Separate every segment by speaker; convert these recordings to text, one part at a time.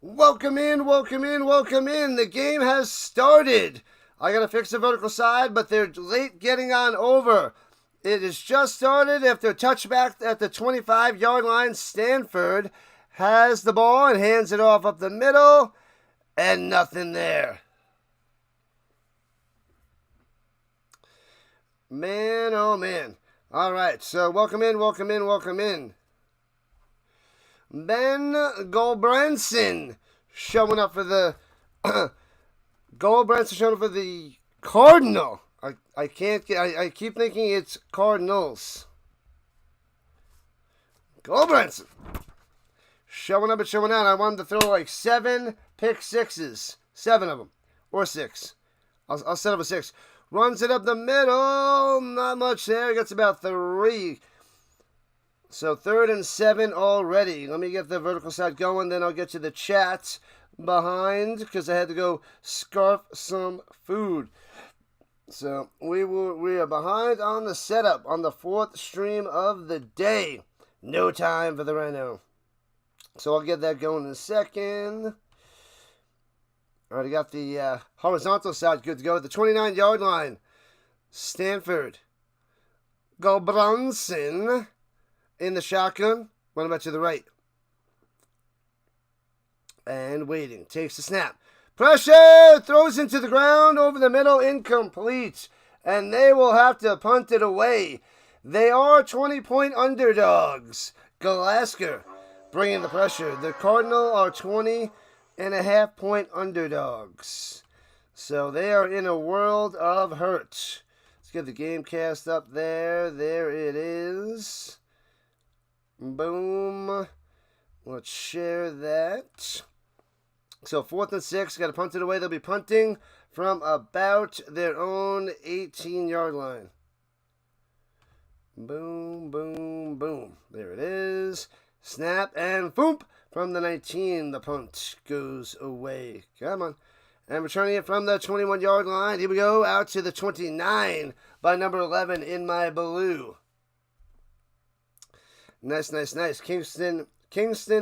Speaker 1: Welcome in, welcome in, welcome in. The game has started. I gotta fix the vertical side, but they're late getting on over. It has just started after a touchback at the 25-yard line. Stanford has the ball and hands it off up the middle, and nothing there. Man, oh man. All right, so welcome in, welcome in, welcome in. Ben Goldbranson showing up for the Goldbranson showing up for the Cardinal. I can't get. I keep thinking it's Cardinals. Goldbranson showing up and showing out. I want him to throw like 7 pick sixes, 7 of them, or 6. I'll set up a 6. Runs it up the middle. Not much there. Gets about 3. So 3rd and 7 already. Let me get the vertical side going, then I'll get to the chat behind because I had to go scarf some food. So we are behind on the setup on the 4th stream of the day. No time for the Rhino. So I'll get that going in a second. Already got the horizontal side good to go at the 29-yard line. Stanford. Goldbranson in the shotgun. Run about to the right. And waiting. Takes the snap. Pressure! Throws into the ground. Over the middle. Incomplete. And they will have to punt it away. They are 20-point underdogs. Galasker bringing the pressure. The Cardinal are 20.5-point underdogs. So they are in a world of hurt. Let's get the game cast up there. There it is. Boom. Let's share that. So 4th and 6. Got to punt it away. They'll be punting from about their own 18-yard line. Boom, boom, boom. There it is. Snap and boom. From the 19, the punt goes away. Come on. And returning it from the 21-yard line. Here we go. Out to the 29 by number 11 in my blue. Nice, nice, nice. Kingston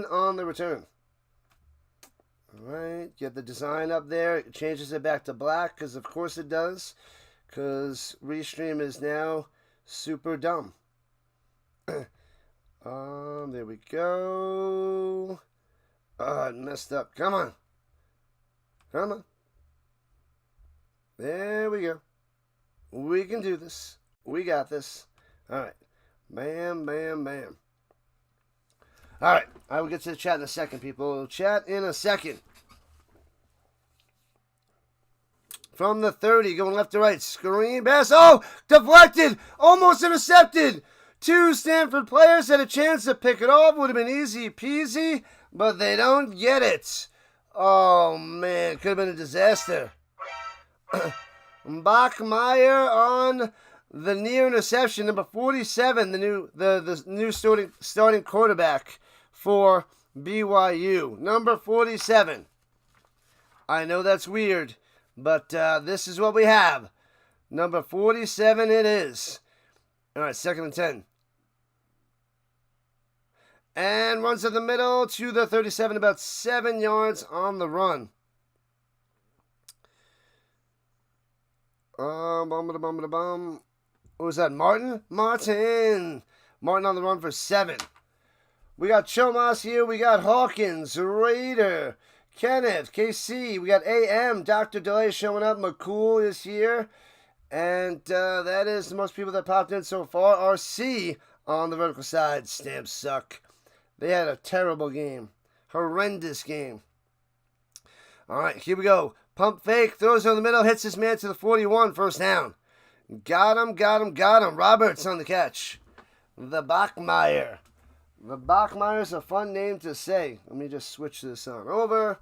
Speaker 1: on the return. All right. Get the design up there. It changes it back to black because, of course, it does. Because Restream is now super dumb. There we go. Oh, it messed up. Come on. Come on. There we go. We can do this. We got this. All right. Bam, bam, bam. All right. I will get to the chat in a second, people. We'll chat in a second. From the 30, going left to right. Screen pass. Oh, deflected. Almost intercepted. 2 Stanford players had a chance to pick it off. Would have been easy peasy, but they don't get it. Oh, man. Could have been a disaster. Bachmeier on the near interception. Number 47, the new starting quarterback for BYU. Number 47. I know that's weird, but this is what we have. Number 47 it is. All right, 2nd and 10. And runs in the middle to the 37, about 7 yards on the run. What was that? Martin on the run for 7. We got Chomas here. We got Hawkins, Raider, Kenneth, KC. We got AM, Dr. Delay showing up. McCool is here. And that is the most people that popped in so far. RC on the vertical side. Stamps suck. They had a terrible game. Horrendous game. All right, here we go. Pump fake. Throws in the middle. Hits his man to the 41. First down. Got him. Roberts on the catch. The Bachmeier. The Bachmeier's a fun name to say. Let me just switch this on over.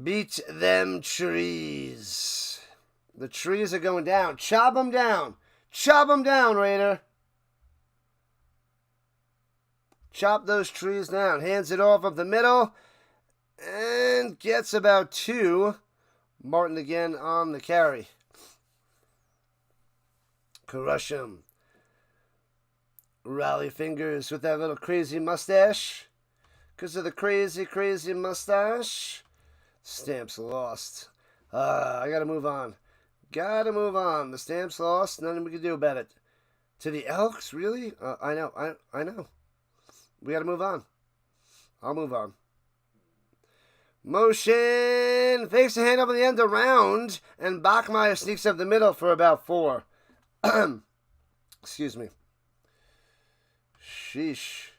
Speaker 1: Beat them trees. The trees are going down. Chop them down. Chop them down, Raider. Chop those trees down. Hands it off up the middle. And gets about 2. Martin again on the carry. Crush him. Rally fingers with that little crazy mustache. because of the crazy, crazy mustache. Stamps lost. I gotta move on. Gotta move on. The Stamps lost. Nothing we can do about it. To the Elks? Really? I know. I know. We gotta move on. I'll move on. Motion. Fakes the hand up in the end around. And Bachmeier sneaks up the middle for about 4. Excuse me. Sheesh.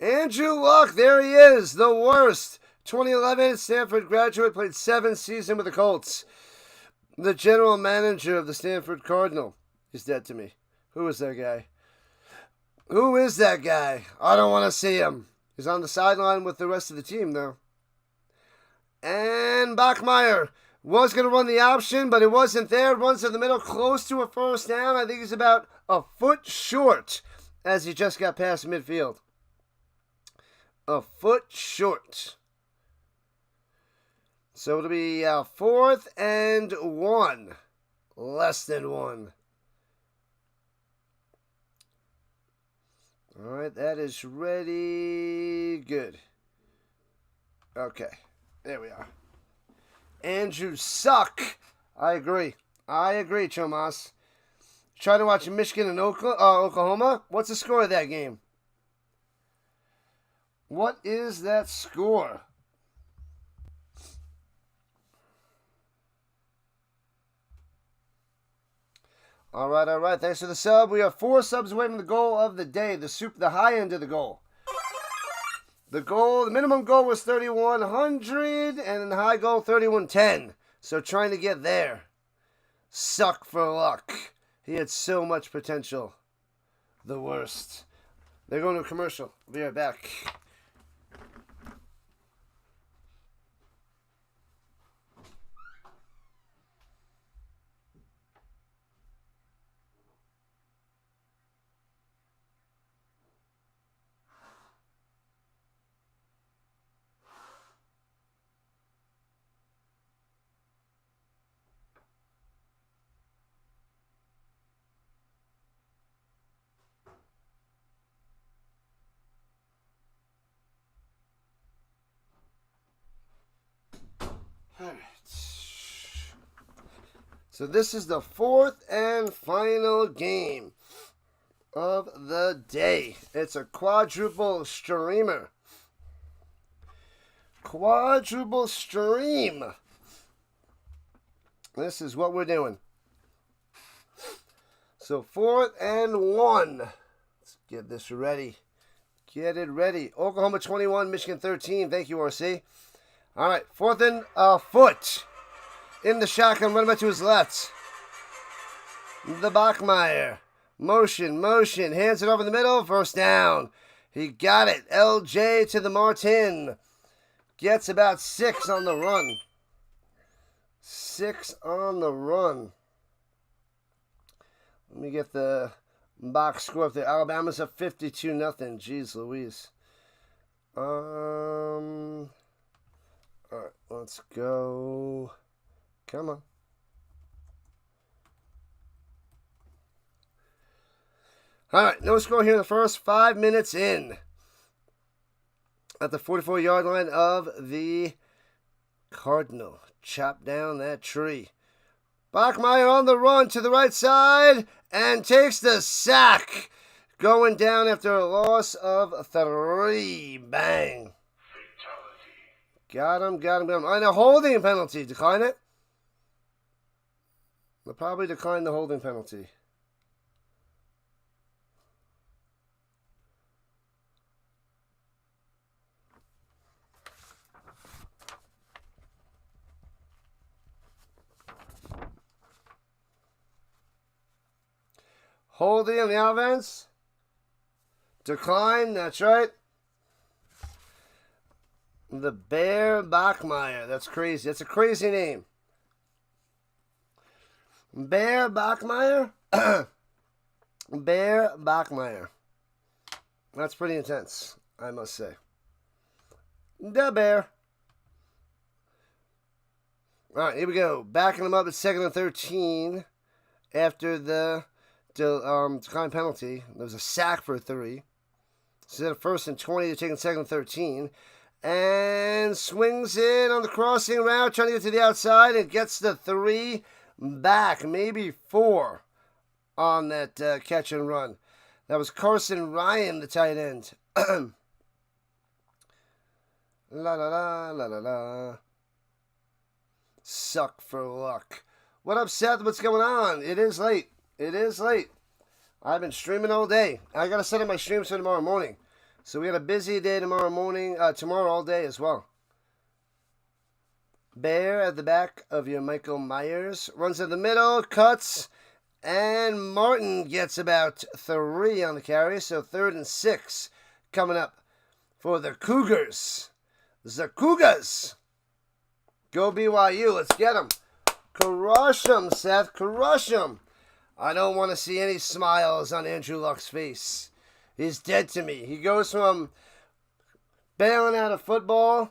Speaker 1: Andrew Luck. There he is. The worst. 2011 Stanford graduate. Played 7 seasons with the Colts. The general manager of the Stanford Cardinal is dead to me. Who is that guy? Who is that guy? I don't want to see him. He's on the sideline with the rest of the team, though. And Bachmeier was going to run the option, but it wasn't there. Runs to the middle, close to a first down. I think he's about a foot short as he just got past midfield. A foot short. So it'll be 4th and 1. Less than 1. All right, that is ready. Good. Okay, there we are. Andrew suck. I agree. Chomas. Try to watch Michigan and Oklahoma. What's the score of that game? What is that score? All right. Thanks for the sub. We are 4 subs away from the goal of the day. The high end of the goal. The minimum goal was 3,100, and the high goal 3,110. So trying to get there. Suck for luck. He had so much potential. The worst. They're going to a commercial. I'll be right back. Alright. So this is the 4th and final game of the day. It's a quadruple streamer. Quadruple stream. This is what we're doing. So 4th and 1. Let's get this ready. Get it ready. Oklahoma 21, Michigan 13. Thank you, RC. All right, 4th and a foot. In the shotgun, running back to his left. The Bachmeier. Motion. Hands it over the middle. First down. He got it. LJ to the Martin. Gets about 6 on the run. 6 on the run. Let me get the box score up there. Alabama's up 52-0. Jeez Louise. All right, let's go. Come on. All right, no score here in the first 5 minutes in. At the 44-yard line of the Cardinal. Chop down that tree. Bachmeier on the run to the right side and takes the sack. Going down after a loss of 3. Bang. Got him. And a holding penalty. Decline it? They'll probably decline the holding penalty. Holding on the offense. Decline, that's right. The Bear Bachmeier. That's crazy. That's a crazy name. Bear Bachmeier? Bear Bachmeier. That's pretty intense, I must say. The Bear. All right, here we go. Backing them up at 2nd and 13 after the decline penalty. There was a sack for 3. Instead of 1st and 20, they're taking 2nd and 13. And swings in on the crossing route, trying to get to the outside, and gets the 3 back, maybe 4 on that catch and run. That was Carson Ryan, the tight end. La la la la la la. Suck for luck. What up, Seth? What's going on? It is late. It is late. I've been streaming all day. I gotta set up my streams for tomorrow morning. So we got a busy day tomorrow morning. Tomorrow all day as well. Bear at the back of your Michael Myers. Runs in the middle, cuts, and Martin gets about 3 on the carry. So 3rd and 6 coming up for the Cougars. The Cougars. Go BYU. Let's get them. Crush them, Seth. Crush them. I don't want to see any smiles on Andrew Luck's face. He's dead to me. He goes from bailing out of football,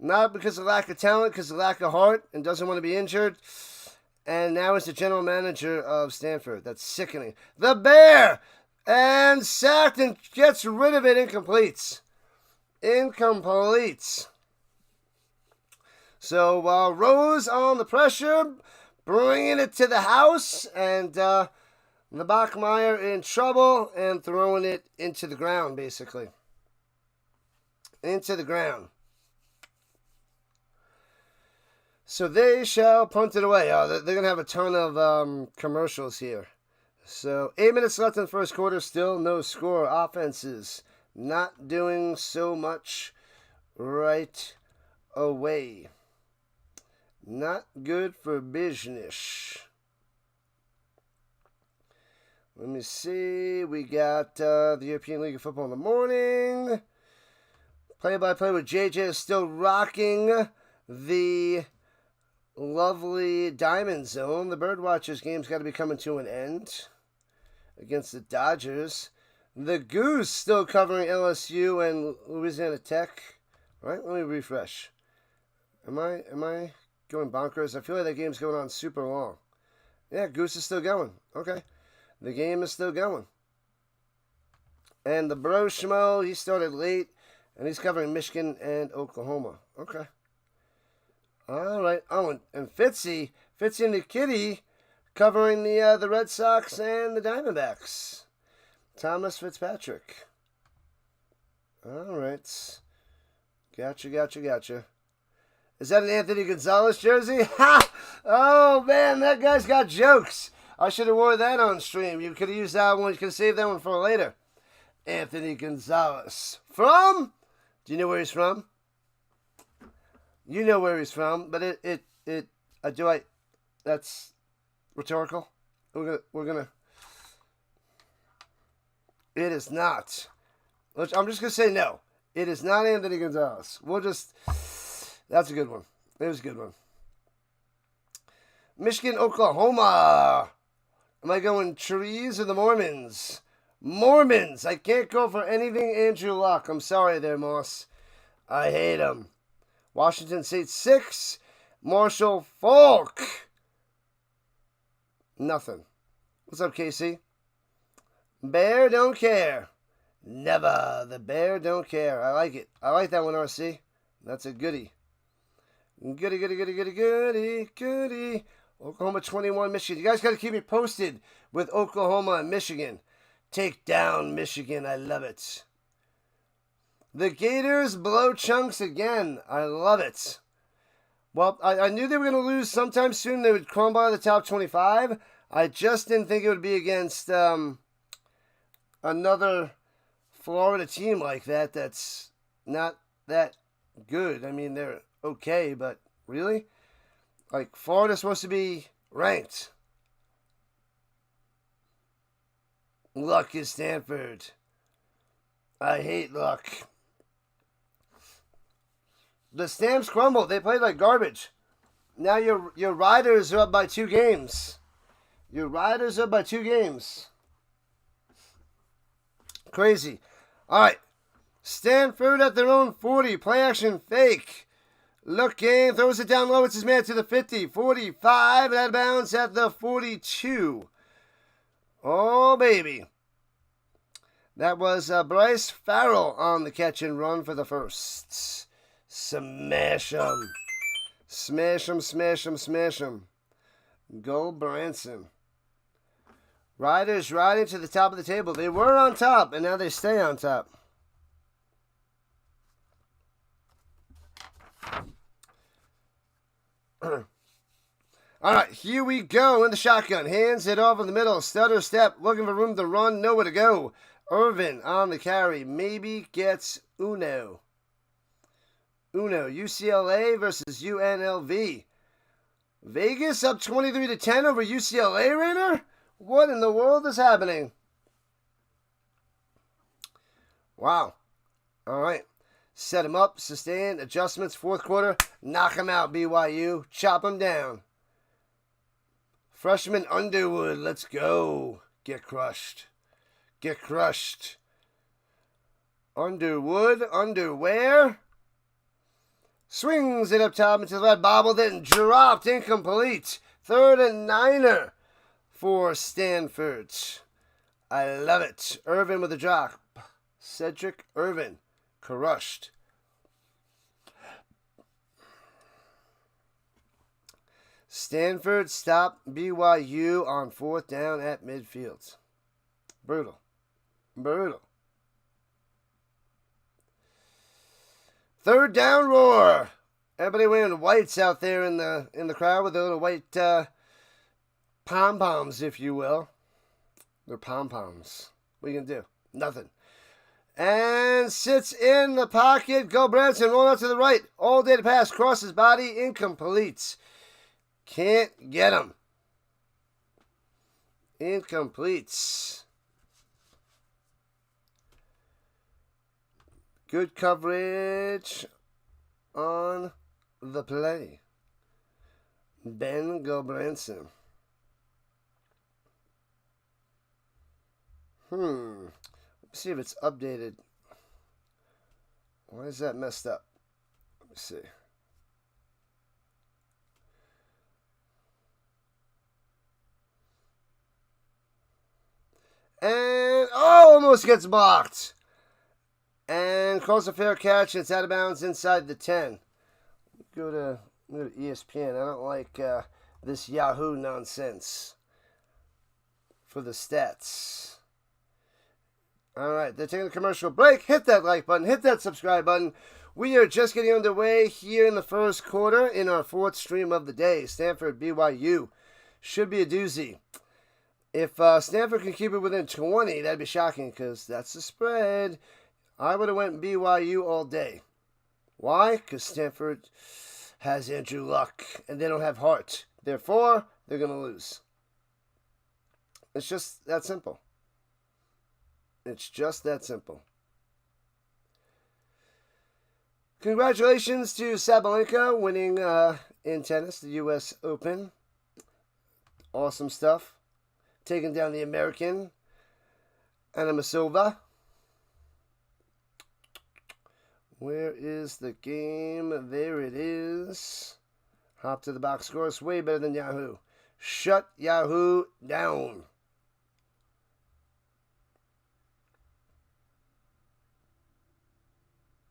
Speaker 1: not because of lack of talent, because of lack of heart, and doesn't want to be injured. And now he's the general manager of Stanford. That's sickening. The Bear! And sacked and gets rid of it. Incomplete. Incomplete. So Rose on the pressure, bringing it to the house, and the Bachmeier in trouble and throwing it into the ground, basically. Into the ground. So they shall punt it away. They're going to have a ton of commercials here. So 8 minutes left in the first quarter, still no score. Offenses not doing so much right away. Not good for business. Let me see. We got the European League of Football in the morning. Play-by-play with JJ is still rocking the lovely Diamond Zone. The Birdwatchers game's got to be coming to an end against the Dodgers. The Goose still covering LSU and Louisiana Tech. All right, let me refresh. Am I going bonkers? I feel like that game's going on super long. Yeah, Goose is still going. Okay. The game is still going. And the Bro Schmo, he started late, and he's covering Michigan and Oklahoma. Okay. All right. Oh, and Fitzy and the Kitty covering the Red Sox and the Diamondbacks. Thomas Fitzpatrick. All right. Gotcha. Is that an Anthony Gonzalez jersey? Ha! Oh, man, that guy's got jokes. I should have worn that on stream. You could have used that one. You could have saved that one for later. Anthony Gonzalez. From? Do you know where he's from? You know where he's from, but that's rhetorical. We're gonna. It is not. I'm just gonna say no. It is not Anthony Gonzalez. That's a good one. It was a good one. Michigan, Oklahoma. Am I going trees or the Mormons? Mormons. I can't go for anything Andrew Luck. I'm sorry there, Moss. I hate him. Washington State 6. Marshall Falk. Nothing. What's up, Casey? Bear don't care. Never. The Bear don't care. I like it. I like that one, RC. That's a goodie. Goody. Oklahoma 21, Michigan. You guys got to keep me posted with Oklahoma and Michigan. Take down Michigan. I love it. The Gators blow chunks again. I love it. Well, I knew they were going to lose sometime soon. They would crumble out of the top 25. I just didn't think it would be against another Florida team like that that's not that good. I mean, they're okay, but really? Like, Florida's supposed to be ranked. Luck is Stanford. I hate Luck. The Stamps crumbled. They played like garbage. Now your Riders are up by 2 games. Your Riders are up by 2 games. Crazy. All right. Stanford at their own 40. Play action fake. Looking, throws it down low. It's his man to the 50. 45. Out of bounds at the 42. Oh, baby. That was Bryce Farrell on the catch and run for the first. Smash 'em. Smash 'em, smash 'em, smash 'em. Go Branson. Riders riding to the top of the table. They were on top, and now they stay on top. All right, here we go in the shotgun. Hands it off in the middle. Stutter step. Looking for room to run. Nowhere to go. Irvin on the carry. Maybe gets Uno. UCLA versus UNLV. Vegas up 23-10 over UCLA, Rainer? What in the world is happening? Wow. All right. Set him up. Sustain. Adjustments. Fourth quarter. Knock him out, BYU. Chop him down. Freshman Underwood. Let's go. Get crushed. Get crushed. Underwood. Underwear. Swings it up top into the left. Bobbled it and dropped. Incomplete. 3rd and 9er for Stanford. I love it. Irvin with a drop. Cedric Irvin. Crushed. Stanford stopped BYU on 4th down at midfield. Brutal. Brutal. 3rd down roar. Everybody wearing whites out there in the crowd with the little white pom-poms, if you will. They're pom-poms. What are you going to do? Nothing. And sits in the pocket. Go Branson. Roll out to the right. All day to pass. Crosses body. Incomplete. Can't get him. Incomplete. Good coverage on the play. Ben Gobranson. Let's see if it's updated. Why is that messed up? Let me see. And, almost gets blocked. And calls a fair catch. It's out of bounds inside the 10. Go to ESPN. I don't like this Yahoo nonsense for the stats. All right, they're taking a commercial break. Hit that like button. Hit that subscribe button. We are just getting underway here in the first quarter in our 4th stream of the day. Stanford BYU should be a doozy. If Stanford can keep it within 20, that'd be shocking because that's the spread. I would have went BYU all day. Why? Because Stanford has Andrew Luck, and they don't have heart. Therefore, they're going to lose. It's just that simple. It's just that simple. Congratulations to Sabalenka winning in tennis, the U.S. Open. Awesome stuff. Taking down the American, Anna Masova. Where is the game? There it is. Hop to the box score. It's way better than Yahoo. Shut Yahoo down.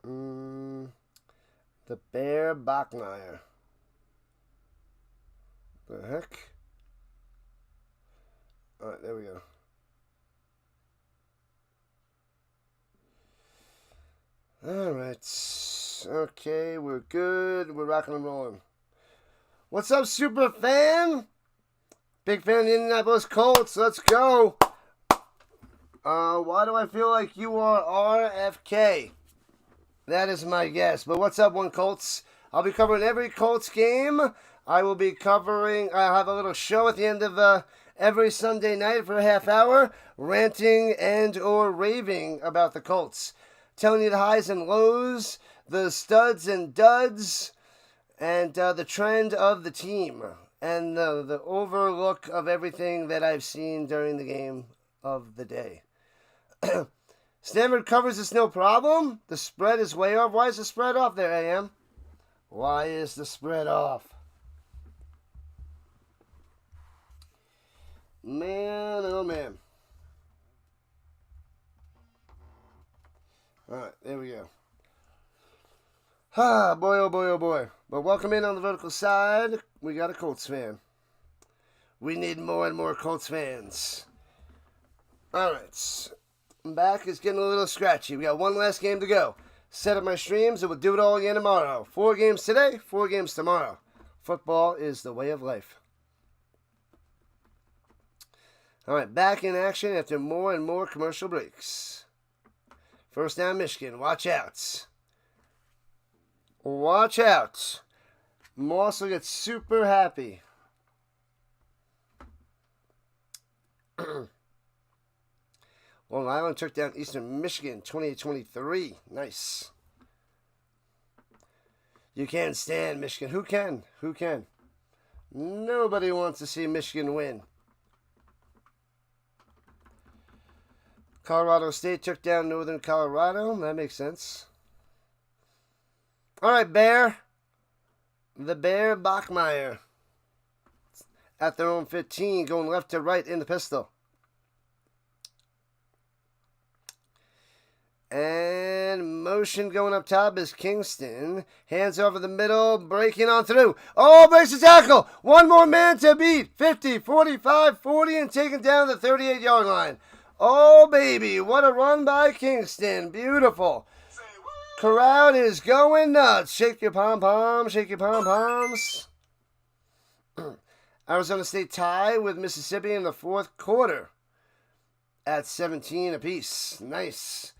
Speaker 1: The Bear Bachmeier. The heck? Alright, there we go. Alright. Okay, we're good. We're rocking and rolling. What's up, super fan? Big fan of the Indianapolis Colts. Let's go. Why do I feel like you are RFK? That is my guess. But what's up, One Colts? I'll be covering every Colts game. I'll have a little show at the end of every Sunday night for a half hour, ranting and or raving about the Colts. Telling you the highs and lows, the studs and duds, and the trend of the team, and the overlook of everything that I've seen during the game of the day. Stanford covers this no problem. The spread is way off. Why is the spread off there, AM? Why is the spread off? Man, oh man. All right, there we go. Ah, boy, oh boy, oh boy. But welcome in on the vertical side. We got a Colts fan. We need more and more Colts fans. All right. Back is getting a little scratchy. We got one last game to go. Set up my streams and we'll do it all again tomorrow. 4 games today, 4 games tomorrow. Football is the way of life. All right, back in action after more and more commercial breaks. First down, Michigan. Watch out. Watch out. Moss will get super happy. Long Island took down Eastern Michigan 28-23. Nice. You can't stand Michigan. Who can? Who can? Nobody wants to see Michigan win. Colorado State took down Northern Colorado. That makes sense. All right, Bear. The Bear Bachmeier. At their own 15, going left to right in the pistol. And motion going up top is Kingston. Hands over the middle, breaking on through. Oh, breaks the tackle. One more man to beat. 50, 45, 40, and taken down the 38-yard line. Oh, baby, what a run by Kingston. Beautiful. Crowd is going nuts. Shake your pom-poms, shake your pom-poms. Arizona State tie with Mississippi in the fourth quarter at 17 apiece. Nice.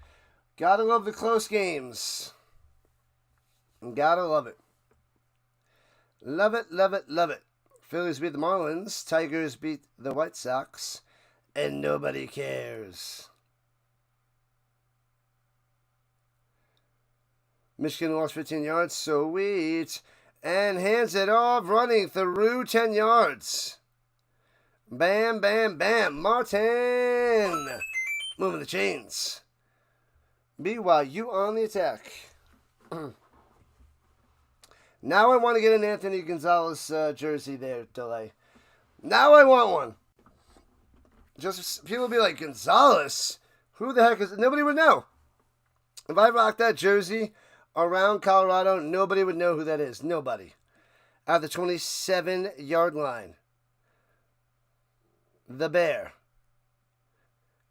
Speaker 1: Gotta love the close games. Gotta love it. Love it, love it, love it. Phillies beat the Marlins. Tigers beat the White Sox. And nobody cares. Michigan lost 15 yards. Sweet. And hands it off, running through 10 yards. Bam, bam, bam. Martin. Moving the chains. BYU on the attack. Now I want to get an Anthony Gonzalez jersey there, Delay. Now I want one. Just people will be like, Gonzalez? Who the heck is it? Nobody would know. If I rock that jersey around Colorado, nobody would know who that is. Nobody. At the 27-yard line. The Bear.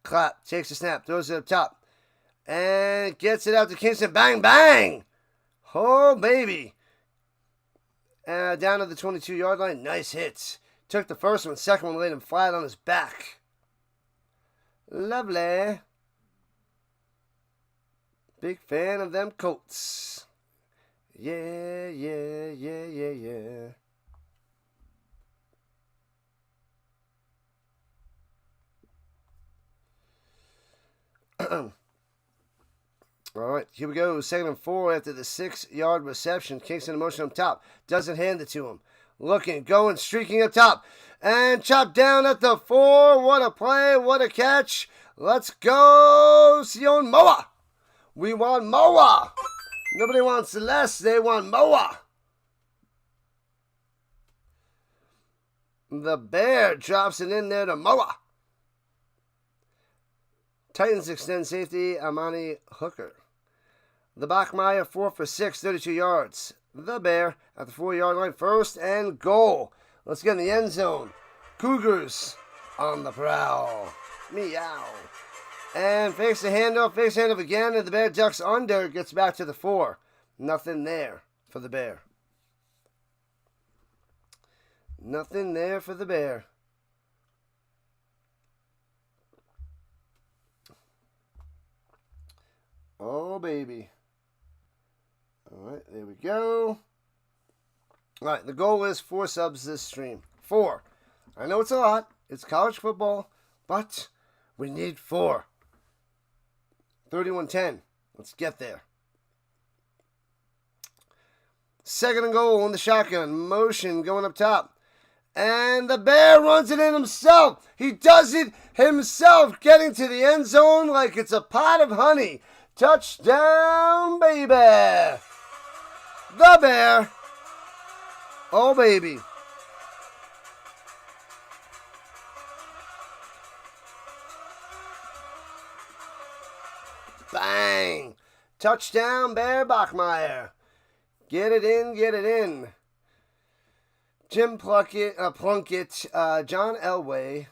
Speaker 1: Clap. Takes a snap. Throws it up top. And gets it out to Kingston. Bang, bang. Oh, baby. Down to the 22-yard line. Nice hits. Took the first one. Second one laid him flat on his back. Lovely. Big fan of them Colts. Yeah, yeah, yeah, yeah, yeah. All right, here we go. 2nd and 4 after the 6-yard reception. Kingston in motion up top. Doesn't hand it to him. Looking, going, streaking up top. And chopped down at the 4. What a play. What a catch. Let's go, Sion Moa. We want Moa. Nobody wants less. They want Moa. The Bear drops it in there to Moa. Titans extend safety, Amani Hooker. The Bachmeier 4 for 6, 32 yards. The Bear at the 4-yard line, 1st and goal. Let's get in the end zone. Cougars on the prowl. Meow. And fakes the handoff again, and the Bear ducks under, gets back to the 4. Nothing there for the Bear. Nothing there for the Bear. Oh, baby. All right, there we go. All right, the goal is 4 subs this stream. 4. I know it's a lot. It's college football, but we need 4. 31-10. Let's get there. 2nd and goal in the shotgun. Motion going up top. And the Bear runs it in himself. He does it himself, getting to the end zone like it's a pot of honey. Touchdown, baby. The Bear. Oh, baby. Bang. Touchdown, Bear Bachmeier. Get it in, get it in. Jim Plunkett, John Elway,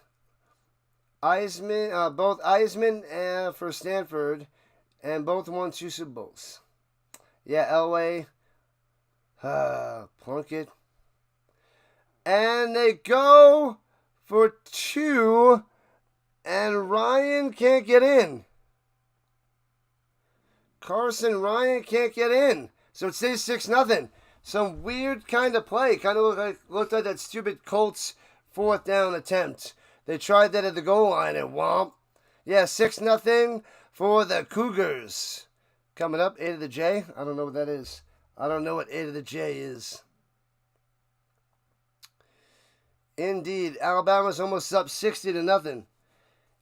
Speaker 1: Eisman, both Eisman for Stanford, and both won 2 Super Bowls. Yeah, Elway, Plunkett. And they go for 2, and Ryan can't get in. Carson Ryan can't get in. So it stays 6-0. Some weird kind of play. Kind of looked like that stupid Colts 4th down attempt. They tried that at the goal line and womp. Yeah, 6-0 for the Cougars. Coming up, 8 of the J. I don't know what that is. I don't know what 8 of the J is. Indeed, Alabama's almost up 60-0.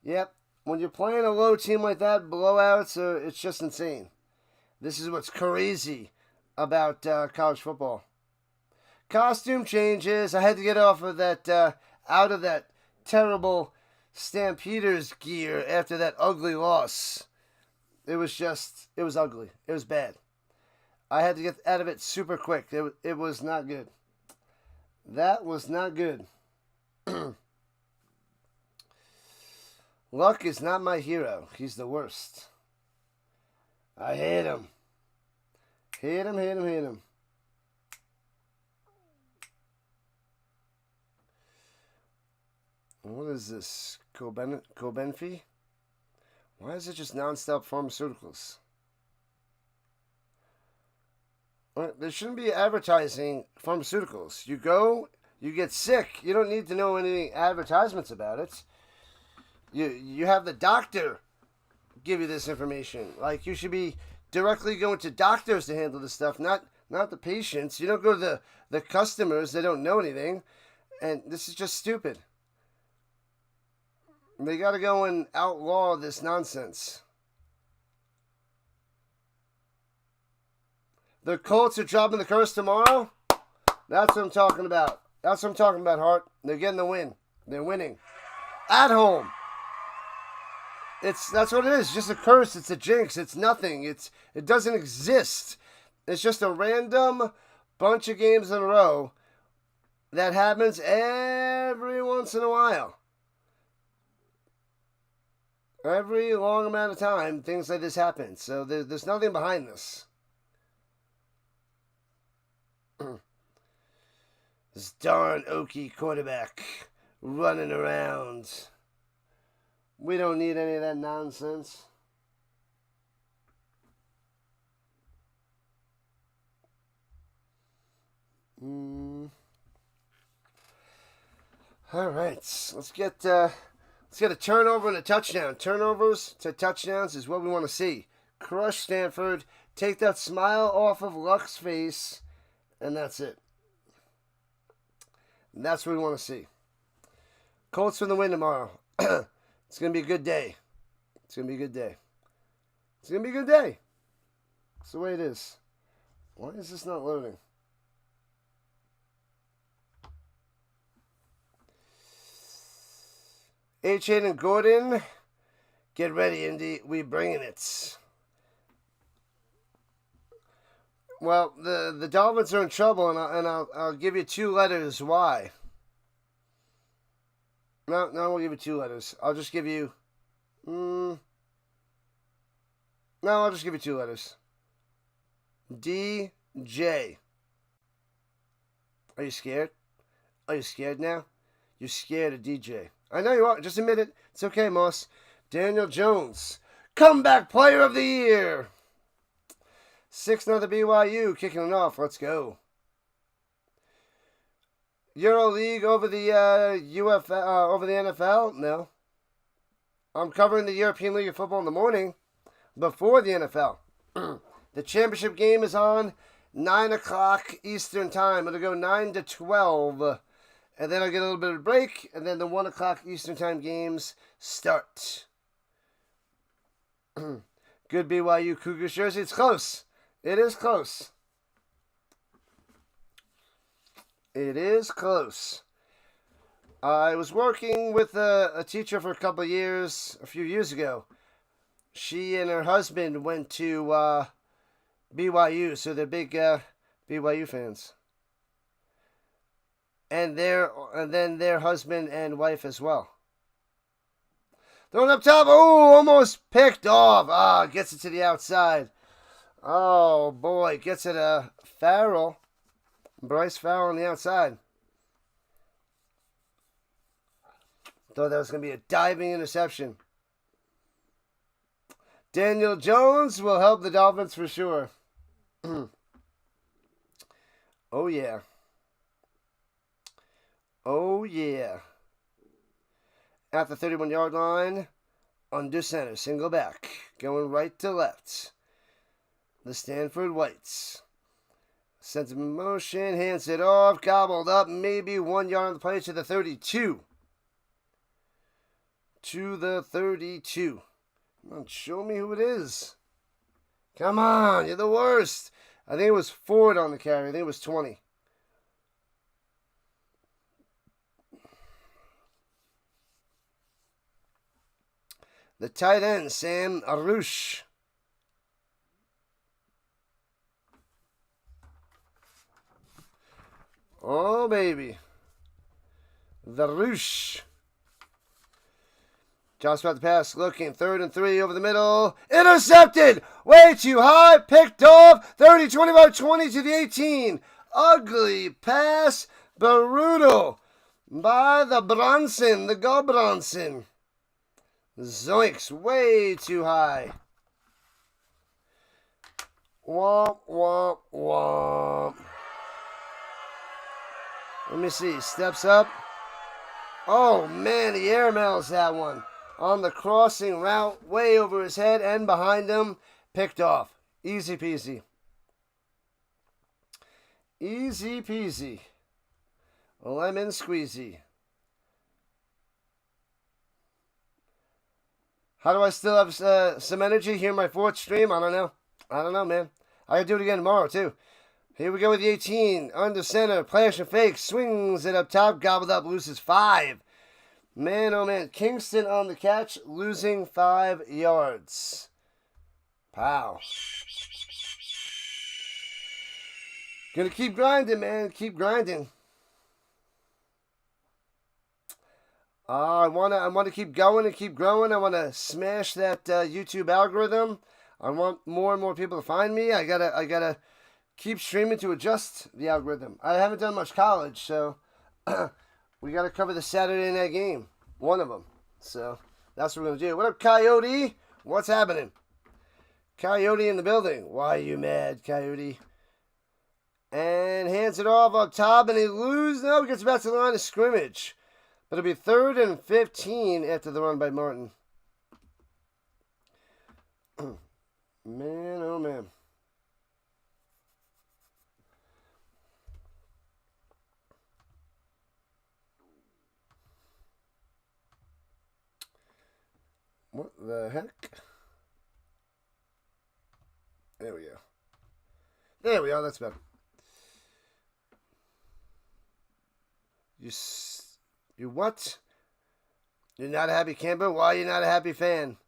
Speaker 1: Yep, when you're playing a low team like that, blowouts, it's just insane. This is what's crazy about college football. Costume changes. I had to get off of that, out of that terrible Stampeders gear after that ugly loss. It was ugly. It was bad. I had to get out of it super quick. It was not good. That was not good. Luck is not my hero. He's the worst. I hate him. Hate him. What is this? Cobenfy? Why is it just non-stop pharmaceuticals? There shouldn't be advertising pharmaceuticals. You go, you get sick. You don't need to know any advertisements about it. You have the doctor give you this information. Like, you should be directly going to doctors to handle this stuff, not the patients. You don't go to the customers. They don't know anything. And this is just stupid. They got to go and outlaw this nonsense. The Colts are dropping the curse tomorrow. That's what I'm talking about. That's what I'm talking about, Hart. They're getting the win. They're winning. At home. That's what it is. Just a curse. It's a jinx. It's nothing. It doesn't exist. It's just a random bunch of games in a row that happens every once in a while. Every long amount of time, things like this happen. So there's nothing behind this. This darn Okie quarterback running around. We don't need any of that nonsense. All right, let's get a turnover and a touchdown. Turnovers to touchdowns is what we want to see. Crush Stanford, take that smile off of Luck's face, and that's it. And that's what we want to see. Colts for the win tomorrow. It's going to be a good day. It's going to be a good day. It's going to be a good day. It's the way it is. Why is this not loading? H. and Gordon, get ready, Indy. We bringing it. Well, the Dolphins are in trouble, and I'll give you 2 letters why. No, I won't give you 2 letters. I'll just give you... No, I'll just give you 2 letters. DJ. Are you scared? Are you scared now? You're scared of DJ. I know you are. Just admit it. It's okay, Moss. Daniel Jones. Comeback Player of the Year. 6-0 BYU. Kicking it off. Let's go. EuroLeague over the over the NFL? No. I'm covering the European League of Football in the morning before the NFL. The championship game is on 9 o'clock Eastern Time. It'll go 9 to 12. And then I'll get a little bit of a break. And then the 1 o'clock Eastern Time games start. Good BYU Cougars jersey. It's close. It is close. It is close. I was working with a teacher for a few years ago. She and her husband went to BYU, so they're big BYU fans. And then their husband and wife as well. Throwing up top. Oh, almost picked off. Gets it to the outside. Oh, boy. Gets it a Farrell. Bryce Farrell on the outside. Thought that was going to be a diving interception. Daniel Jones will help the Dolphins for sure. Oh, yeah. Oh, yeah. At the 31-yard line, under center, single back, going right to left. The Stanford Whites. Sends him in motion, hands it off, gobbled up, maybe 1 yard on the play to the 32. To the 32. Come on, show me who it is. Come on, you're the worst. I think it was Ford on the carry. I think it was 20. The tight end, Sam Arush. Oh, baby. The Roosh. Just about to pass, looking, 3rd and 3 over the middle. Intercepted! Way too high, picked off. 30, 25, 20 to the 18. Ugly pass, brutal by the Bronson, the Go Bronson. Zoinks, way too high. Womp, womp, womp. Let me see, steps up. Oh, man, he airmails that one. On the crossing route, way over his head and behind him, picked off. Easy peasy. Easy peasy. Lemon squeezy. How do I still have some energy here in my 4th stream? I don't know, man. I gotta do it again tomorrow, too. Here we go with the 18. Under center, play action fake. Swings it up top, gobbled up, loses 5. Man, oh man. Kingston on the catch, losing 5 yards. Pow. Gonna keep grinding, man. Keep grinding. I want to keep going and keep growing. I want to smash that YouTube algorithm. I want more and more people to find me. I gotta keep streaming to adjust the algorithm. I haven't done much college, so we gotta cover the Saturday night game, one of them. So that's what we're gonna do. What up, Coyote? What's happening? Coyote in the building. Why are you mad, Coyote? And hands it off up top, and he loses. No, he gets back to the line of scrimmage. But it'll be 3rd and 15 after the run by Martin. Man, oh man. What the heck? There we go. There we are, that's better. You what? You're not a happy camper? Why are you not a happy fan?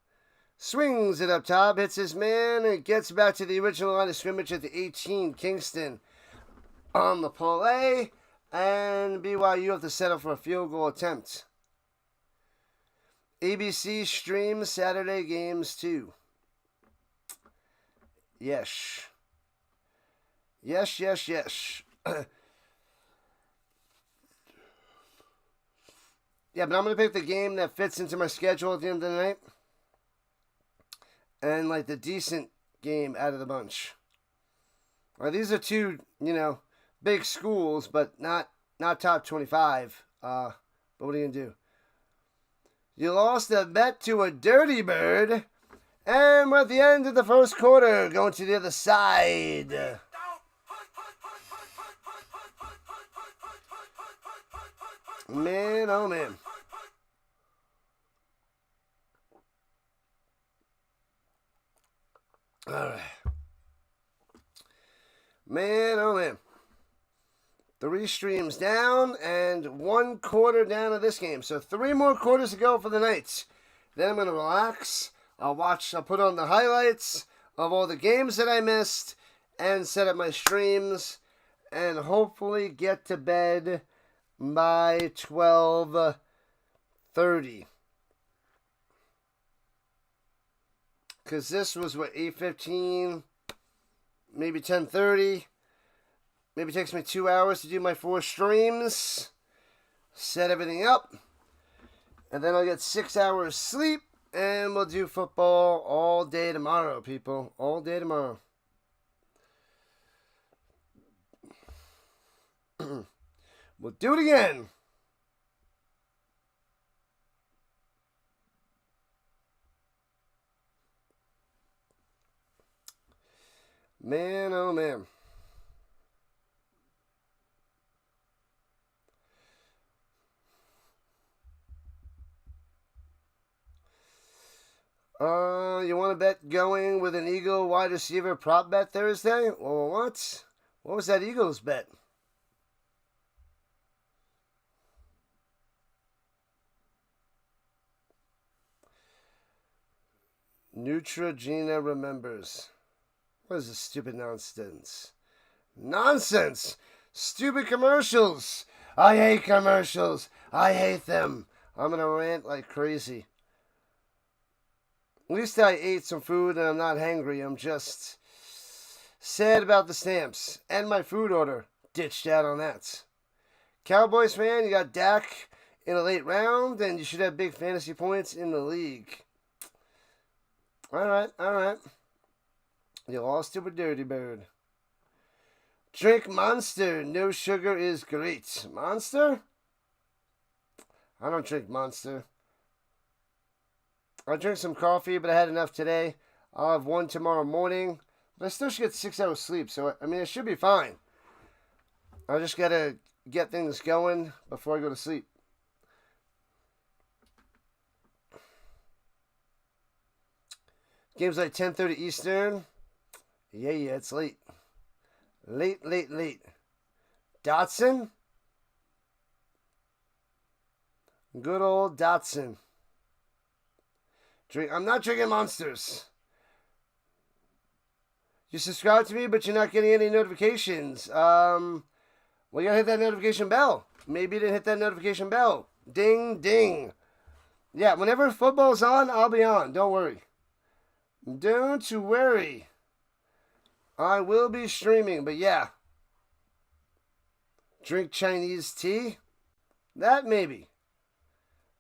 Speaker 1: Swings it up top, hits his man, and gets back to the original line of scrimmage at the 18. Kingston on the play, and BYU have to settle for a field goal attempt. ABC streams Saturday games too. Yes. Yes, yes, yes. Yeah, but I'm going to pick the game that fits into my schedule at the end of the night. And, like, the decent game out of the bunch. Well, these are two, big schools, but not top 25. But what are you going to do? You lost a bet to a dirty bird. And we're at the end of the first quarter, going to the other side. Man, oh man. All right. Man, oh man. 3 streams down and 1 quarter down of this game. So 3 more quarters to go for the Knights. Then I'm going to relax, I'll put on the highlights of all the games that I missed and set up my streams and hopefully get to bed by 12:30. Because this was, 8:15, maybe 10:30. Maybe it takes me 2 hours to do my 4 streams. Set everything up. And then I'll get 6 hours sleep. And we'll do football all day tomorrow, people. All day tomorrow. We'll do it again. Man, oh man. You want to bet going with an Eagle wide receiver prop bet Thursday? Well, what? What was that Eagles bet? Neutrogena remembers. What is this stupid nonsense? Nonsense! Stupid commercials! I hate commercials! I hate them! I'm gonna rant like crazy. At least I ate some food and I'm not hangry. I'm just sad about the stamps. And my food order. Ditched out on that. Cowboys fan, you got Dak in a late round and you should have big fantasy points in the league. Alright. You lost to a dirty bird. Drink Monster. No sugar is great. Monster? I don't drink Monster. I drink some coffee, but I had enough today. I'll have one tomorrow morning. But I still should get 6 hours sleep, so I mean, it should be fine. I just gotta get things going before I go to sleep. Game's like 10:30 Eastern. Yeah, it's late. Late. Dotson? Good old Dotson. I'm not drinking Monsters. You subscribe to me, but you're not getting any notifications. Well, you gotta hit that notification bell. Maybe you didn't hit that notification bell. Ding, ding. Yeah, whenever football's on, I'll be on. Don't worry. Don't worry. I will be streaming, but yeah. Drink Chinese tea? That maybe.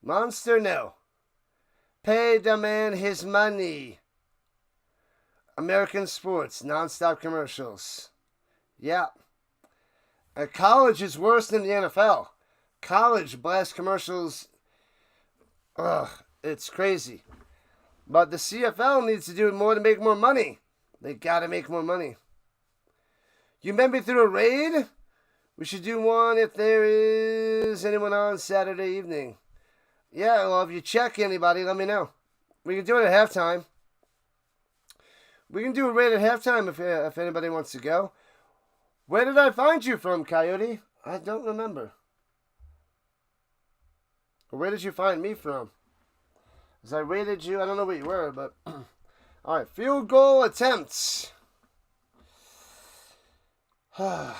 Speaker 1: Monster, no. Pay the man his money. American sports, non-stop commercials. Yeah. College is worse than the NFL. College blast commercials. Ugh, it's crazy. But the CFL needs to do it more to make more money. They gotta make more money. You met me through a raid? We should do one if there is anyone on Saturday evening. Yeah, well, if you check anybody, let me know. We can do it at halftime. We can do a raid at halftime if anybody wants to go. Where did I find you from, Coyote? I don't remember. Where did you find me from? As I rated you, I don't know where you were, but... Alright, field goal attempts. And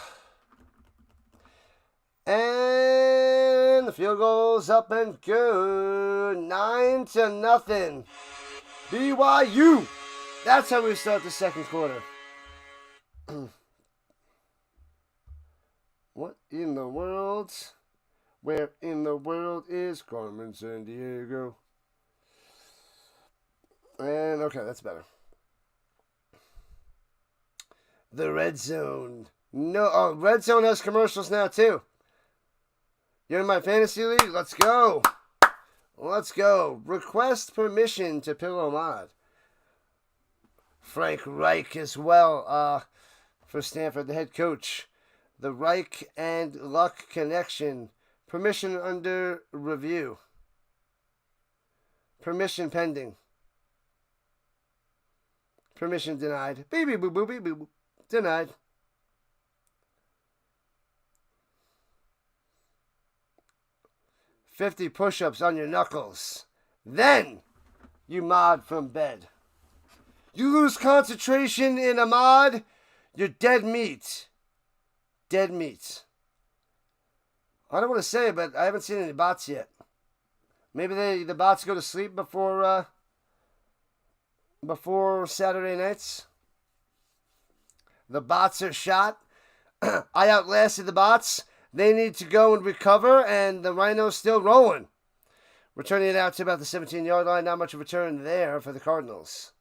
Speaker 1: the field goal's up and good. 9-0. BYU. That's how we start the second quarter. What in the world? Where in the world is Carmen Sandiego? And okay, that's better. The Red Zone. No, Red Zone has commercials now too. You're in my fantasy league? Let's go. Let's go. Request permission to Pillow Mod. Frank Reich as well for Stanford, the head coach. The Reich and Luck connection. Permission under review. Permission pending. Permission denied. Beep, beep, boop, boop, beep, boop. Denied. $50 push-ups on your knuckles. Then you mod from bed. You lose concentration in a mod, you're dead meat. Dead meat. I don't want to say it, but I haven't seen any bots yet. Maybe the bots go to sleep before Saturday nights. The bots are shot. I outlasted the bots. They need to go and recover, and the Rhino's still rolling. Returning it out to about the 17-yard line. Not much of a return there for the Cardinals.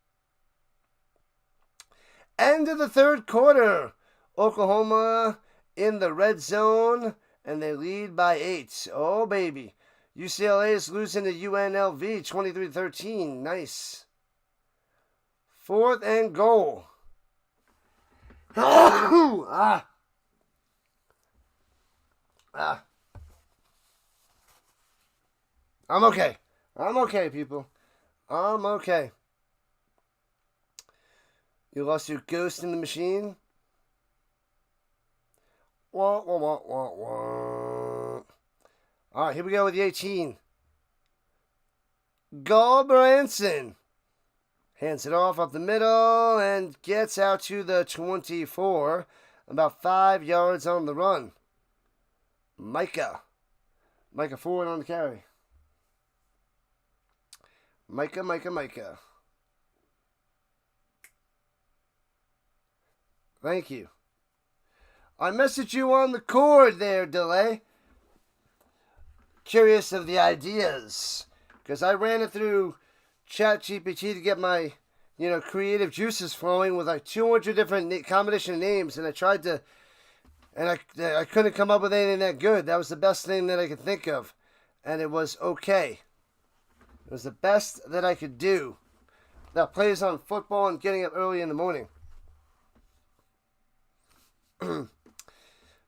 Speaker 1: End of the third quarter. Oklahoma in the red zone, and they lead by 8. Oh, baby. UCLA is losing to UNLV 23-13. Nice. 4th and goal. I'm okay. I'm okay, people. I'm okay. You lost your ghost in the machine? Wah, wah, wah, wah, wah. All right, here we go with the 18. Branson hands it off up the middle and gets out to the 24. About 5 yards on the run. Micah forward on the carry. Micah. Thank you. I messaged you on the cord there, Delay. Curious of the ideas. Because I ran it through ChatGPT to get my, creative juices flowing with like 200 different combination of names. And I tried to, and I couldn't come up with anything that good. That was the best thing that I could think of. And it was okay. It was the best that I could do. That plays on football and getting up early in the morning. 3rd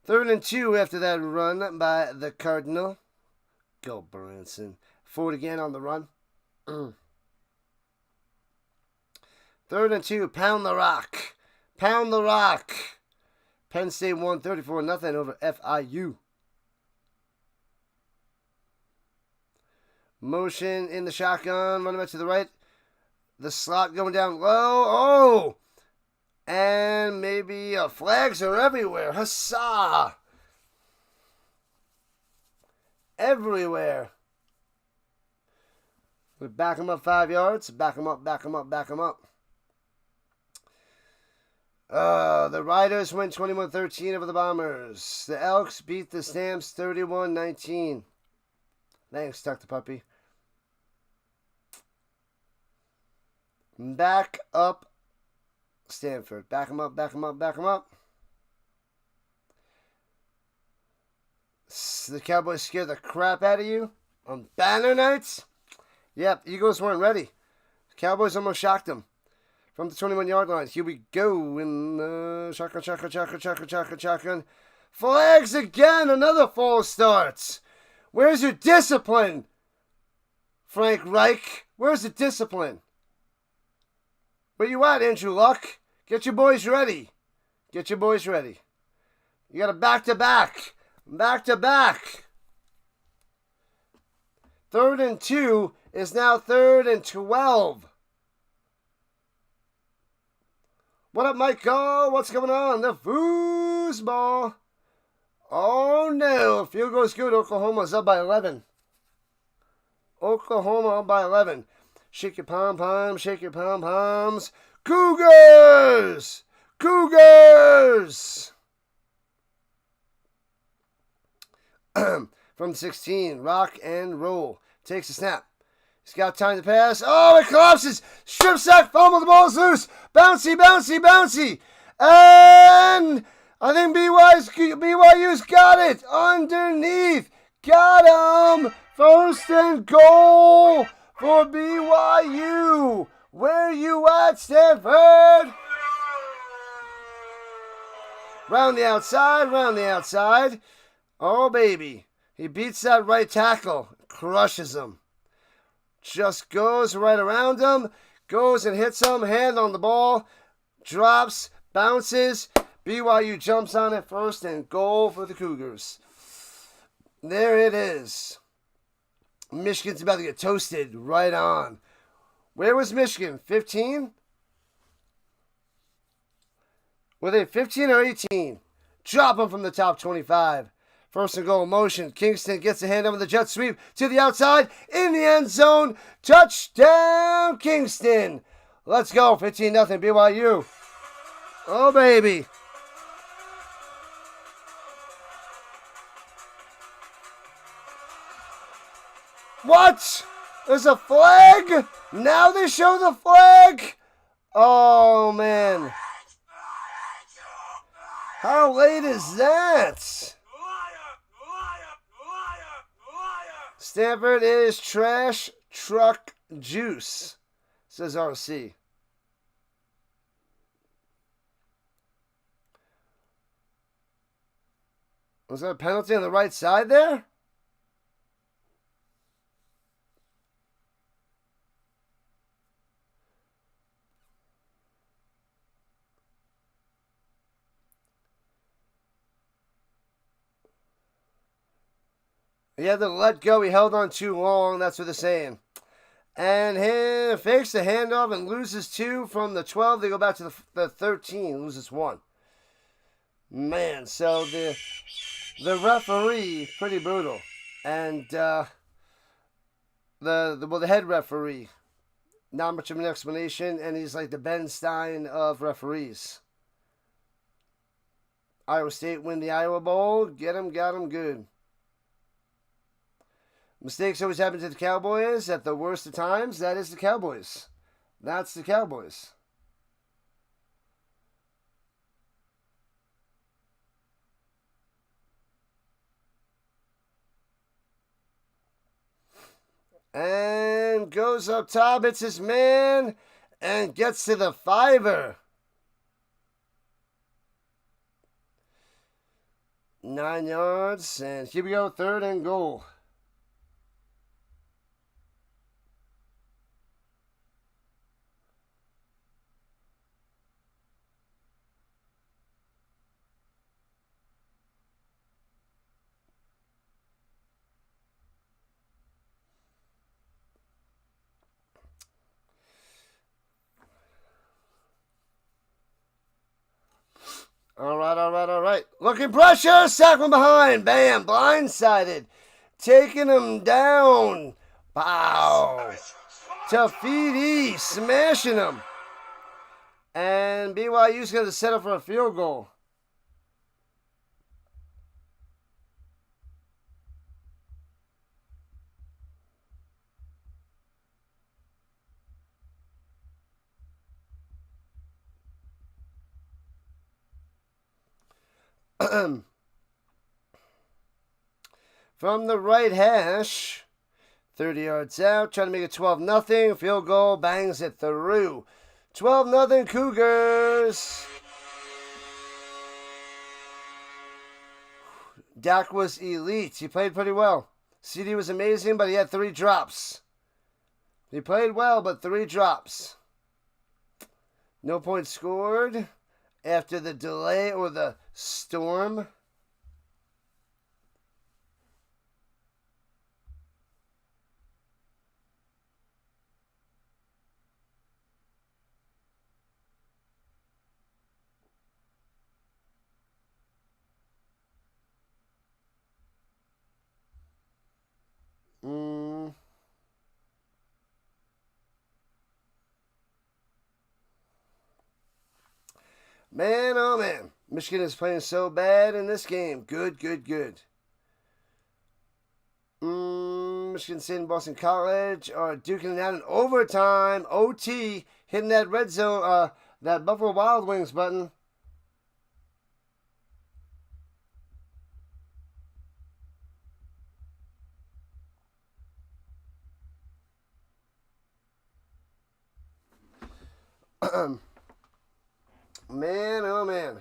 Speaker 1: and 2 after that run by the Cardinal. Go Branson. Forward again on the run. 3rd and 2. Pound the rock. Penn State won 34-0 over FIU. Motion in the shotgun. Running back to the right. The slot going down low. Oh! And maybe flags are everywhere. Huzzah! Everywhere. We back them up 5 yards. Back them up. The Riders win 21-13 over the Bombers. The Elks beat the Stamps 31-19. Thanks, Tuck the Puppy. Back up Stanford. Back them up. The Cowboys scared the crap out of you on banner nights? Yep, Eagles weren't ready. The Cowboys almost shocked them. From the 21-yard line. Here we go in the shotgun. Flags again. Another false start. Where's your discipline, Frank Reich? Where's the discipline? Where you at, Andrew Luck? Get your boys ready. You got a back-to-back. 3rd and 2 is now 3rd and 12. What up, Michael? What's going on? The foosball. Oh, no. Field goal's good. Oklahoma's up by 11. Shake your pom-poms. Cougars! From 16, rock and roll. Takes a snap. He's got time to pass. Oh, it collapses. Strip sack, fumble, the ball's loose. Bouncy. And I think BYU's got it. Underneath. Got him. 1st and goal for BYU. Where you at, Stanford? Round the outside. Oh, baby. He beats that right tackle. Crushes him. Just goes right around him. Goes and hits him. Hand on the ball. Drops. Bounces. BYU jumps on it. 1st and goal for the Cougars. There it is. Michigan's about to get toasted right on. Where was Michigan? 15? Were they 15 or 18? Drop them from the top 25. First and goal motion. Kingston gets a hand over the jet sweep to the outside. In the end zone. Touchdown, Kingston. Let's go. 15-0 BYU. Oh, baby. What? There's a flag? Now they show the flag? Oh, man. How late is that? Stanford is trash truck juice, says RC. Was that a penalty on the right side there? He had to let go. He held on too long. That's what they're saying. And he fakes the handoff and loses 2 from the 12. They go back to the 13. Loses 1. Man, so the referee, pretty brutal. And the head referee, not much of an explanation. And he's like the Ben Stein of referees. Iowa State win the Iowa Bowl. Get him, got him good. Mistakes always happen to the Cowboys at the worst of times. That is the Cowboys. That's the Cowboys. And goes up top. It's his man. And gets to the 5-er. 9 yards. And here we go. 3rd and goal. All right. Looking pressure. Sack from behind. Bam. Blindsided. Taking him down. Pow. Tafiti smashing him. And BYU's going to set up for a field goal. From the right hash, 30 yards out, trying to make it 12-0. Field goal, bangs it through. 12-0 Cougars. Dak was elite. He played pretty well. CD was amazing, but he had 3 drops. He played well, but 3 drops. No points scored after the delay or the storm. Man, oh man. Michigan is playing so bad in this game. Good. Michigan State and Boston College are duking it out in overtime. OT, hitting that red zone, that Buffalo Wild Wings button. Man, oh man.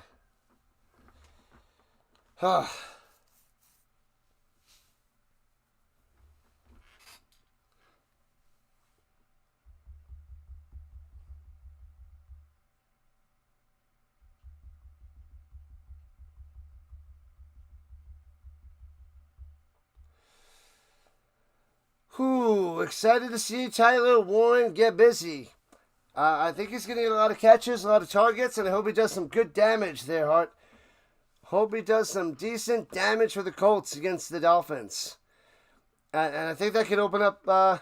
Speaker 1: Excited to see Tyler Warren get busy. I think he's going to get a lot of catches, a lot of targets, and I hope he does some good damage there, Hart. Hope he does some decent damage for the Colts against the Dolphins. And I think that could open up the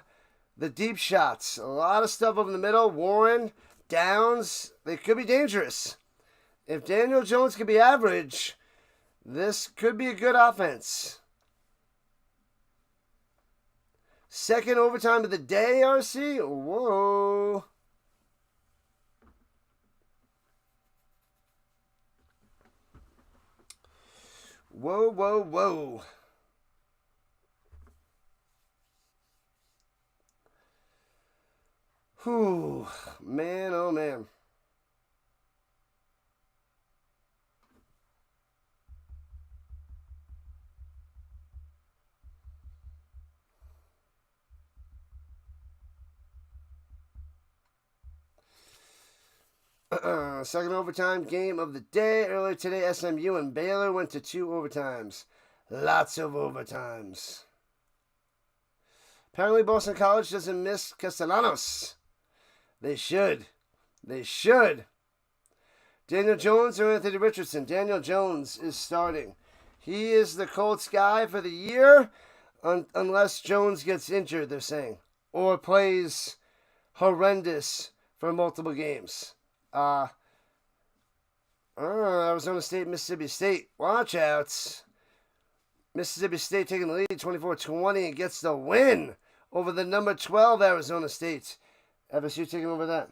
Speaker 1: deep shots. A lot of stuff over the middle. Warren, Downs, they could be dangerous. If Daniel Jones can be average, this could be a good offense. Second overtime of the day, RC? Whoa. Whoa. Man, oh man. Second overtime game of the day. Earlier today, SMU and Baylor went to 2 overtimes. Lots of overtimes. Apparently, Boston College doesn't miss Castellanos. They should. Daniel Jones or Anthony Richardson? Daniel Jones is starting. He is the Colts guy for the year, unless Jones gets injured, they're saying, or plays horrendous for multiple games. Arizona State, Mississippi State. Watch out. Mississippi State taking the lead 24-20 and gets the win over the number 12 Arizona State. FSU taking over that.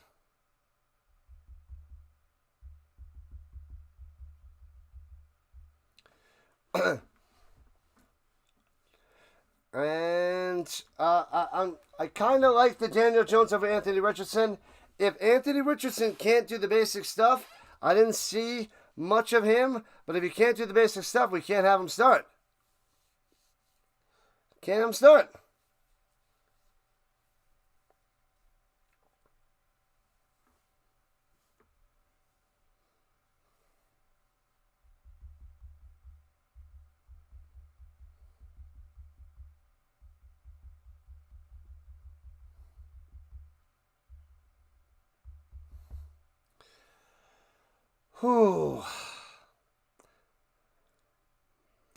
Speaker 1: And I kind of like the Daniel Jones over Anthony Richardson. If Anthony Richardson can't do the basic stuff, I didn't see much of him, but if he can't do the basic stuff, we can't have him start. Can't have him start.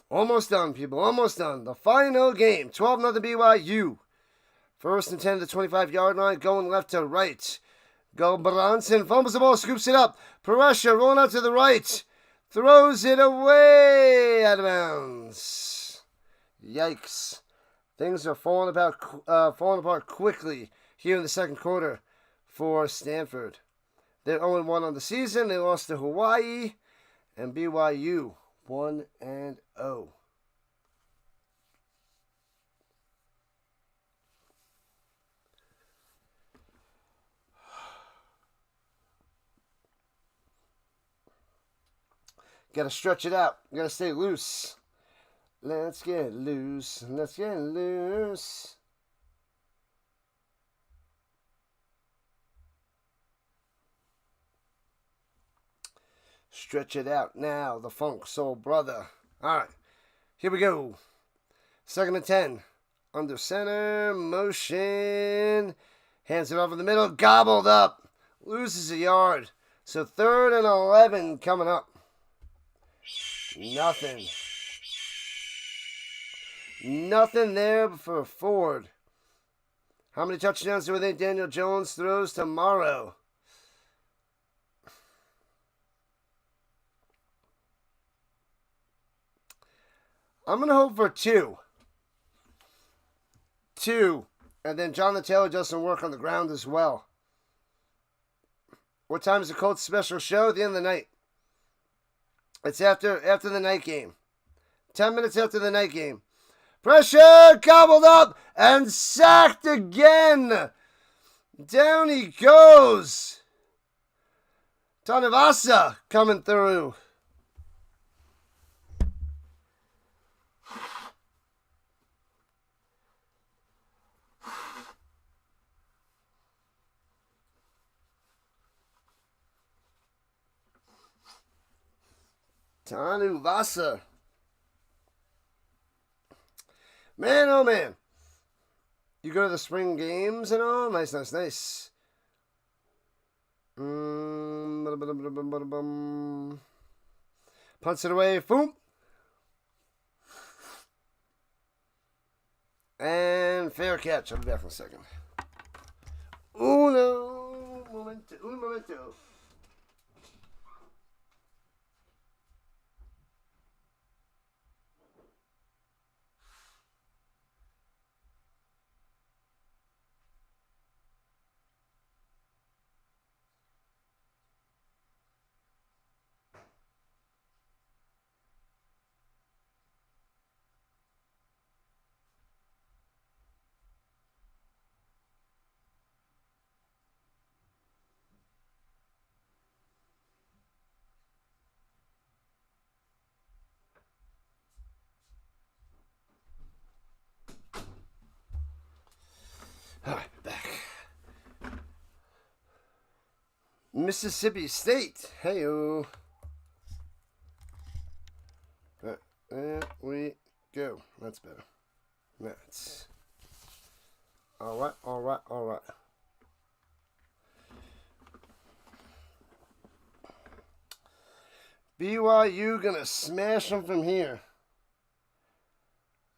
Speaker 1: Almost done, people. Almost done. The final game. 12-0 BYU. First and 10 to the 25-yard line. Going left to right. Go Bronson. Fumbles the ball. Scoops it up. Pressure. Rolling out to the right. Throws it away. Out of bounds. Yikes. Things are falling apart quickly here in the second quarter for Stanford. They're 0-1 on the season. They lost to Hawaii and BYU 1-0. Got to stretch it out. Got to stay loose. Let's get loose. Let's get loose. Stretch it out now, the Funk Soul Brother. All right, here we go. Second and 10. Under center, motion. Hands it over the middle, gobbled up. Loses a yard. So 3rd and 11 coming up. Nothing. Nothing there for Ford. How many touchdowns do we think Daniel Jones throws tomorrow? I'm going to hope for 2. 2. And then Jonathan Taylor does some work on the ground as well. What time is the Colts special show? At the end of the night. It's after the night game. 10 minutes after the night game. Pressure! Gobbled up! And sacked again! Down he goes! Tanavasa coming through. Tanuvasa. Man, oh man. You go to the spring games and all? Nice, nice, nice. Punts it away. Boom. And fair catch. I'll be back in a second. Uno momento. Un momento. All right, back. Mississippi State. Hey-o. There we go. That's better. That's. All right, all right, all right. BYU gonna smash them from here.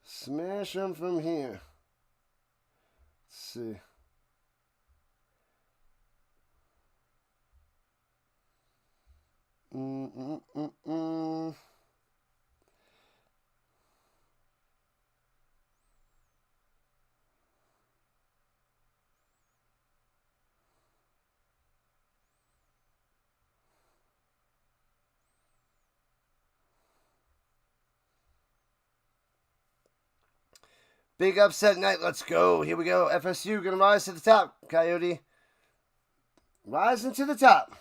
Speaker 1: Smash them from here. Let's see. Big upset night. Let's go. Here we go. FSU going to rise to the top. Coyote. Rising to the top.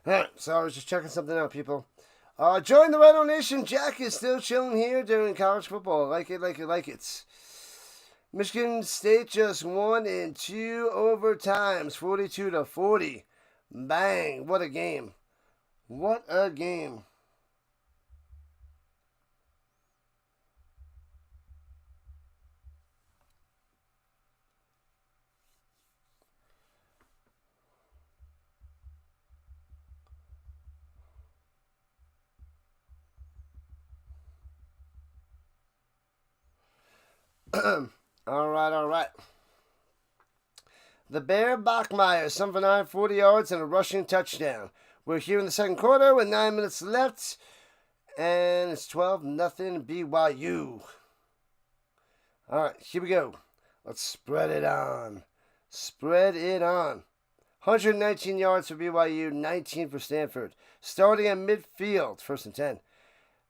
Speaker 1: Alright, so I was just checking something out, people. Join the Rhino Nation. Jack is still chilling here during college football. Like it, like it, like it. Michigan State just won in 2 overtimes, 42-40. Bang. What a game. What a game. All right. The Bear Bachmeyer, 7 for 9, 40 yards, and a rushing touchdown. We're here in the second quarter with 9 minutes left, and it's 12-0 BYU. All right, here we go. Let's spread it on. Spread it on. 119 yards for BYU, 19 for Stanford. Starting at midfield, 1st and 10.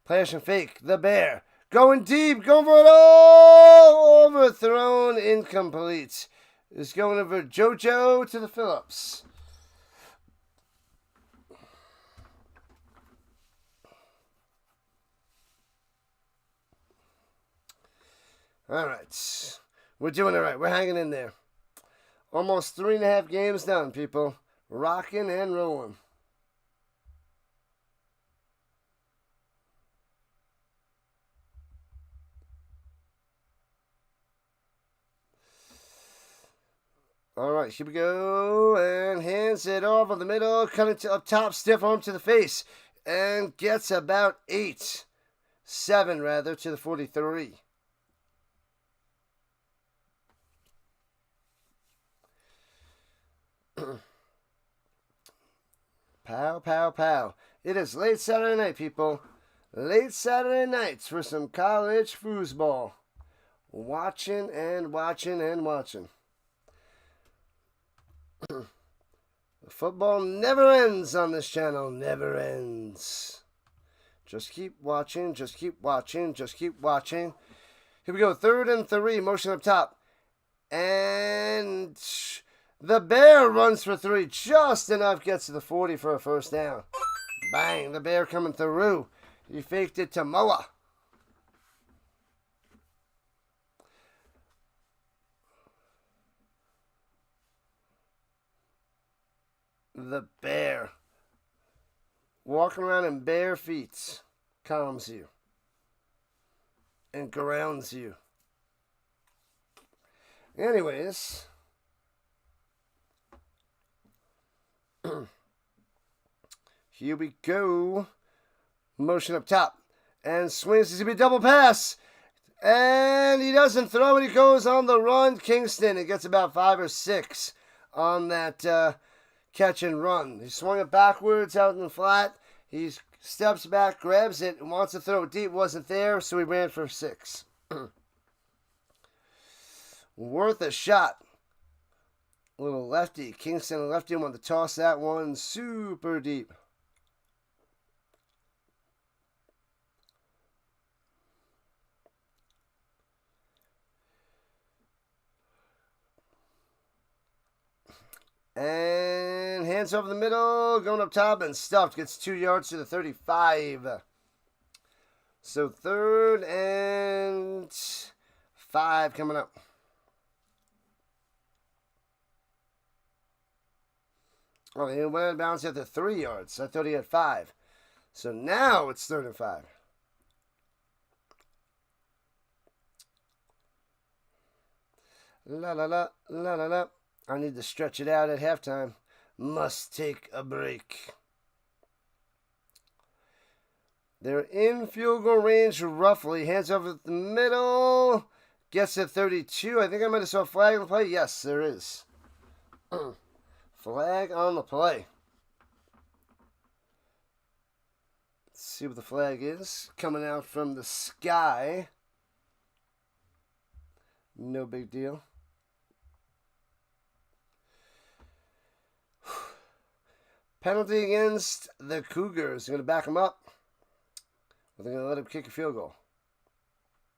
Speaker 1: Play action fake, the Bear. Going deep, going for it all! Overthrown, incomplete. It's going over JoJo to the Phillips. All right. We're doing it right. We're hanging in there. Almost 3.5 games done, people. Rocking and rolling. All right, here we go. And hands it off on the middle. Cutting to up top. Stiff arm to the face. And gets about 7 rather, to the 43. Pow, pow, pow. It is late Saturday night, people. Late Saturday nights for some college foosball. Watching and watching and watching. Football never ends on this channel. Never ends. Just keep watching. Just keep watching. Just keep watching. Here we go. 3rd and 3. Motion up top. And the Bear runs for 3. Just enough. Gets to the 40 for a first down. Bang. The Bear coming through. He faked it to Moa. The Bear. Walking around in bare feet calms you and grounds you. Anyways, here we go. Motion up top. And swings. He's going to be double pass. And he doesn't throw it. He goes on the run. Kingston. It gets about 5 or 6 on that catch and run. He swung it backwards out in the flat. He steps back, grabs it, and wants to throw it deep. Wasn't there, so he ran for 6. Worth a shot. Little lefty. Kingston lefty wanted to toss that one super deep. And hands over the middle, going up top and stuffed. Gets 2 yards to the 35. So 3rd and 5 coming up. Oh, he went out of bounds at the 3 yards. I thought he had 5. So now it's 3rd and 5. La la la la la la. I need to stretch it out at halftime. Must take a break. They're in field goal range roughly. Hands over the middle. Gets to 32. I think I might have saw a flag on the play. Yes, there is. Flag on the play. Let's see what the flag is. Coming out from the sky. No big deal. Penalty against the Cougars. They're going to back them up. Or they're going to let him kick a field goal.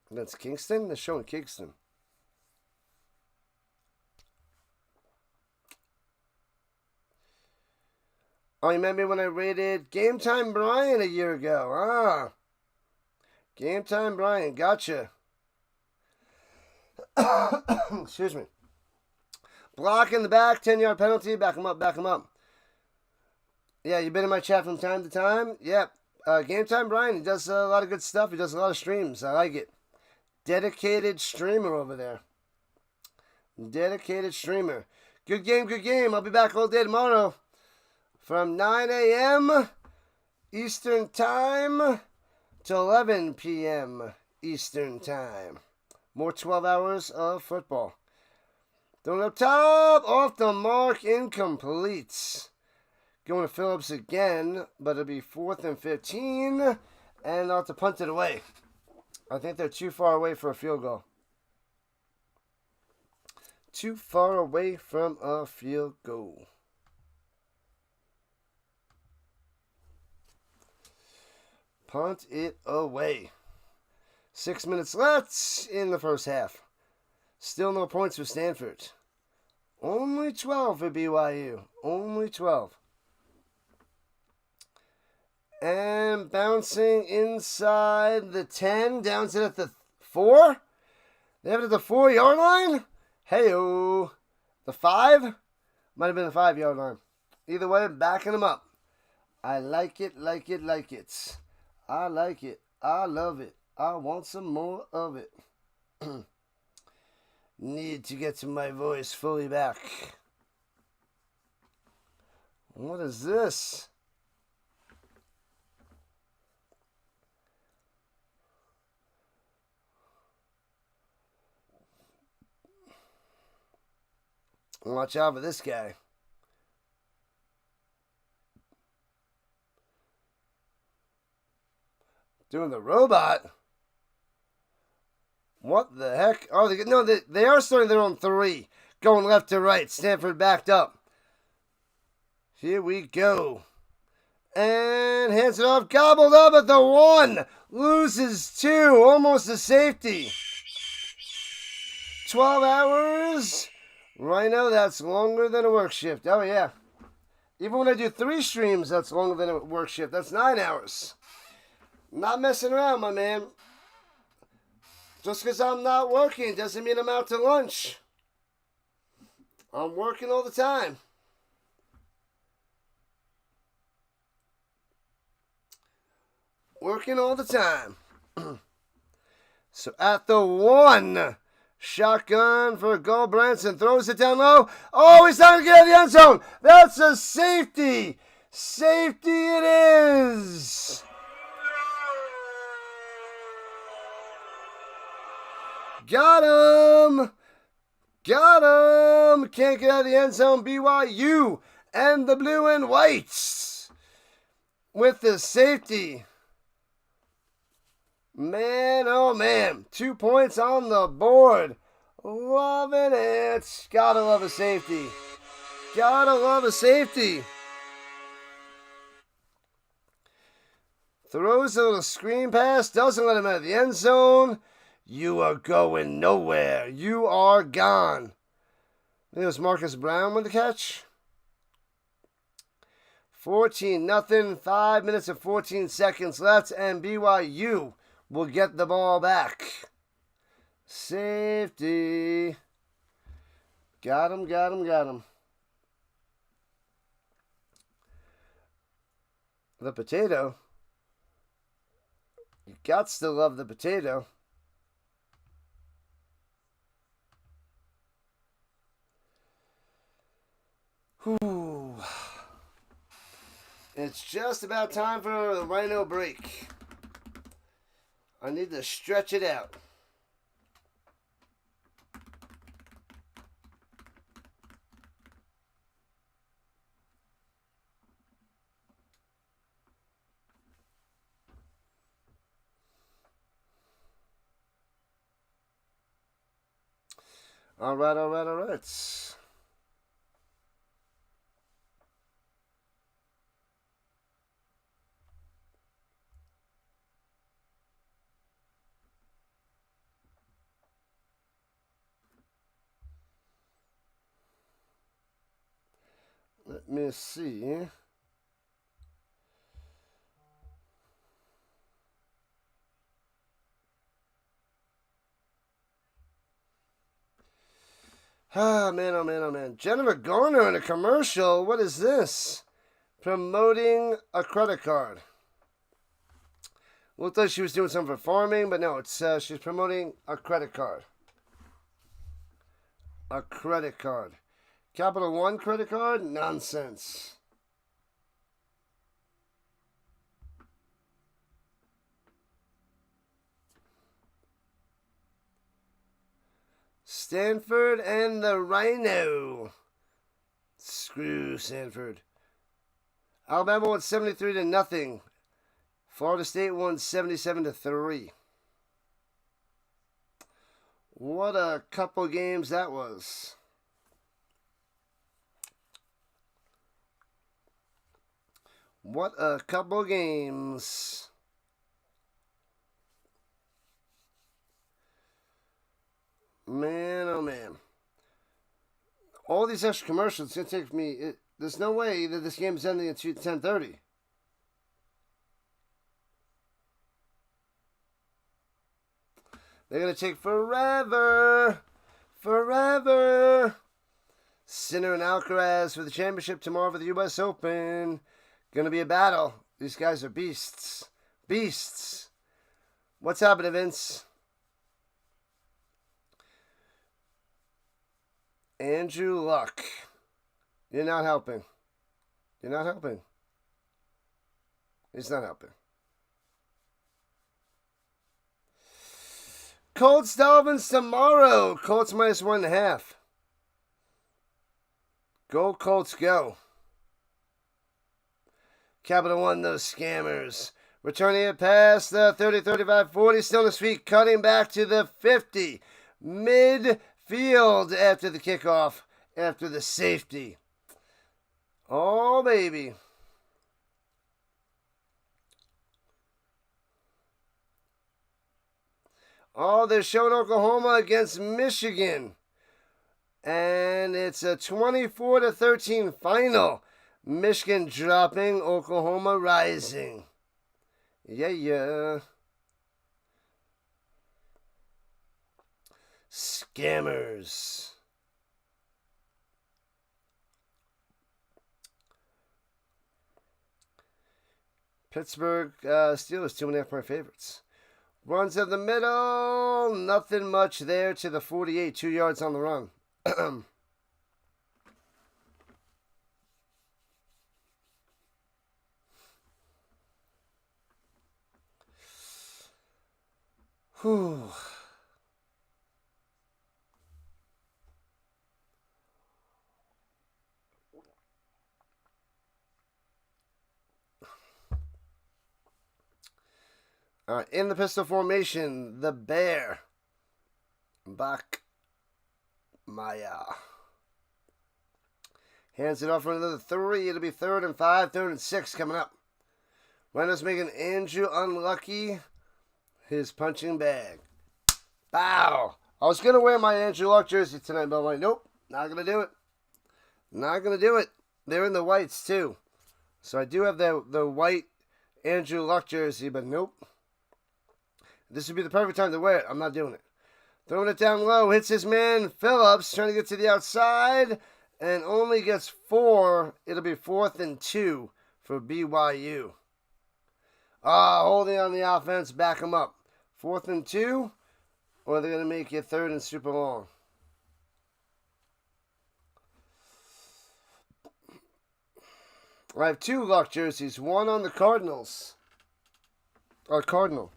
Speaker 1: Against Kingston? They're showing Kingston. Oh, you remember when I rated Game Time Brian a year ago? Ah. Game Time Brian. Gotcha. Excuse me. Block in the back. 10-yard penalty. Back him up. Back him up. Yeah, you've been in my chat from time to time. Yep. Game Time Brian, he does a lot of good stuff. He does a lot of streams. I like it. Dedicated streamer over there. Dedicated streamer. Good game, good game. I'll be back all day tomorrow from 9 a.m. Eastern Time to 11 p.m. Eastern Time. More 12 hours of football. Throwing up top, off the mark, incomplete. Going to Phillips again, but it'll be 4th and 15, and I'll have to punt it away. I think they're too far away for a field goal. Too far away from a field goal. Punt it away. 6 minutes left in the first half. Still no points for Stanford. Only 12 for BYU. Only 12. And bouncing inside the 10. Down to at the 4. They have it at the 4-yard line. Hey-o. The 5? Might have been the 5-yard line. Either way, backing them up. I like it, like it, like it. I like it. I love it. I want some more of it. Need to get to my voice fully back. What is this? Watch out for this guy. Doing the robot. What the heck? Oh, they are starting their own 3. Going left to right. Stanford backed up. Here we go. And hands it off. Gobbled up at the 1. Loses 2. Almost a safety. 12 hours. Rhino, that's longer than a work shift. Oh, yeah. Even when I do 3 streams, that's longer than a work shift. That's 9 hours. Not messing around, my man. Just because I'm not working doesn't mean I'm out to lunch. I'm working all the time. Working all the time. So at the 1, shotgun for a goal. Branson throws it down low. Oh, he's not going to get out of the end zone. That's a safety. Safety it is. Got him. Got him. Can't get out of the end zone. BYU and the blue and whites with the safety. Man, oh man. 2 points on the board. Loving it. Gotta love a safety. Gotta love a safety. Throws a little screen pass. Doesn't let him out of the end zone. You are going nowhere. You are gone. I think it was Marcus Brown with the catch. 14-0. 5 minutes and 14 seconds left. And BYU will get the ball back. Safety. Got him, got him, got him. The potato. You got to love the potato. Whew. It's just about time for the Rhino break. I need to stretch it out. All right, all right, all right. Let me see. Ah, man, oh man, oh man. Jennifer Garner in a commercial. What is this? Promoting a credit card. Looked like she was doing something for farming, but no, it's she's promoting a credit card. A credit card. Capital One credit card? Nonsense. Stanford and the Rhino. Screw Stanford. Alabama won 73-0. Florida State won 77-3. What a couple games that was. What a couple games. Man, oh man. All these extra commercials, it's going to take me... there's no way that this game is ending at 10:30. They're going to take forever. Forever. Sinner and Alcaraz for the championship tomorrow for the U.S. Open. Going to be a battle. These guys are beasts. Beasts. What's happening, Vince? Andrew Luck. You're not helping. You're not helping. He's not helping. Colts Dolphins tomorrow. Colts minus 1.5. Go Colts, go. Capital One, those scammers. Returning it past the 30, 35, 40. Still on his feet. Cutting back to the 50. Midfield after the kickoff. After the safety. Oh, baby. Oh, they're showing Oklahoma against Michigan. And it's a 24-13 final. Michigan dropping, Oklahoma rising. Yeah. Scammers. Pittsburgh Steelers, 2.5-point favorites. Runs up the middle. Nothing much there to the 48. 2 yards on the run. Whew. In the pistol formation, the Bear. Bach Maya. Hands it off for another 3. It'll be 3rd and 5, 3rd and 6 coming up. Rhino's making Andrew unlucky his punching bag. Bow. I was going to wear my Andrew Luck jersey tonight, but I'm like, nope, not going to do it. Not going to do it. They're in the whites, too. So I do have the white Andrew Luck jersey, but nope. This would be the perfect time to wear it. I'm not doing it. Throwing it down low. Hits his man, Phillips, trying to get to the outside. And only gets 4. It'll be 4th and 2 for BYU. Holding on the offense. Back them up. 4th and 2. Or they're going to make it 3rd and super long. I have 2 Luck jerseys. One on the Cardinals. Cardinal.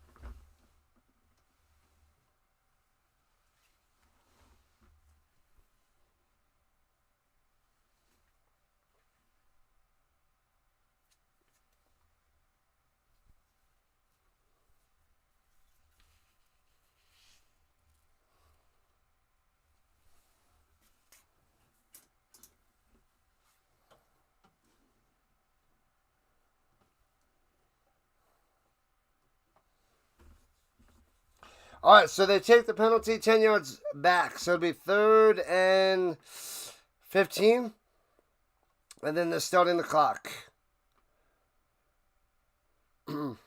Speaker 1: All right, so they take the penalty 10 yards back. So it'll be 3rd and 15. And then they're starting the clock. All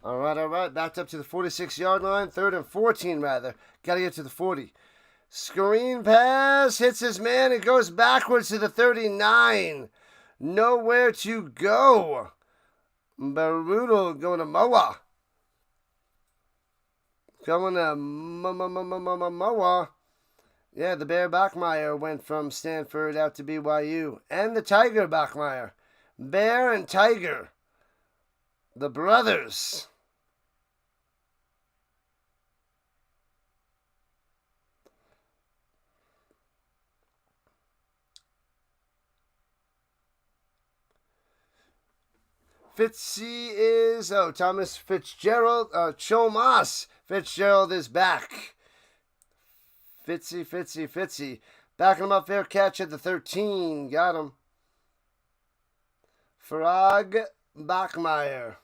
Speaker 1: right. Backed up to the 46-yard line. 3rd and 14, rather. Got to get to the 40. Screen pass. Hits his man. It goes backwards to the 39. Nowhere to go. Brutal going to Moa. Going to Moa. Yeah, the Bear Bachmeier went from Stanford out to BYU. And the Tiger Bachmeier. Bear and Tiger. The brothers. Fitzy is, Thomas Fitzgerald, Chomas Fitzgerald is back. Fitzy. Backing him up, fair catch at the 13. Got him. Frog Bachmeier.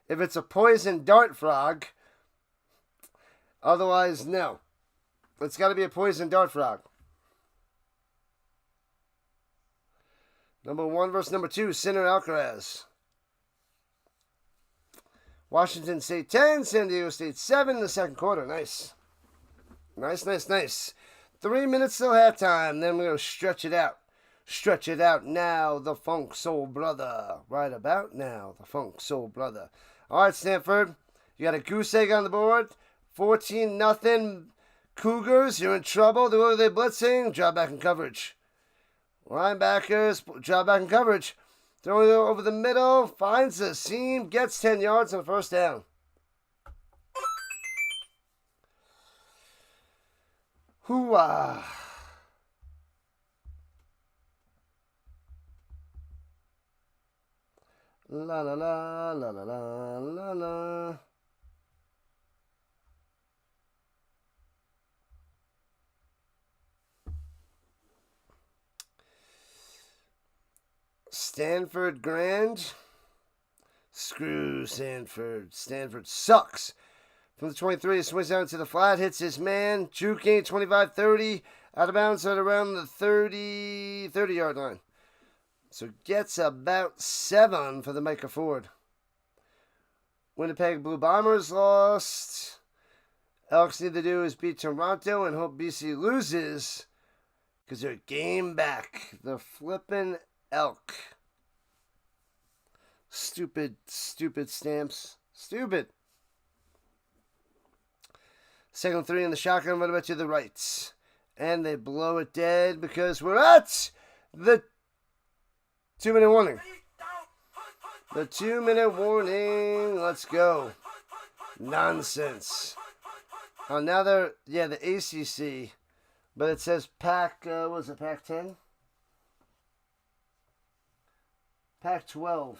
Speaker 1: If it's a poison dart frog, otherwise, no. It's got to be a poison dart frog. Number 1 versus number 2, Sinner Alcaraz. Washington State 10, San Diego State 7 in the second quarter. Nice. Nice. 3 minutes till halftime. Then we're going to stretch it out. Stretch it out now, the Funk Soul Brother. Right about now, the Funk Soul Brother. All right, Stanford. You got a goose egg on the board. 14-0 Cougars. You're in trouble. Who are they blitzing? Drop back in coverage. Linebackers, drop back in coverage. Throwing it over the middle, finds the seam, gets 10 yards on the first down. Hoo-ah. La la la la la la la la. Stanford Grand. Screw Stanford. Stanford sucks. From the 23, swings down to the flat, hits his man. Juking 25-30. Out of bounds at around the 30-yard line. So gets about 7 for the Micah Ford. Winnipeg Blue Bombers lost. Elks need to do is beat Toronto and hope BC loses because they're game back. The flippin' Elk. Stupid stamps. Stupid. Second 3 in the shotgun, right about to the right. And they blow it dead because we're at the 2-minute warning. The 2-minute warning. Let's go. Nonsense. Oh, now they're, the ACC. But it says Pac, what was it, Pac-10? Pac-12.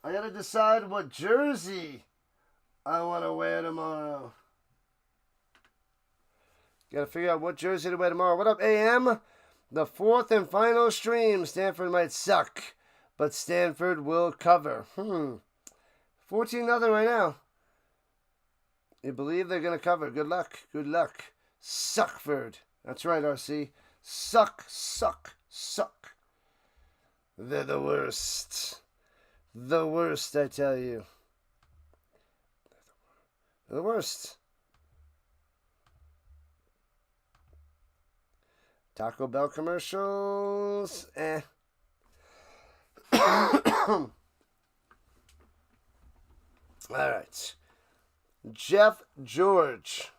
Speaker 1: I gotta decide what jersey I want to wear tomorrow. Gotta figure out what jersey to wear tomorrow. What up, AM? The 4th and final stream. Stanford might suck, but Stanford will cover. 14-0 right now. You believe they're going to cover. Good luck. Good luck. Suckford. That's right, RC. Suck. They're the worst. The worst, I tell you. They're the worst. Taco Bell commercials. All right. Jeff George.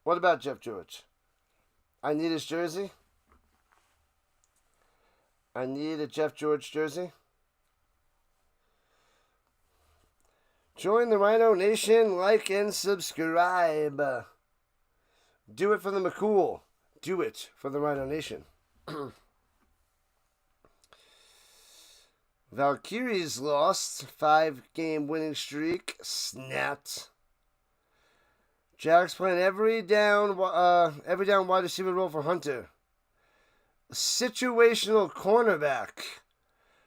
Speaker 1: What about Jeff George? I need his jersey. I need a Jeff George jersey. Join the Rhino Nation. Like and subscribe. Do it for the McCool. Do it for the Rhino Nation. Valkyries lost. 5-game winning streak. Snapped. Jack's playing every down wide receiver role for Hunter. Situational cornerback.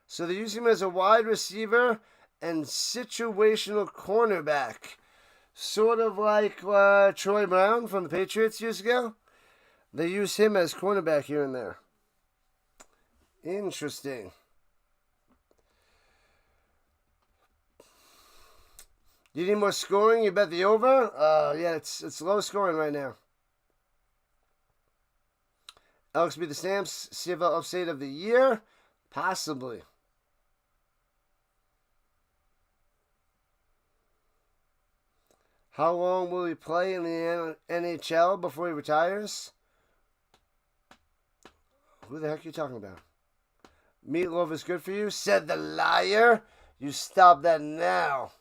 Speaker 1: So they're using him as a wide receiver and situational cornerback. Sort of like Troy Brown from the Patriots years ago. They use him as cornerback here and there. Interesting. You need more scoring? You bet the over? Yeah, it's low scoring right now. Elks beat the Stamps. CFL upstate of the year? Possibly. How long will he play in the NHL before he retires? Who the heck are you talking about? Meatloaf is good for you? Said the liar. You stop that now.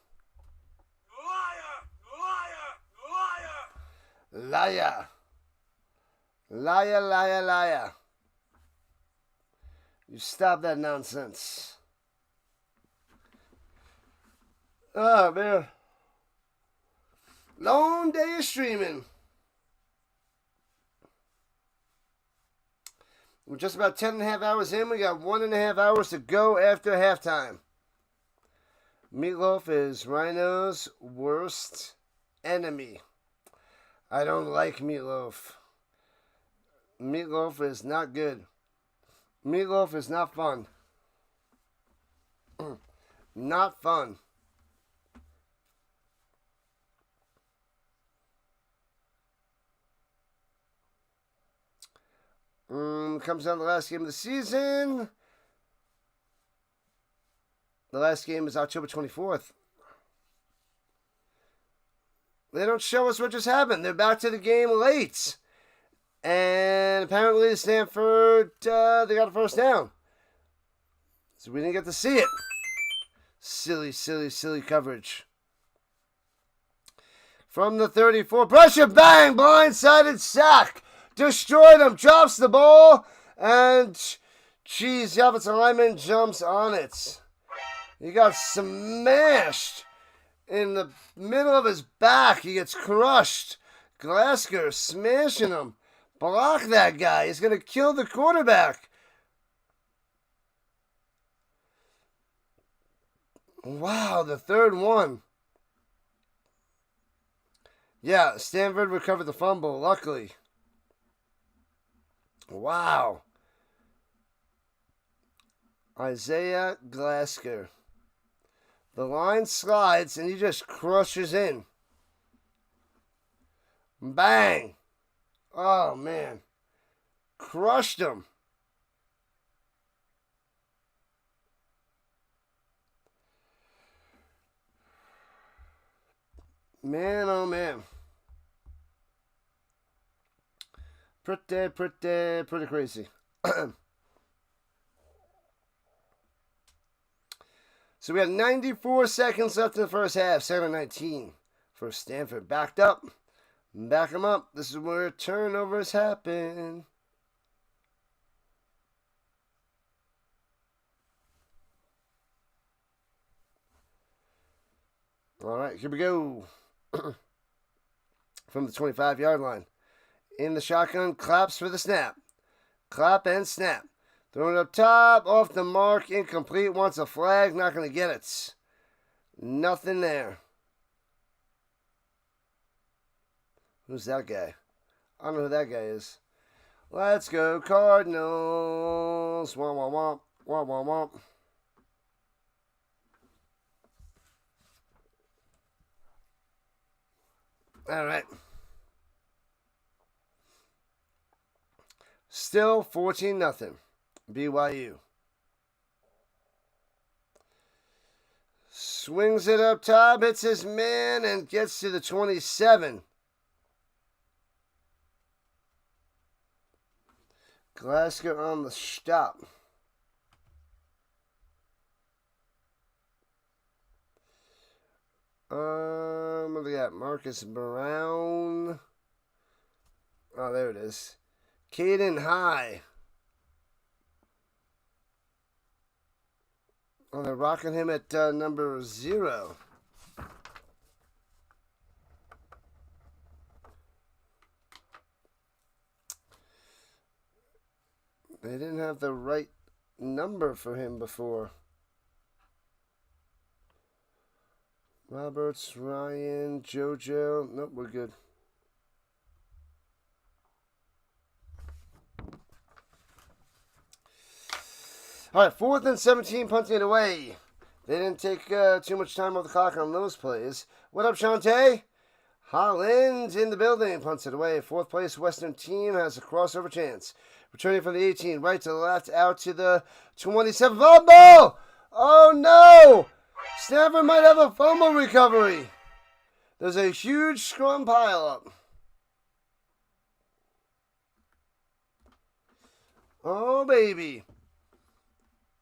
Speaker 1: Liar. Liar, liar, liar. You stop that nonsense. Oh, man. Long day of streaming. We're just about 10.5 hours in. We got 1.5 hours to go after halftime. Meatloaf is Rhino's worst enemy. I don't like Meatloaf. Meatloaf is not good. Meatloaf is not fun. Not fun. Comes down to the last game of the season. The last game is October 24th. They don't show us what just happened. They're back to the game late. And apparently Stanford, they got a first down. So we didn't get to see it. Silly coverage. From the 34. Pressure, bang! Blindsided sack. Destroyed him. Drops the ball. And Jeez, the offensive lineman jumps on it. He got smashed in the middle of his back. He gets crushed. Glasgow smashing him. Block that guy. He's going to kill the quarterback. Wow, the third one. Yeah, Stanford recovered the fumble, luckily. Wow. Isaiah Glasgow. The line slides and he just crushes in. Bang. Oh, man. Crushed him. Man, oh, man. Pretty crazy. So we have 94 seconds left in the first half. 7-19 for Stanford. Backed up. Back them up. This is where turnovers happen. All right, here we go. From the 25-yard line. In the shotgun, claps for the snap. Clap and snap. Throwing it up top, off the mark, incomplete. Wants a flag, not going to get it. Nothing there. Who's that guy? I don't know who that guy is. Let's go Cardinals. Womp, womp, womp. Womp, womp, womp. All right. Still 14-0. BYU. Swings it up top, hits his man, and gets to the 27. Glasgow on the stop. What do we got? Marcus Brown. Oh, there it is. Caden High. Oh, they're rocking him at number 0. They didn't have the right number for him before. Roberts, Ryan, JoJo. Nope, we're good. All right, 4th and 17, punting it away. They didn't take too much time off the clock on those plays. What up, Shante? Holland in the building, punts it away. 4th place Western team has a crossover chance. Returning from the 18, right to the left, out to the 27. Fumble! Oh, no! Stanford might have a fumble recovery. There's a huge scrum pile-up. Oh, baby.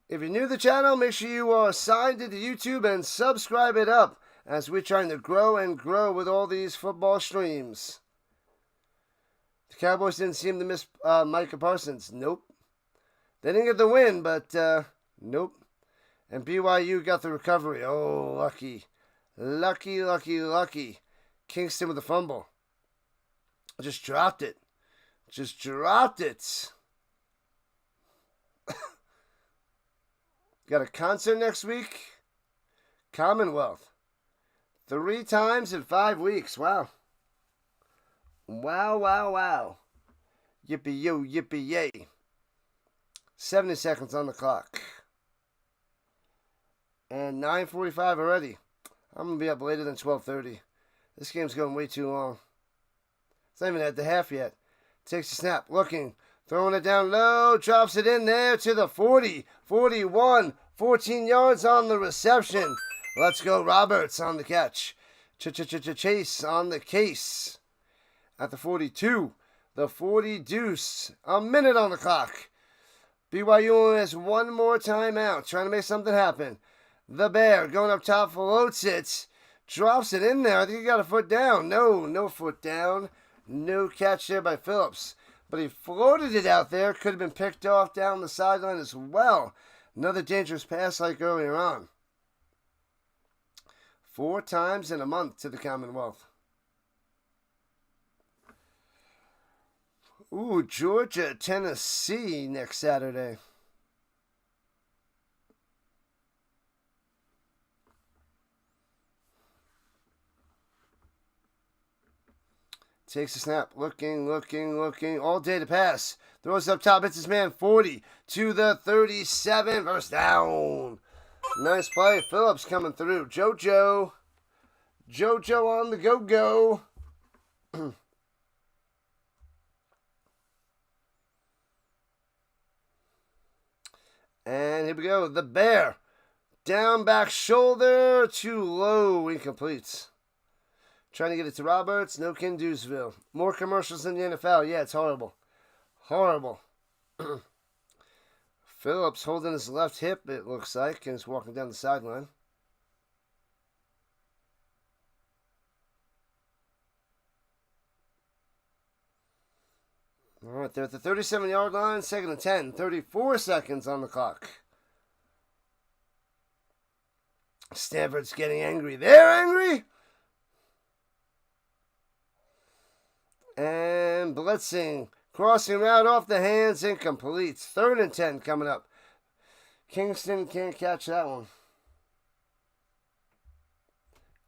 Speaker 1: If you're new to the channel, make sure you are signed into YouTube and subscribe it up as we're trying to grow and grow with all these football streams. The Cowboys didn't seem to miss Micah Parsons. Nope. They didn't get the win, but nope. And BYU got the recovery. Oh, lucky. Lucky, lucky, lucky. Kingston with the fumble. Just dropped it. Just dropped it. Got a concert next week. Commonwealth. 3 times in 5 weeks. Wow. Wow, wow, wow. Yippee-yo, yippee-yay. 70 seconds on the clock. And 9:45 already. I'm going to be up later than 12:30. This game's going way too long. It's not even at the half yet. Takes a snap. Looking. Throwing it down low. Drops it in there to the 40. 41. 14 yards on the reception. Let's go Roberts on the catch. Chase on the case. At the 42. The 40 deuce. A minute on the clock. BYU only has one more timeout. Trying to make something happen. The Bear going up top, floats it. Drops it in there. I think he got a foot down. No foot down. No catch there by Phillips. But he floated it out there. Could have been picked off down the sideline as well. Another dangerous pass like earlier on. 4 times in a month to the Commonwealth. Ooh, Georgia, Tennessee next Saturday. Takes a snap. Looking. All day to pass. Throws up top. Hits his man. 40 to the 37. First down. Nice play. Phillips coming through. JoJo on the go. And here we go. The Bear. Down back shoulder. Too low. Incomplete. Trying to get it to Roberts. No can do'sville. More commercials than the NFL. Yeah, it's horrible. Horrible. Phillips holding his left hip, it looks like, and is walking down the sideline. All right, they're at the 37-yard line. 2nd and 10. 34 seconds on the clock. Stanford's getting angry. They're angry. And blitzing. Crossing route off the hands. Incomplete. 3rd and 10 coming up. Kingston can't catch that one.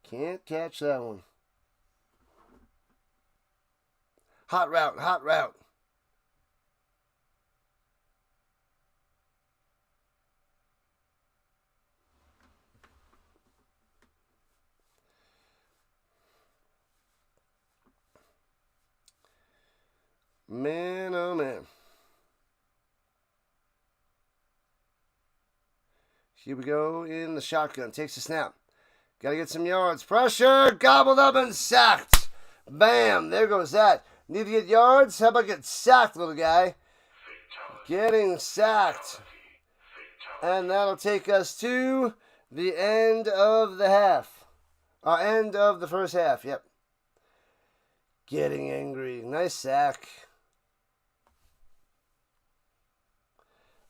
Speaker 1: Can't catch that one. Hot route. Man, oh man. Here we go in the shotgun. Takes a snap. Got to get some yards. Pressure. Gobbled up and sacked. Bam. There goes that. Need to get yards? How about get sacked, little guy? Getting sacked. And that'll take us to the end of the half. End of the first half. Yep. Getting angry. Nice sack.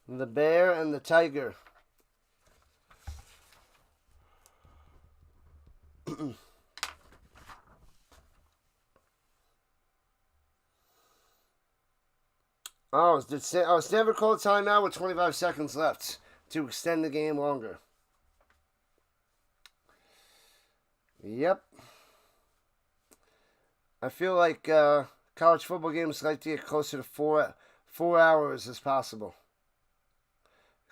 Speaker 1: The Bear and the Tiger. Stanford called timeout with 25 seconds left to extend the game longer. Yep. I feel like college football games like to get closer to 4 hours as possible.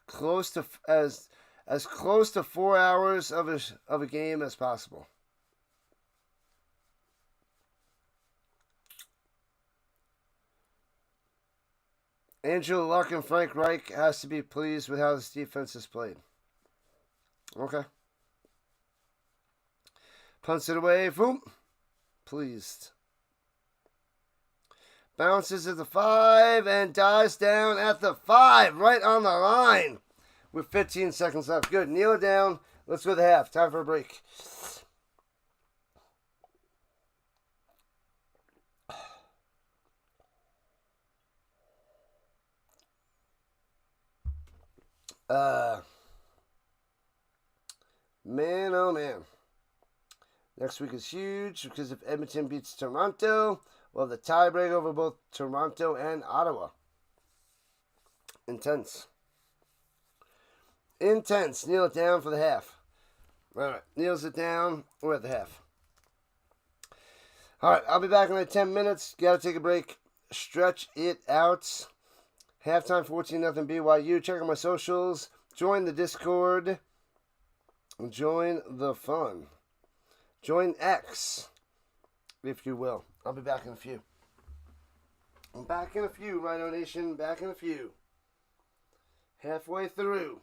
Speaker 1: Close to as close to 4 hours of a game as possible. Andrew Luck and Frank Reich has to be pleased with how this defense is played. Okay. Punts it away. Boom. Pleased. Bounces at the 5 and dives down at the 5. Right on the line. With 15 seconds left. Good. Kneel it down. Let's go to the half. Time for a break. Man, oh man. Next week is huge because if Edmonton beats Toronto, we'll have the tiebreak over both Toronto and Ottawa. Intense. Kneel it down for the half. All right. Kneels it down. We're at the half. All right. I'll be back in like 10 minutes. Got to take a break. Stretch it out. Halftime 14-0 BYU. Check out my socials. Join the Discord. Join the fun. Join X, if you will. I'll be back in a few. I'm back in a few, Rhino Nation. Back in a few. Halfway through.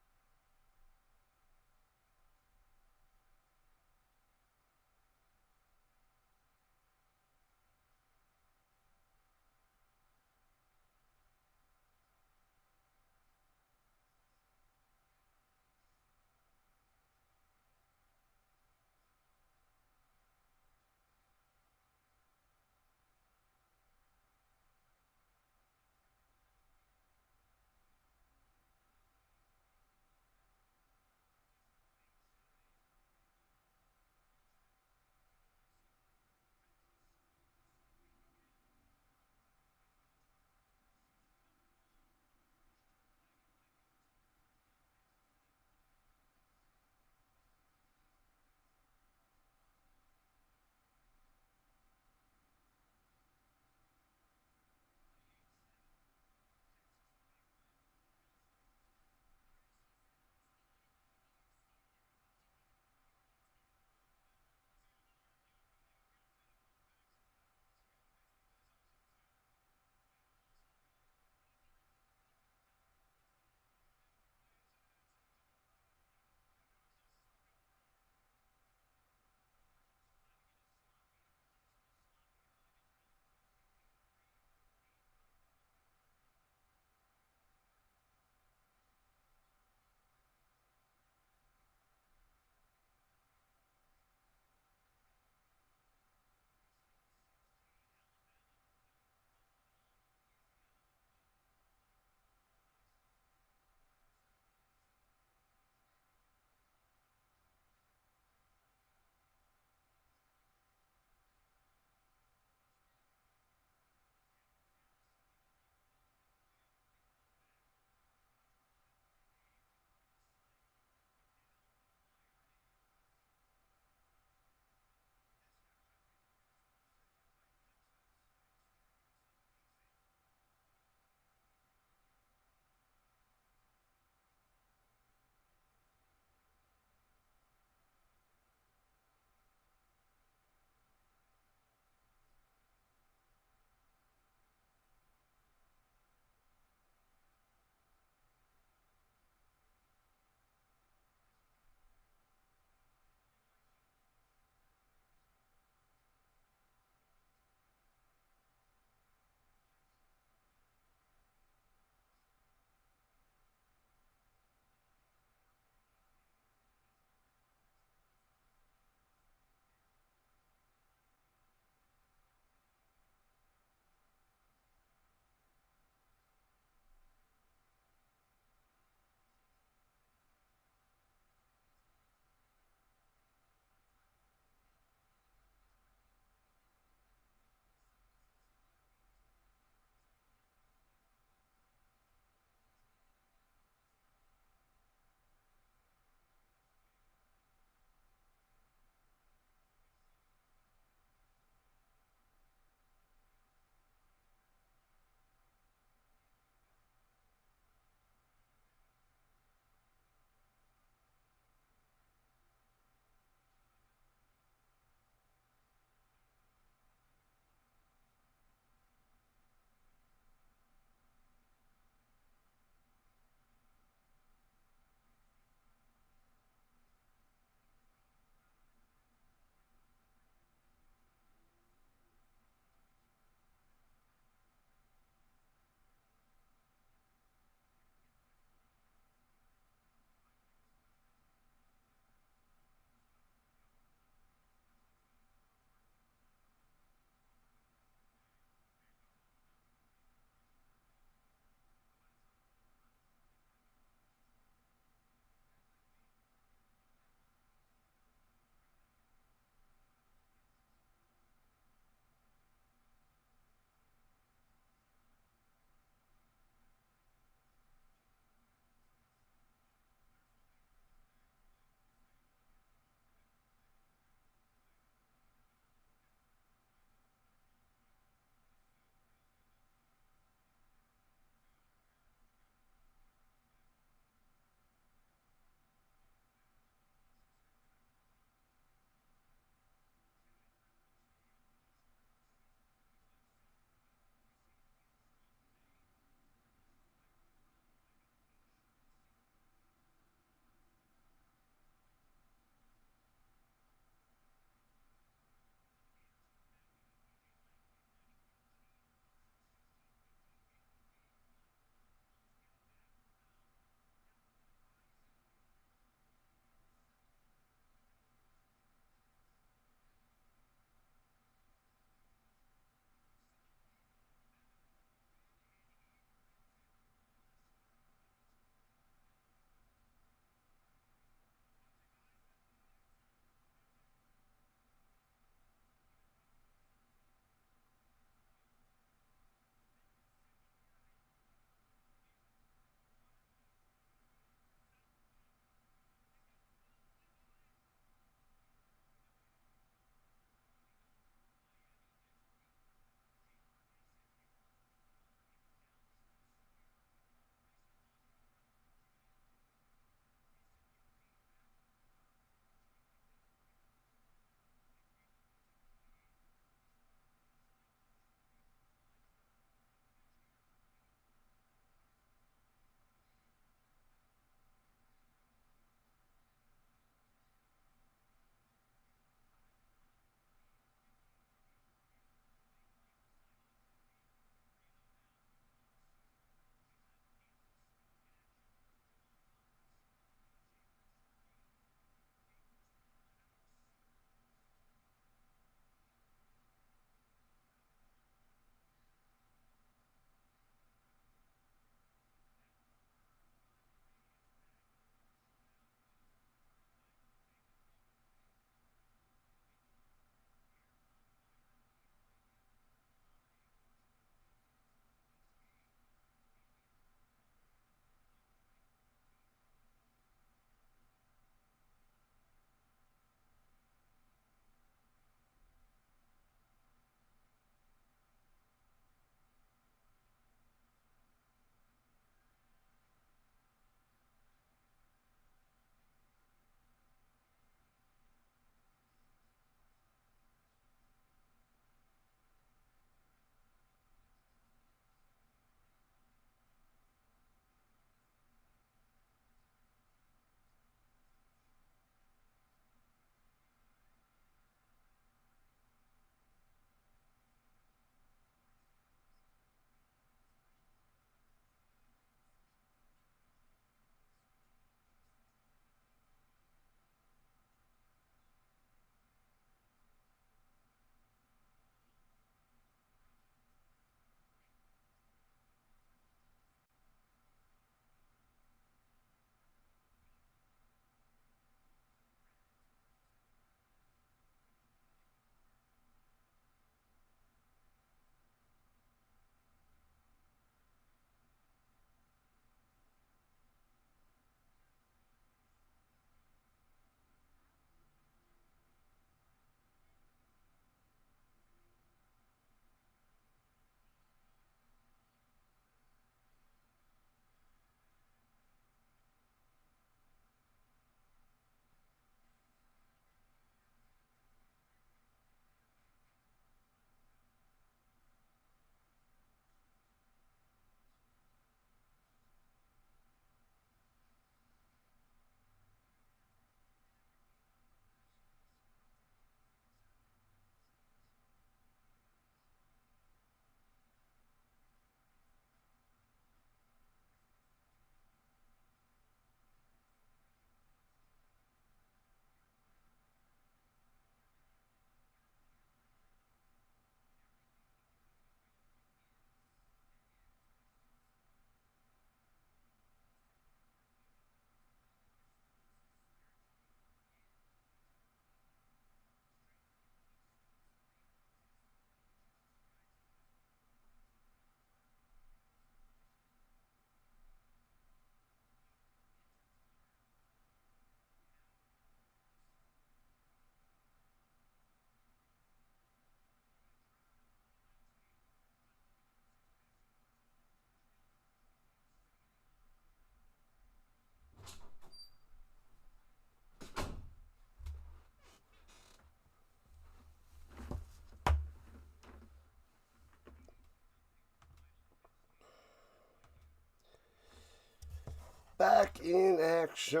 Speaker 1: Back in action.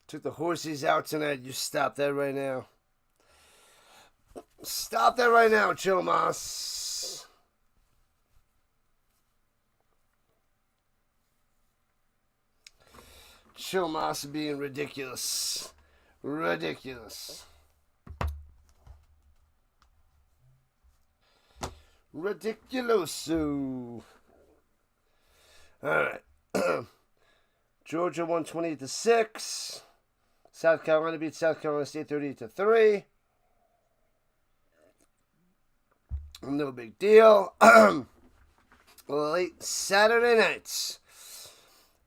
Speaker 1: Took the horsies out tonight. You stop that right now. Stop that right now, Chilmas. Chilmas being ridiculous. Ridiculous. Ridiculoso. Alright. Georgia won 28-6. South Carolina beat South Carolina State 38-3. No big deal. Late Saturday nights.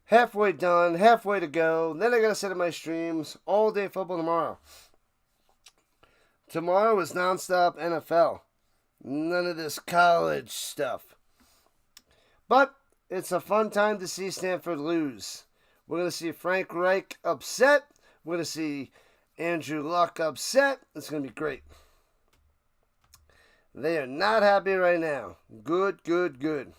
Speaker 1: Halfway done, halfway to go. Then I gotta set up my streams. All day football tomorrow. Tomorrow is nonstop NFL. None of this college stuff. But it's a fun time to see Stanford lose. We're going to see Frank Reich upset. We're going to see Andrew Luck upset. It's going to be great. They are not happy right now. Good, good, good.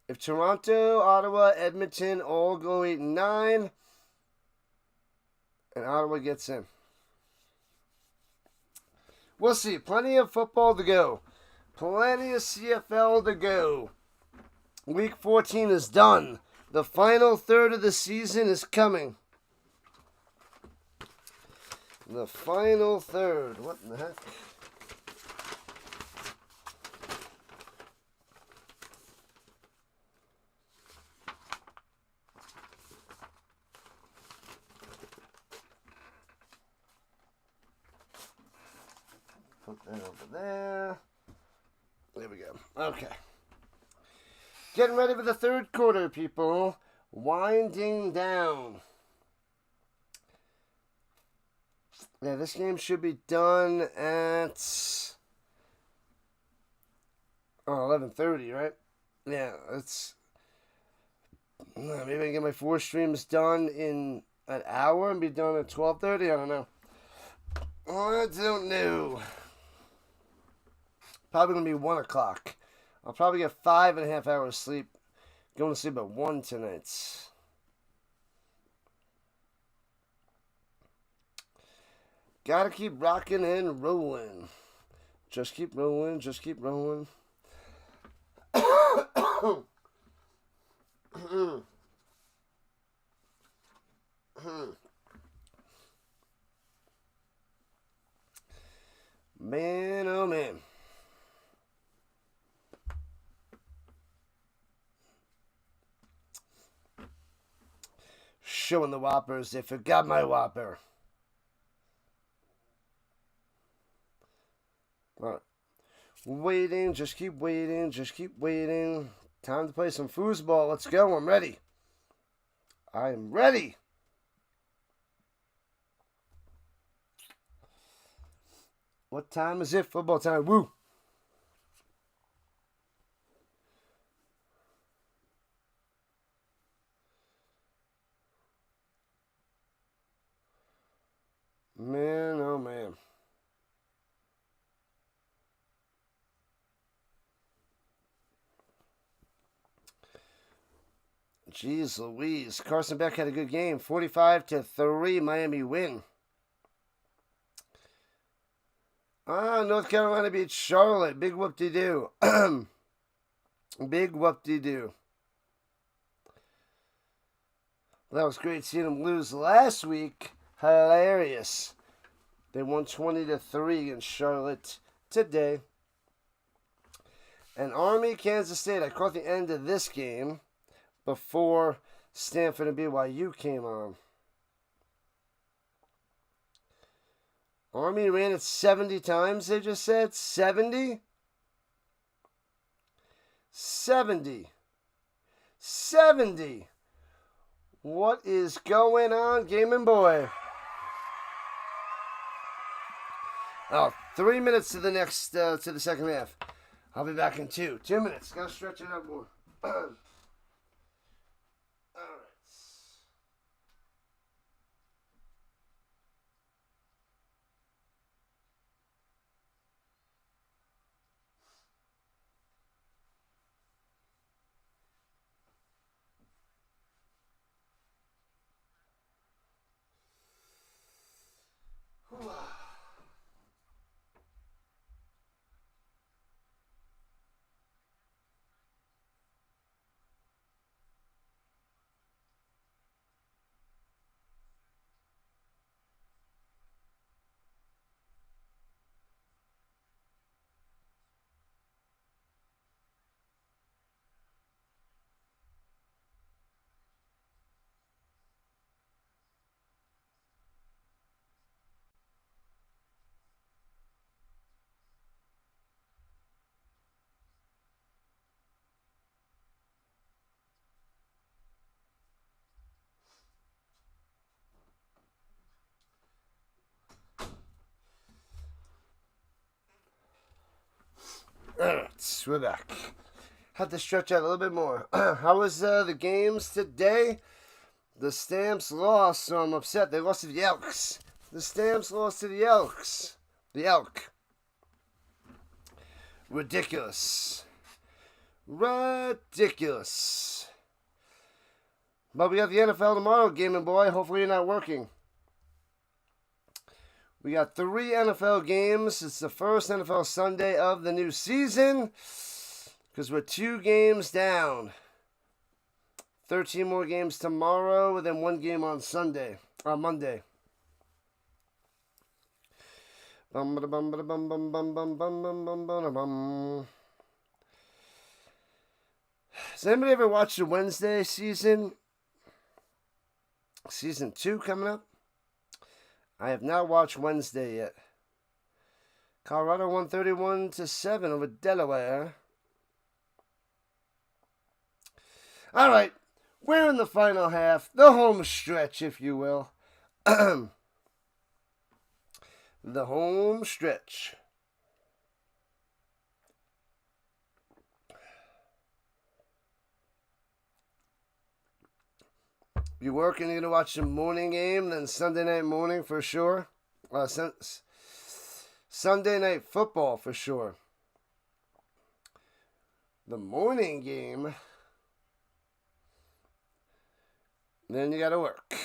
Speaker 1: If Toronto, Ottawa, Edmonton all go 8-9, and Ottawa gets in. We'll see. Plenty of football to go. Plenty of CFL to go. Week 14 is done. The final third of the season is coming. The final third. What in the heck? Put that over there. There we go. Okay. Getting ready for the third quarter, people. Winding down. Yeah, this game should be done at 11:30, right? Yeah, it's maybe I can get my 4 streams done in an hour and be done at 12:30. I don't know. I don't know. Probably gonna be 1 o'clock. I'll probably get 5.5 hours sleep. Going to sleep at 1 tonight. Gotta keep rocking and rolling. Just keep rolling. Just keep rolling. Man, oh man. Showing the Whoppers. They forgot my Whopper. All right. Waiting. Just keep waiting. Just keep waiting. Time to play some foosball. Let's go. I'm ready. I am ready. What time is it? Football time. Woo. Man, oh man. Jeez Louise. Carson Beck had a good game. 45-3, Miami win. North Carolina beat Charlotte. Big whoop-de-doo. Big whoop-de-doo. That was great seeing them lose last week. Hilarious. They won 20-3 against Charlotte today. And Army, Kansas State. I caught the end of this game before Stanford and BYU came on. Army ran it 70 times, they just said. 70? 70. 70. What is going on, Gaming Boy? Oh, 3 minutes to the next, to the second half. I'll be back in 2. 2 minutes. Gotta stretch it out more. Alright. Alright, we're back. Had to stretch out a little bit more. How was the games today? The Stamps lost, so I'm upset. They lost to the Elks. The Stamps lost to the Elks. The Elk. Ridiculous. Ridiculous. But we got the NFL tomorrow, Gaming Boy. Hopefully you're not working. We got 3 NFL games. It's the first NFL Sunday of the new season. Because we're 2 games down. 13 more games tomorrow, and then 1 game on Monday. Does anybody ever watch the Wednesday season? Season 2 coming up? I have not watched Wednesday yet. Colorado 131-7 over Delaware. All right. We're in the final half, the home stretch, if you will. The home stretch. You working, you're going to watch the morning game, then Sunday night morning for sure. Sunday night football for sure. The morning game... Then you gotta work.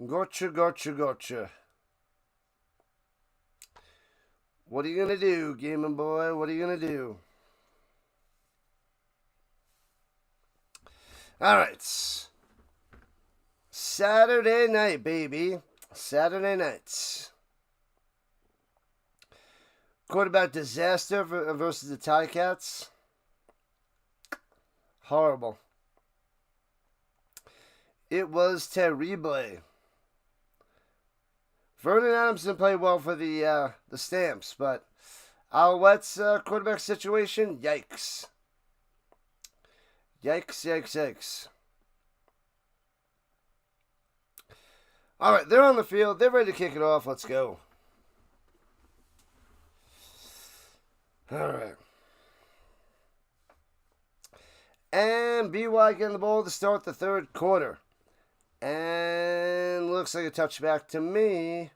Speaker 1: Gotcha. What are you gonna do, Gaming Boy? What are you gonna do? Alright. Saturday night, baby. Saturday nights. Quarterback disaster versus the Ticats. Horrible. It was terrible. Vernon Adams played well for the Stamps, but Alouettes quarterback situation, yikes. Yikes. All right, they're on the field. They're ready to kick it off. Let's go. All right. And BYU getting the ball to start the third quarter. And looks like a touchback to me.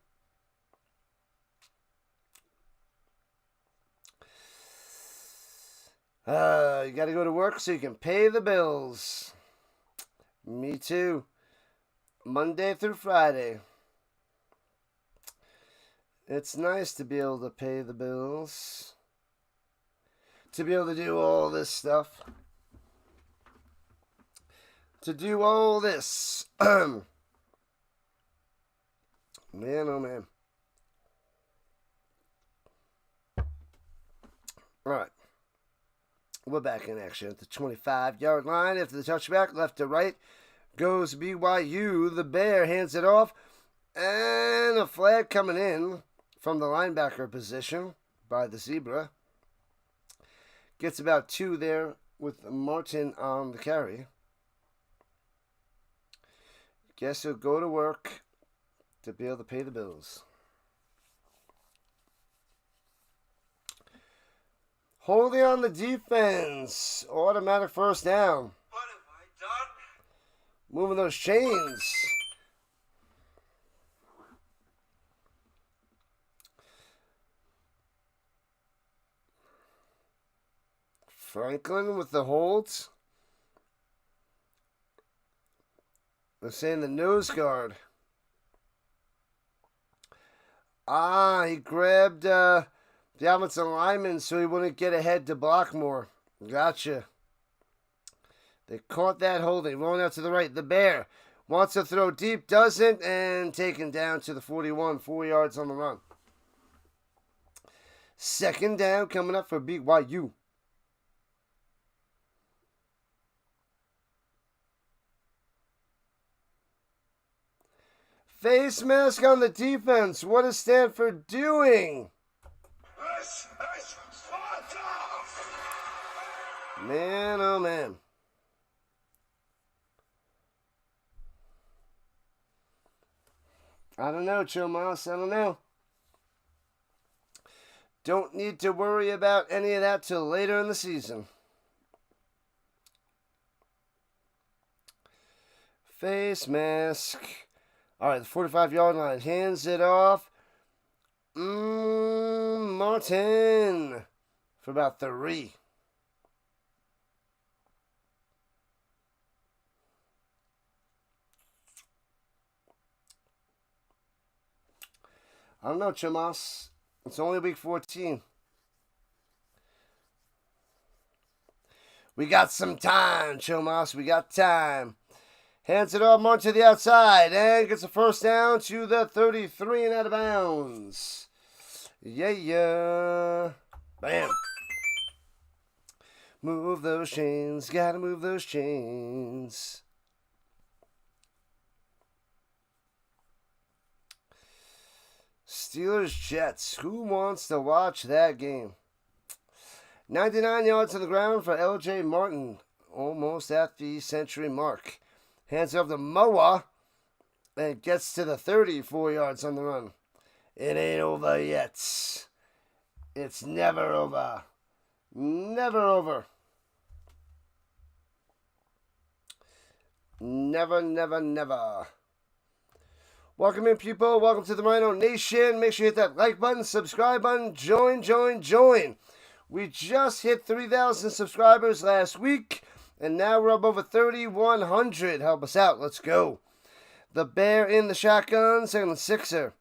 Speaker 1: You got to go to work so you can pay the bills. Me too. Monday through Friday. It's nice to be able to pay the bills. To be able to do all this stuff. To do all this. Man, oh man. Alright. We're back in action at the 25-yard line. After the touchback, left to right, goes BYU. The Bear hands it off. And a flag coming in from the linebacker position by the Zebra. Gets about 2 there with Martin on the carry. Guess he'll go to work to be able to pay the bills. Holding on the defense. Automatic first down.
Speaker 2: What have I done?
Speaker 1: Moving those chains. Franklin with the holds. They're saying the nose guard. He grabbed the offensive lineman so he wouldn't get ahead to block more. Gotcha. They caught that holding. Rolling out to the right. The Bear wants to throw deep. Doesn't. And taken down to the 41. 4 yards on the run. Second down coming up for BYU. Face mask on the defense. What is Stanford doing? Man, oh man. I don't know, Chill Mouse. I don't know. Don't need to worry about any of that till later in the season. Face mask. All right, the 45-yard line. Hands it off. Martin for about 3. I don't know, Chamas. It's only week 14. We got some time, Chomas. We got time. Hands it off, Martin to the outside, and gets a first down to the 33 and out of bounds. Yeah. Bam. Move those chains. Gotta move those chains. Steelers-Jets. Who wants to watch that game? 99 yards on the ground for L.J. Martin. Almost at the century mark. Hands off to Moa. And gets to the 34 yards on the run. It ain't over yet. It's never over. Never over. Never, never, never. Welcome in, people. Welcome to the Rhino Nation. Make sure you hit that like button, subscribe button, join. We just hit 3,000 subscribers last week, and now we're up over 3,100. Help us out. Let's go. The Bear in the shotgun, second and sixer.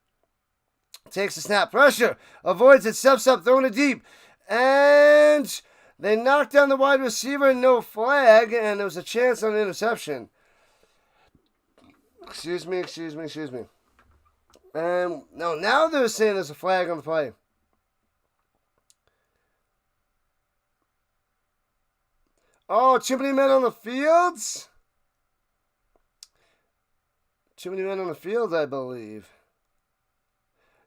Speaker 1: Takes the snap. Pressure. Avoids it. Steps up. Throwing it deep. And they knocked down the wide receiver. No flag. And there was a chance on an interception. Excuse me. And no, now they're saying there's a flag on the play. Oh, too many men on the fields? Too many men on the field, I believe.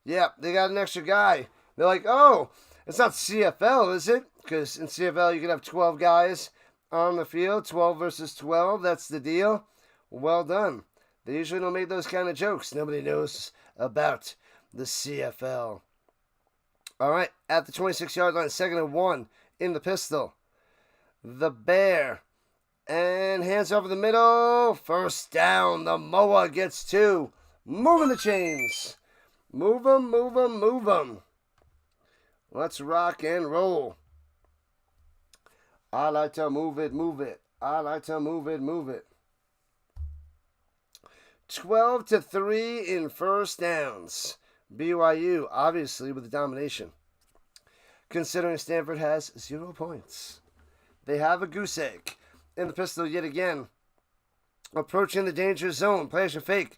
Speaker 1: Yeah, they got an extra guy. They're like, oh, it's not CFL, is it? Because in CFL, you can have 12 guys on the field, 12 versus 12. That's the deal. Well done. They usually don't make those kind of jokes. Nobody knows about the CFL. All right, at the 26-yard line, 2nd and 1 in the pistol. The Bear. And hands over the middle. First down. The Moa gets 2. Moving the chains. Move them. Let's rock and roll. I like to move it. I like to move it. 12-3 in first downs. BYU, obviously, with the domination. Considering Stanford has 0 points. They have a goose egg in the pistol yet again. Approaching the danger zone. Plays a fake.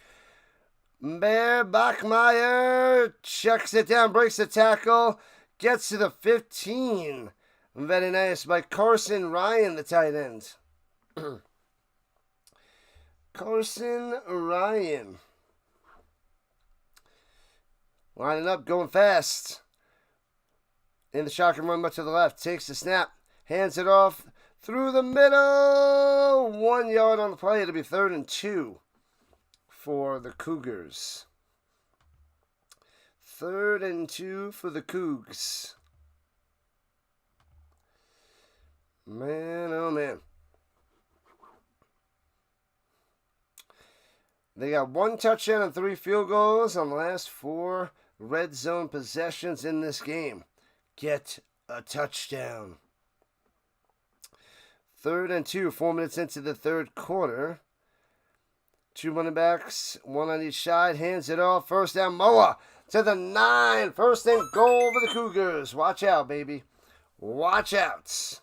Speaker 1: Bear Bachmeier checks it down, breaks the tackle, gets to the 15. Very nice by Carson Ryan, the tight end. Carson Ryan. Lining up, going fast. In the shotgun run, much to the left. Takes the snap. Hands it off through the middle. 1 yard on the play. It'll be 3rd and 2 for the Cougars. 3rd and 2 for the Cougs. Man, oh man. They got 1 touchdown and 3 field goals on the last 4 red zone possessions in this game. Get a touchdown. 3rd and 2, 4 minutes into the third quarter. 2 running backs, 1 on each side. Hands it off. First down, Moa to the 9. First and goal for the Cougars. Watch out, baby. Watch out.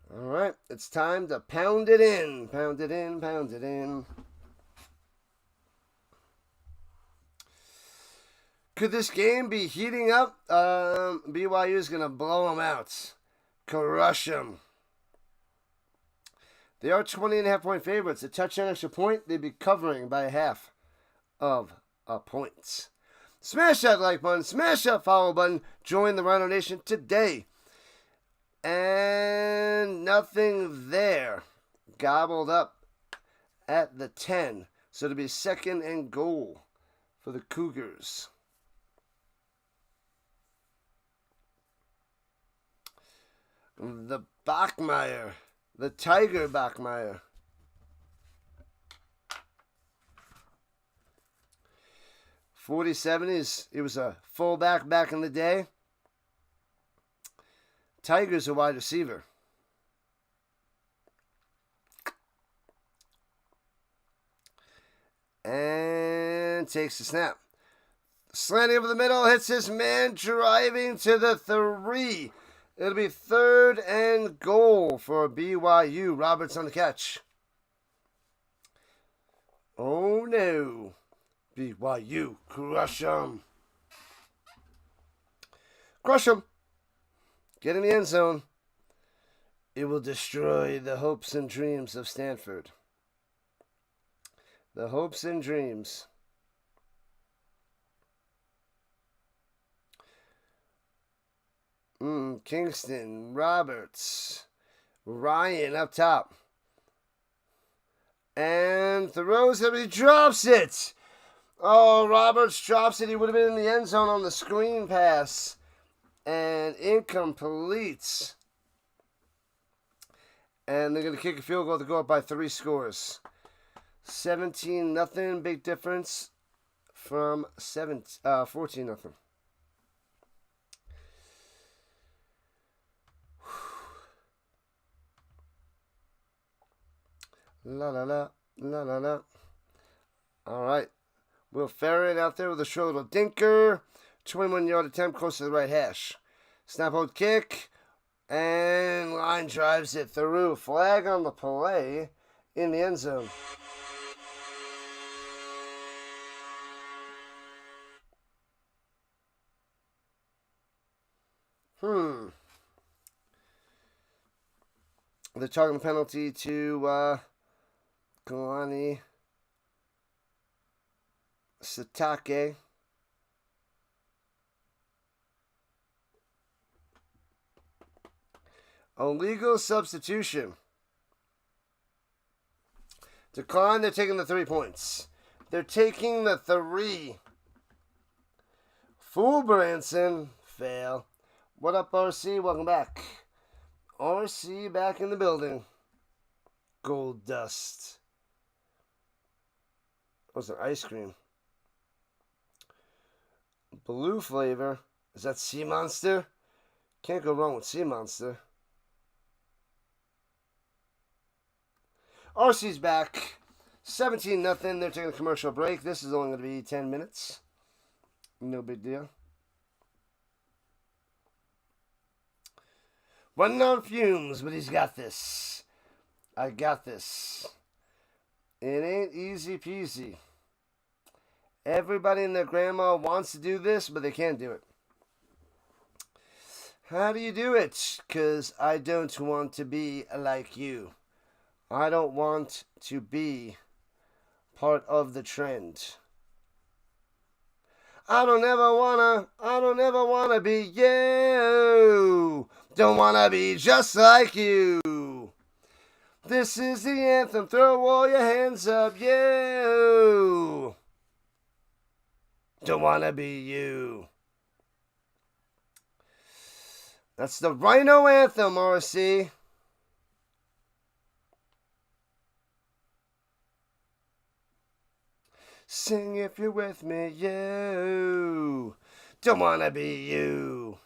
Speaker 1: All right, it's time to pound it in. Pound it in. Could this game be heating up? BYU is going to blow them out. Crush them. They are 20.5 point favorites. A touchdown extra point, they'd be covering by 1/2 of a point. Smash that like button. Smash that follow button. Join the Rhino Nation today. And nothing there. Gobbled up at the 10. So it'll be 2nd and goal for the Cougars. The Bachmeier. The Tiger Bachmeier. 40-70s. He was a fullback back in the day. Tiger's a wide receiver. And takes the snap. Slanting over the middle. Hits his man. Driving to the 3. It'll be 3rd and goal for BYU. Roberts on the catch. Oh no. BYU, crush them. Crush them. Get in the end zone. It will destroy the hopes and dreams of Stanford. The hopes and dreams. Kingston, Roberts, Ryan up top. And throws it. He drops it. Oh, Roberts drops it. He would have been in the end zone on the screen pass. And incomplete. And they're going to kick a field goal to go up by 3 scores. 17-0. Big difference from 14-0. La la la, la la la. All right. Will Ferret out there with a short little dinker. 21-yard attempt close to the right hash. Snap hold kick. And line drives it through. Flag on the play in the end zone. They're talking the penalty to Kalani Satake. Illegal substitution. Decline, they're taking the 3 points. They're taking the 3. Fool Branson, fail. What up, RC? Welcome back. RC back in the building. Gold dust. What's an ice cream? Blue flavor. Is that Sea Monster? Can't go wrong with Sea Monster. RC's back. 17-0. They're taking a commercial break. This is only going to be 10 minutes. No big deal. Running on fumes, but he's got this. I got this. It ain't easy peasy. Everybody and their grandma wants to do this, but they can't do it. How do you do it? 'Cause I don't want to be like you. I don't want to be part of the trend. I don't ever wanna be you. Don't wanna be just like you. This is the anthem, throw all your hands up, you. Don't wanna be you. That's the Rhino anthem, RC. Sing if you're with me, you. Don't wanna be you.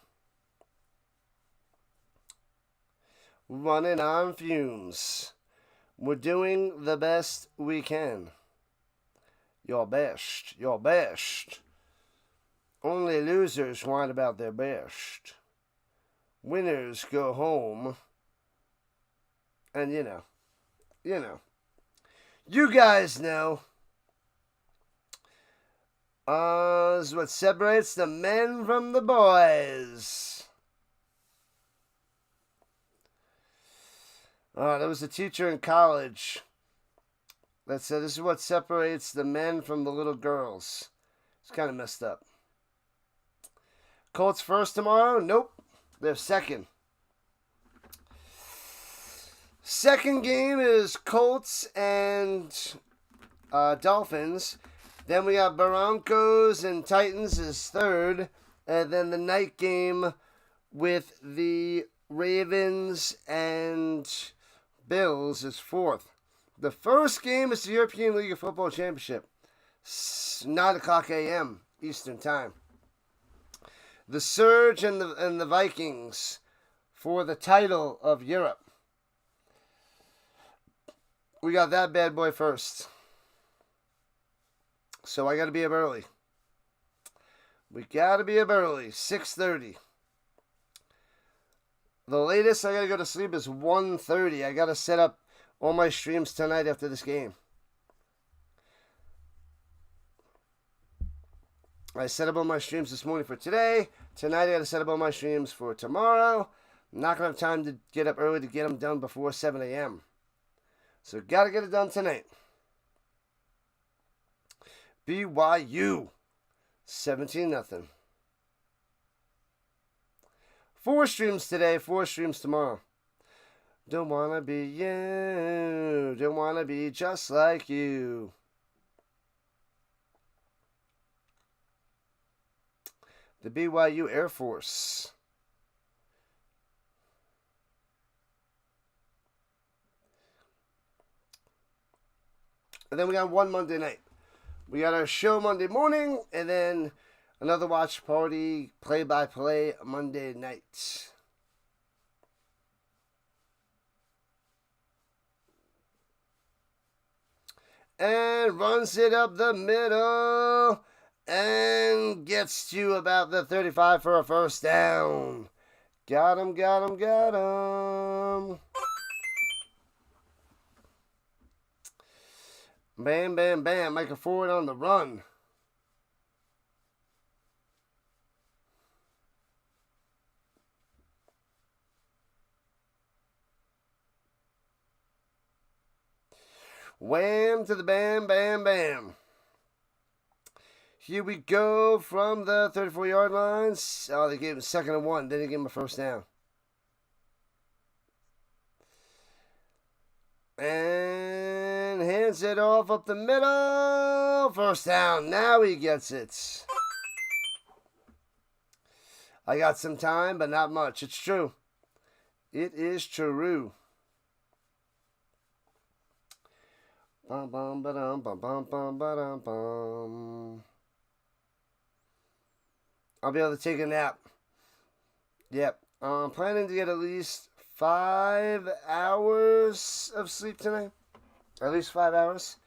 Speaker 1: Running on fumes. We're doing the best we can. Your best. Your best. Only losers whine about their best. Winners go home. And you know. You guys know. Is what separates the men from the boys. There was a teacher in college that said this is what separates the men from the little girls. It's kind of messed up. Colts first tomorrow? Nope. They're second. Second game is Colts and Dolphins. Then we got Broncos and Titans is third. And then the night game with the Ravens and Bills is fourth. The first game is the European League of Football Championship. 9 o'clock a.m. Eastern Time. The Surge and the Vikings for the title of Europe. We got that bad boy first. So I got to be up early. We got to be up early. 6:30. The latest I got to go to sleep is 1:30. I got to set up all my streams tonight after this game. I set up all my streams this morning for today. Tonight I got to set up all my streams for tomorrow. I'm not going to have time to get up early to get them done before 7 a.m. So got to get it done tonight. BYU, 17-0. 4 streams today, 4 streams tomorrow. Don't want to be you. Don't want to be just like you. The BYU Air Force. And then we got one Monday night. We got our show Monday morning, and then another watch party, play-by-play Monday night. And runs it up the middle and gets to about the 35 for a first down. Got him, got him, got him. Bam, bam, bam. Make a forward on the run. Wham to the bam, bam, bam. Here we go from the 34-yard lines. Oh, they gave him 2nd and 1. Then they gave him a first down. And hands it off up the middle. First down. Now he gets it. I got some time, but not much. It's true. It is true. Bum, bum, ba-dum, bum, bum, bum, ba-dum, bum. I'll be able to take a nap. Yep. I'm planning to get at least 5 hours of sleep tonight. At least 5 hours.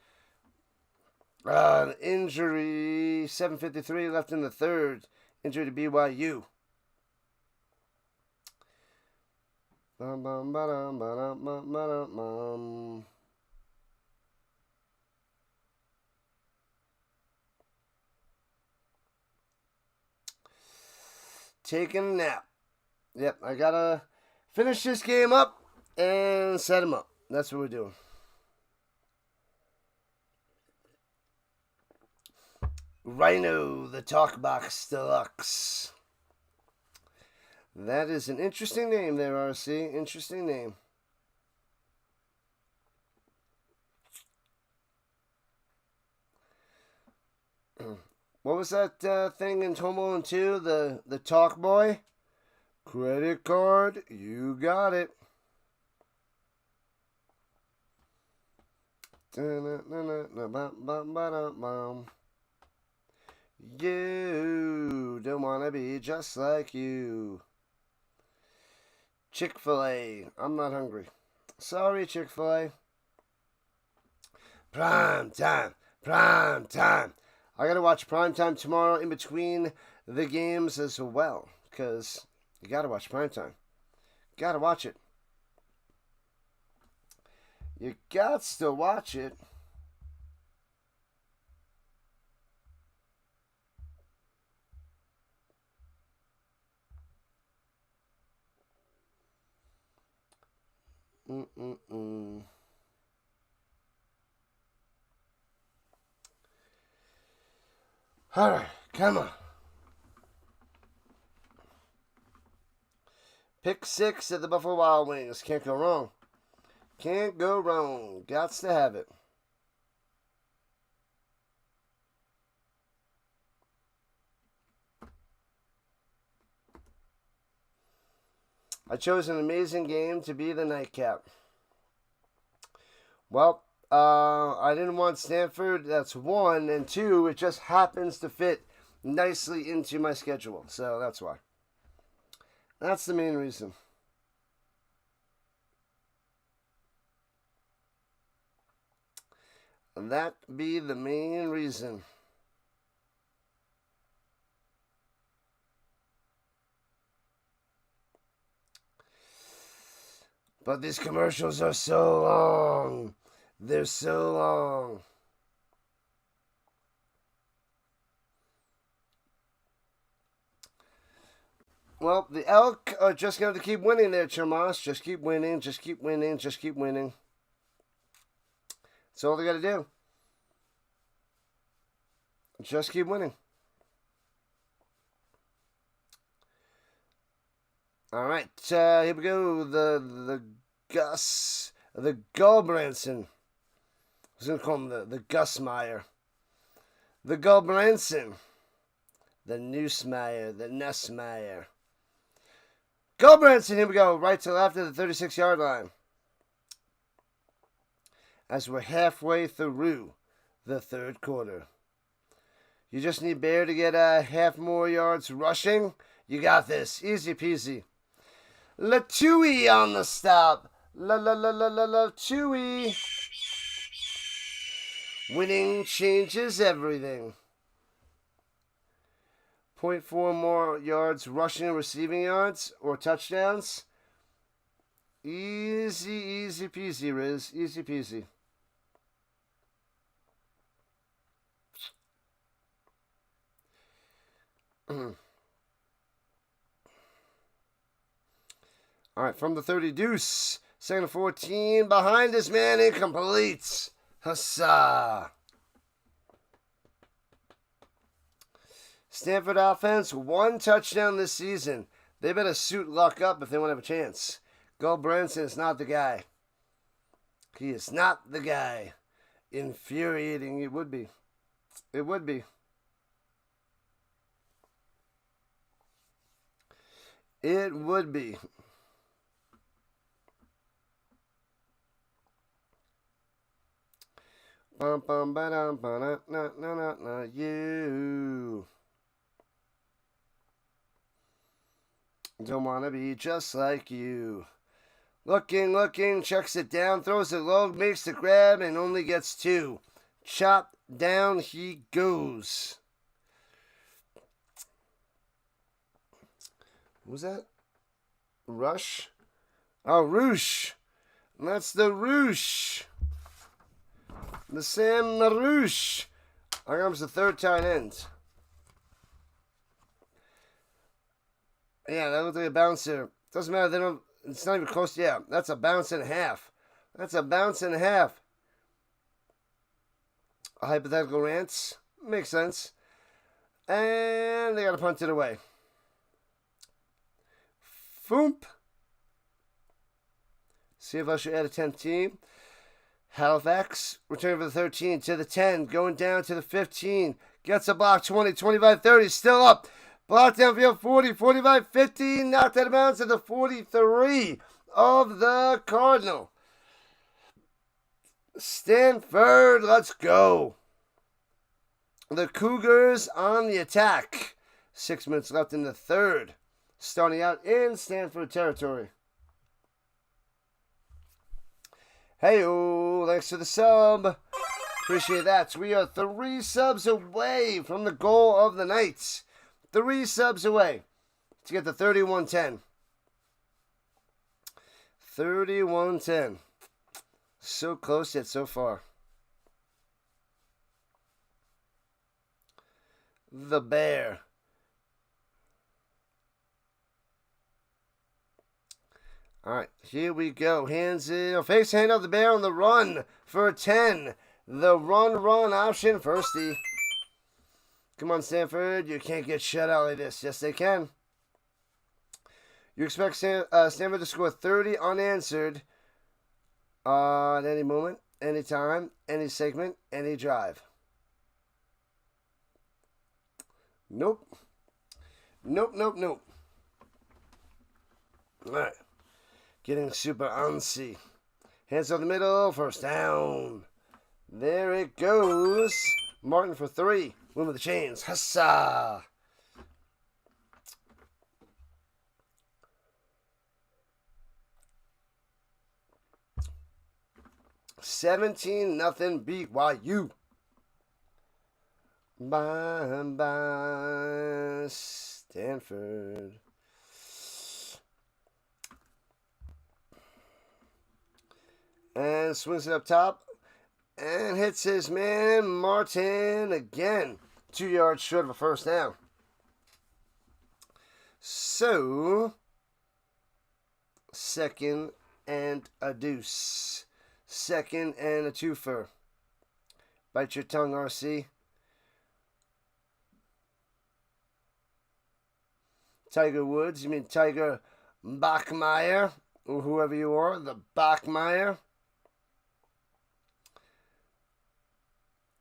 Speaker 1: Injury, 7:53 left in the third. Injury to BYU. Bum, bum, ba-dum, ba-dum, bum, ba-dum, bum. Taking a nap. Yep, I gotta finish this game up and set him up. That's what we're doing. Rhino, the Talk Box Deluxe. That is an interesting name there, RC. Interesting name. What was that thing in Home Alone 2? The Talk Boy? Credit card, you got it. You don't want to be just like you. Chick-fil-A. I'm not hungry. Sorry, Chick-fil-A. Prime time. Prime time. I gotta watch Primetime tomorrow in between the games as well. Because you gotta watch Primetime. Gotta watch it. You gots to watch it. All right, come on. Pick 6 at the Buffalo Wild Wings. Can't go wrong. Can't go wrong. Gots to have it. I chose an amazing game to be the nightcap. Well, I didn't want Stanford. That's one. And two, it just happens to fit nicely into my schedule. So that's why. That's the main reason. That be the main reason. But these commercials are so long. They're so long. Well, the Elk are just going to keep winning there, Chamas. Just keep winning, just keep winning, just keep winning. That's all they got to do. Just keep winning. All right, here we go. The Gulbranson. I was going to call him the Gus Meyer. The Gulbranson. The Neusmeyer. The Nussmeyer. Gulbranson, here we go. Right to left at the 36-yard line. As we're halfway through the third quarter. You just need Bear to get half more yards rushing. You got this. Easy peasy. Latui on the stop. Latui. Winning changes everything. 0.4 more yards rushing and receiving yards or touchdowns. Easy peasy, Riz. Easy peasy. All right, from the 30 deuce. Second and 14. Behind this man, incomplete. Huzzah. Stanford offense, 1 touchdown this season. They better suit luck up if they want to have a chance. Gulbranson is not the guy. He is not the guy. Infuriating, it would be. It would be. It would be. Bum bum ba dum ba na na na na you. Don't wanna be just like you. Looking, checks it down, throws it low, makes the grab, and only gets 2. Chop down he goes. What was that? Rush? Oh, Roosh. And that's the Roosh. The Sam Roosh. Here comes the third tight end. Yeah, that looked like a bouncer. Doesn't matter. They don't. It's not even close. Yeah, that's a bounce and a half. That's a bounce and a half. A hypothetical rant. Makes sense. And they got to punt it away. Foomp. See if I should add a 10th team. Halifax, returning for the 13 to the 10, going down to the 15. Gets a block, 20, 25, 30, still up. Block downfield, 40, 45, 50. Knocked out of bounds at the 43 of the Cardinal. Stanford, let's go. The Cougars on the attack. 6 minutes left in the third. Starting out in Stanford territory. Hey-o, thanks for the sub. Appreciate that. We are 3 subs away from the goal of the night. 3 subs away to get to 3110. 3110. So close yet so far. The Bear. All right, here we go. Hands in, face hand of the Bear on the run for a 10. The run option, firsty. Come on, Stanford. You can't get shut out like this. Yes, they can. You expect Stanford to score 30 unanswered at any moment, any time, any segment, any drive. Nope. Nope. All right. Getting super antsy. Hands on the middle. First down. There it goes. Martin for 3. Win with the chains. Hussa. 17-0 BYU. Bye Stanford. And swings it up top. And hits his man Martin again. 2 yards short of a first down. So, second and a deuce. Second and a twofer. Bite your tongue, RC. Tiger Woods, you mean Tiger Bachmeier, or whoever you are, the Bachmeier.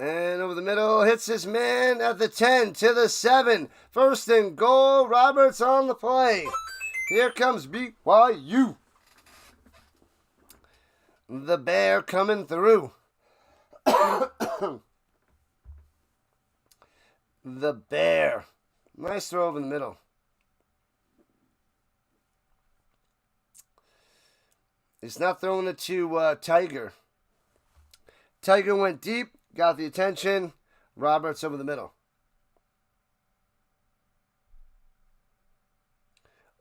Speaker 1: And over the middle, hits his man at the 10 to the 7. First and goal, Roberts on the play. Here comes BYU. The Bear coming through. The Bear. Nice throw over the middle. He's not throwing it to Tiger. Tiger went deep, got the attention. Roberts over the middle.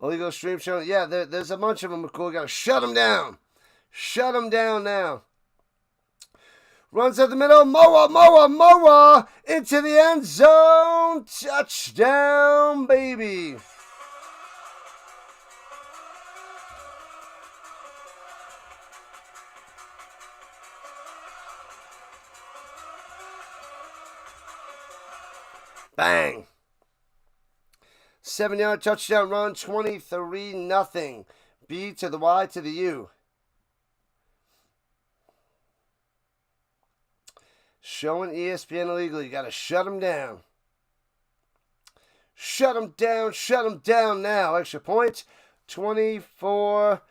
Speaker 1: Illegal stream show. Yeah, there's a bunch of them. Cool. Got to shut them down. Shut him down now. Runs at the middle. Moa. Into the end zone. Touchdown, baby. Bang. 7-yard touchdown run. 23-0. B to the Y to the U. Showing ESPN illegally. You got to shut them down. Shut them down. Shut them down now. Extra point. 24-0.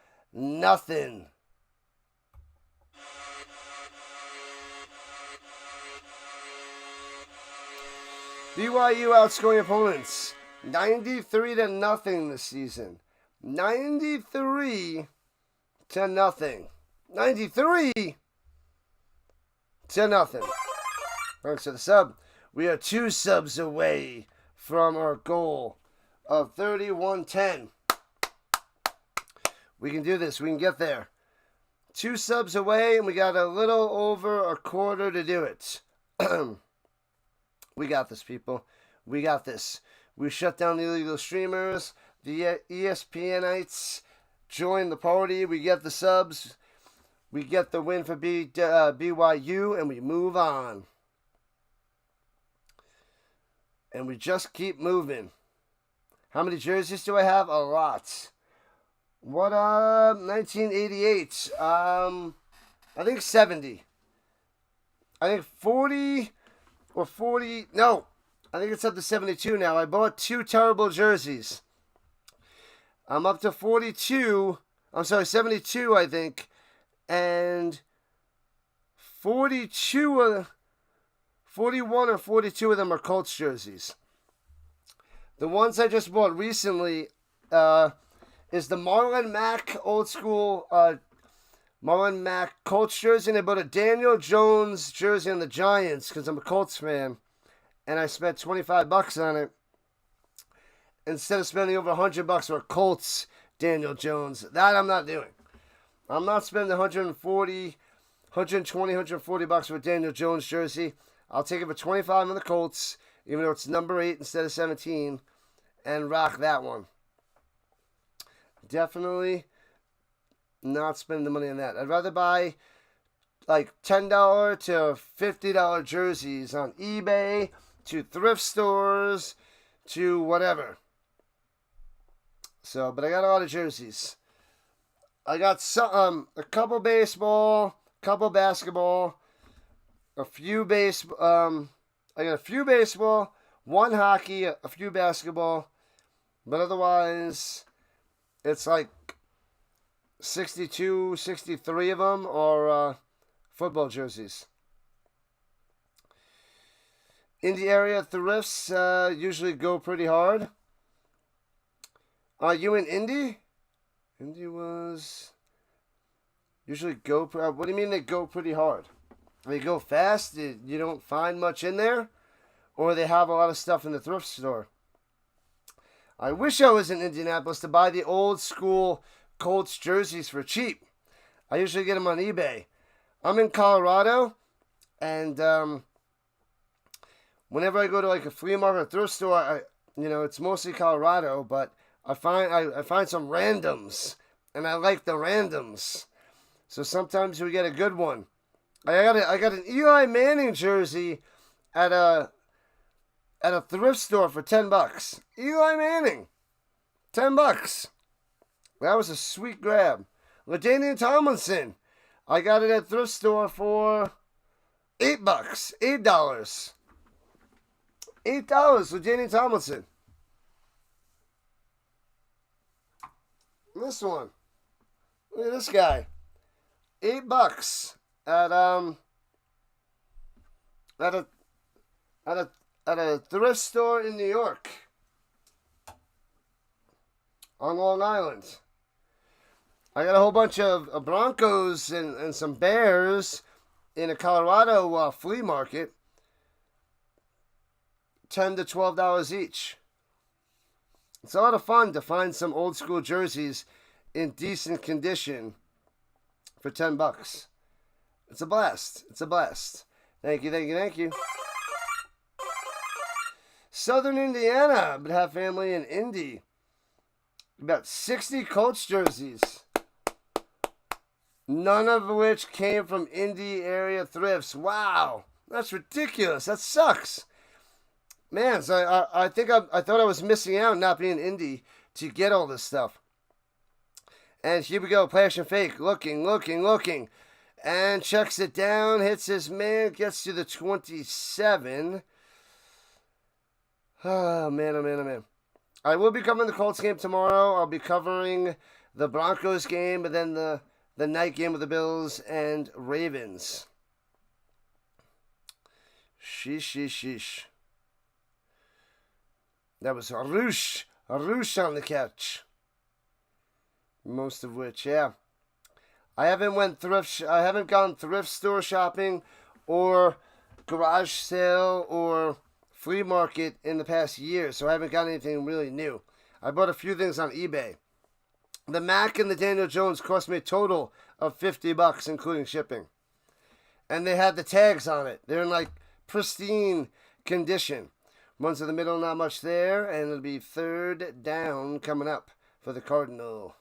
Speaker 1: BYU outscoring opponents 93-0 this season. 93-0. 93-0. All right, so the sub. We are 2 subs away from our goal of 31-10. We can do this. We can get there. 2 subs away, and we got a little over a quarter to do it. We got this, people. We got this. We shut down the illegal streamers. The ESPNites join the party. We get the subs. We get the win for BYU, and we move on. And we just keep moving. How many jerseys do I have? A lot. What, 1988. I think 70. I think 40 or 40. No, I think it's up to 72 now. I bought 2 terrible jerseys. I'm up to 42. I'm sorry, 72, I think. And 41 or 42 of them are Colts jerseys. The ones I just bought recently is the Marlon Mack old school Marlon Mack Colts jersey. And I bought a Daniel Jones jersey on the Giants because I'm a Colts fan. And I spent $25 on it instead of spending over $100 for a Colts Daniel Jones. That I'm not doing. I'm not spending $120, $140 for a Daniel Jones jersey. I'll take it for $25 on the Colts, even though it's number 8 instead of 17, and rock that one. Definitely not spending the money on that. I'd rather buy like $10 to $50 jerseys on eBay, to thrift stores, to whatever. So, but I got a lot of jerseys. I got some, a couple baseball, couple basketball, a few I got a few baseball, 1 hockey, a few basketball, but otherwise, it's like 62, 63 of them are football jerseys. Indy area thrifts usually go pretty hard. Are you in Indy? Indy was usually go. What do you mean they go pretty hard? They go fast. You don't find much in there, or they have a lot of stuff in the thrift store. I wish I was in Indianapolis to buy the old school Colts jerseys for cheap. I usually get them on eBay. I'm in Colorado, and whenever I go to like a flea market or thrift store, it's mostly Colorado, but I find some randoms, and I like the randoms. So sometimes we get a good one. I got an Eli Manning jersey at a thrift store for $10. Eli Manning, $10. That was a sweet grab. LaDainian Tomlinson, I got it at thrift store for $8. $8. LaDainian Tomlinson. This one. Look at this guy. $8 at a thrift store in New York on Long Island. I got a whole bunch of Broncos and some Bears in a Colorado flea market. $10 to $12 each. It's a lot of fun to find some old school jerseys in decent condition for $10. It's a blast. It's a blast. Thank you. Southern Indiana, but have family in Indy. About 60 Colts jerseys. None of which came from Indy area thrifts. Wow. That's ridiculous. That sucks. Man, so I think I thought I was missing out not being in Indy to get all this stuff. And here we go. Flash and fake. Looking. And checks it down. Hits his man. Gets to the 27. Oh, man. I will be covering the Colts game tomorrow. I'll be covering the Broncos game, but then the night game with the Bills and Ravens. Sheesh. That was a roosh on the couch. Most of which, yeah. I haven't gone thrift store shopping or garage sale or flea market in the past year, so I haven't got anything really new. I bought a few things on eBay. The Mac and the Daniel Jones cost me a total of $50, including shipping. And they had the tags on it. They're in like pristine condition. One's in the middle, not much there, and it'll be third down coming up for the Cardinal.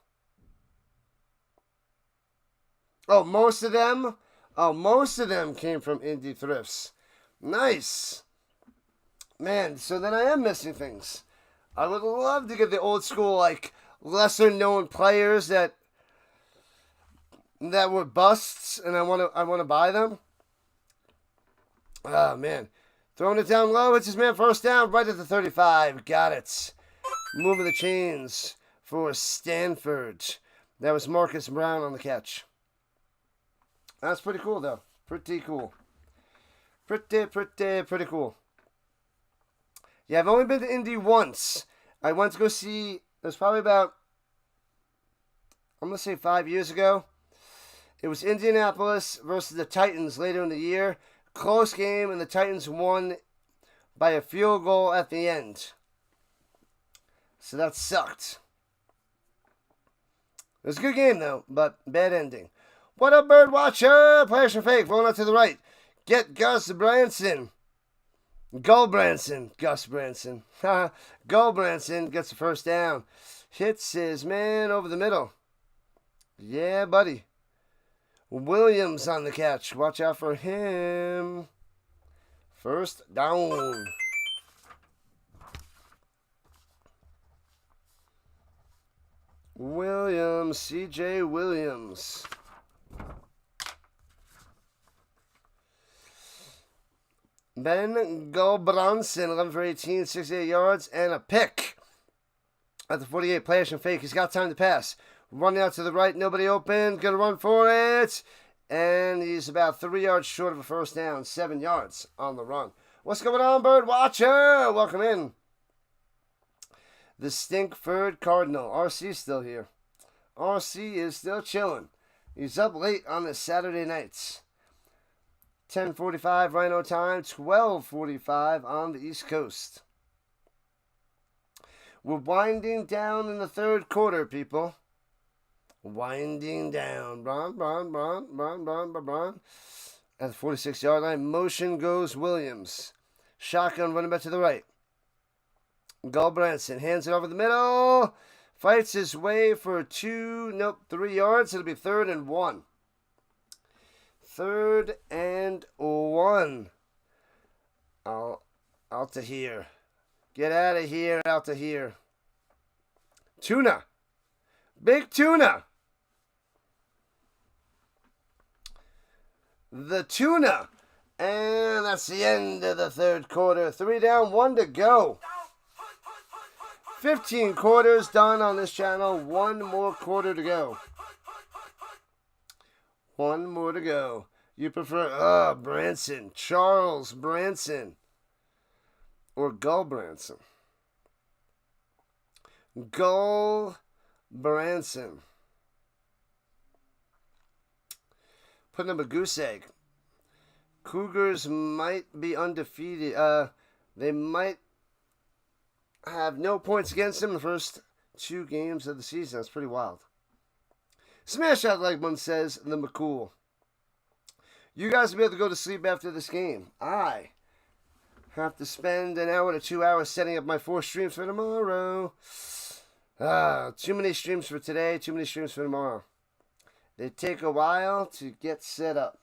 Speaker 1: Most of them came from Indy thrifts. Nice. Man, so then I am missing things. I would love to get the old school, like, lesser known players that were busts, and I want to buy them. Oh, man. Throwing it down low. It's his man first down right at the 35. Got it. Moving the chains for Stanford. That was Marcus Brown on the catch. That's pretty cool, though. Pretty cool. Pretty cool. Yeah, I've only been to Indy once. I went to go see, it was probably about, I'm going to say 5 years ago. It was Indianapolis versus the Titans later in the year. Close game, and the Titans won by a field goal at the end. So that sucked. It was a good game, though, but bad ending. What up, Bird Watcher? Flash and fake, rolling out to the right. Get Gus Branson. Go Branson. Gus Branson. Go Branson gets the first down. Hits his man over the middle. Yeah, buddy. Williams on the catch. Watch out for him. First down. Williams. C.J. Williams. Ben Gulbranson, 11 for 18, 68 yards, and a pick. At the 48, play action fake. He's got time to pass. Running out to the right, nobody open. Gonna run for it. And he's about 3 yards short of a first down. 7 yards on the run. What's going on, Bird Watcher? Welcome in. The Stanford Cardinal. RC's still here. RC is still chilling. He's up late on the Saturday nights. 10:45 Rhino time, 12:45 on the East Coast. We're winding down in the third quarter, people. Winding down. Brawn. At the 46-yard line, motion goes Williams. Shotgun running back to the right. Branson hands it over the middle. Fights his way for 3 yards. It'll be 3rd and 1. 3rd and 1. Out to here. Get out of here, out to here. Tuna. Big tuna. The tuna. And that's the end of the third quarter. 3 down, 1 to go. 15 quarters done on this channel. 1 more quarter to go. 1 more to go. You prefer, Branson. Charles Branson. Or Gull Branson. Gull Branson. Putting up a goose egg. Cougars might be undefeated. They might have no points against them in the first 2 games of the season. That's pretty wild. Smash out, like one says, the McCool. You guys will be able to go to sleep after this game. I have to spend an hour to 2 hours setting up my 4 streams for tomorrow. Too many streams for today, too many streams for tomorrow. They take a while to get set up.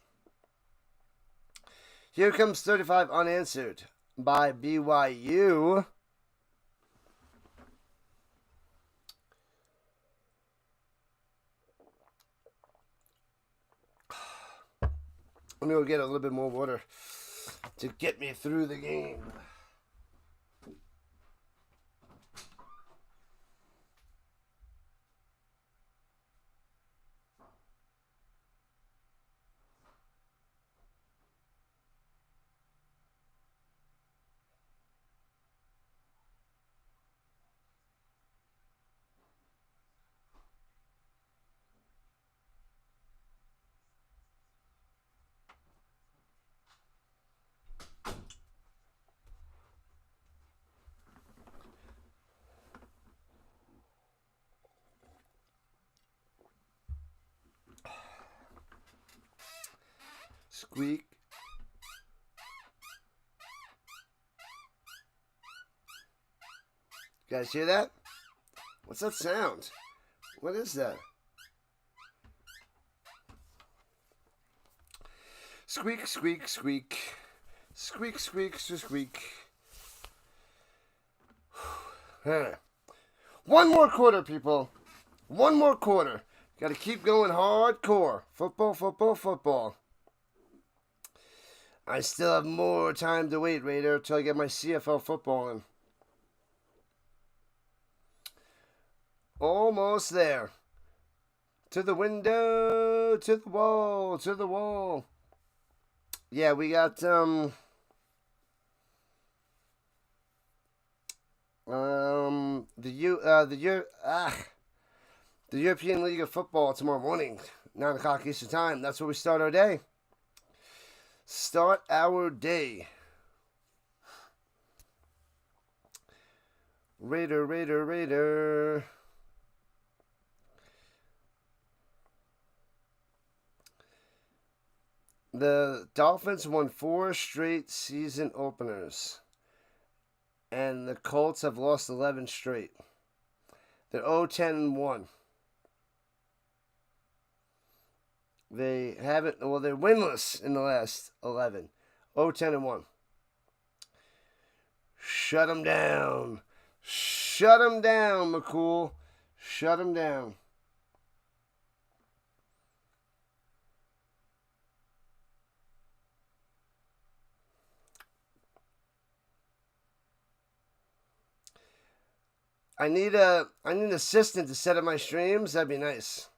Speaker 1: Here comes 35 unanswered by BYU. Let me go get a little bit more water to get me through the game. Squeak. You guys hear that? What's that sound? What is that? Squeak, squeak, squeak. Squeak, squeak, squeak. One more quarter, people. One more quarter. Got to keep going hardcore. Football, football, football. I still have more time to wait, Raider, until I get my CFL football in. Almost there. To the window, to the wall, to the wall. Yeah, we got the European League of Football tomorrow morning, 9 o'clock Eastern Time. That's where we start our day. Start our day. Raider, Raider, Raider. The Dolphins won 4 straight season openers. And the Colts have lost 11 straight. They're 0-10-1. They haven't, well, they're winless in the last 11. 0-10-1. Shut them down. Shut them down, McCool. Shut them down. I need an assistant to set up my streams. That'd be nice.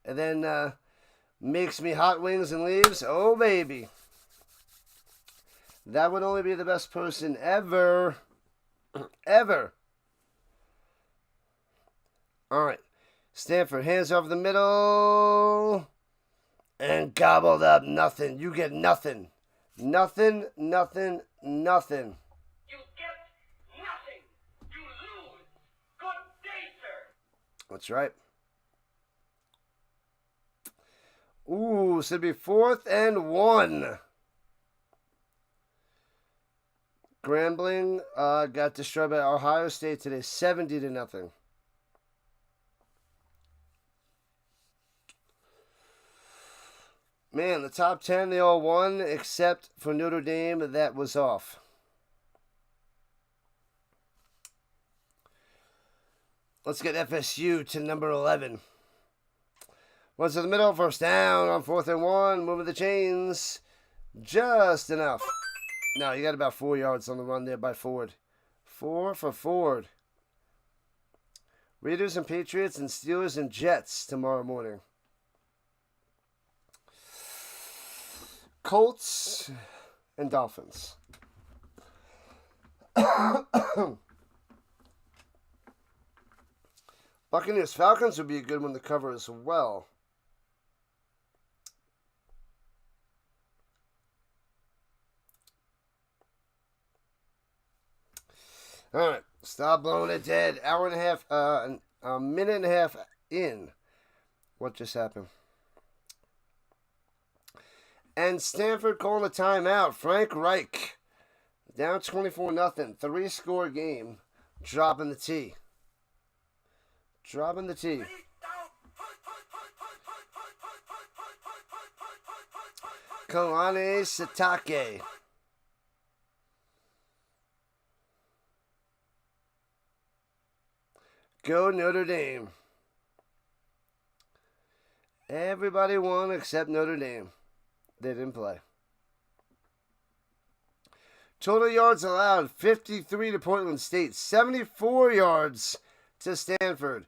Speaker 1: And then makes me hot wings and leaves. Oh, baby. That would only be the best person ever. Ever. All right. Stanford, hands over the middle. And gobbled up. Nothing. You get nothing. Nothing, nothing, nothing.
Speaker 2: You get nothing. You lose. Good day, sir.
Speaker 1: That's right. Ooh, so it'd be 4th and 1. Grambling got destroyed by Ohio State today, 70-0. Man, the top 10, they all won, except for Notre Dame, that was off. Let's get FSU to number 11. One's in the middle, first down on 4th and 1, moving the chains. Just enough. No, you got about 4 yards on the run there by Ford. 4 for Ford. Raiders and Patriots and Steelers and Jets tomorrow morning. Colts and Dolphins. Buccaneers Falcons would be a good one to cover as well. All right, stop blowing it dead. Hour and a half, a minute and a half in. What just happened? And Stanford calling a timeout. Frank Reich, down 24-0, 3-score game, dropping the T. Dropping the T. Kalani Sitake. Go Notre Dame. Everybody won except Notre Dame. They didn't play. Total yards allowed, 53 to Portland State, 74 yards to Stanford.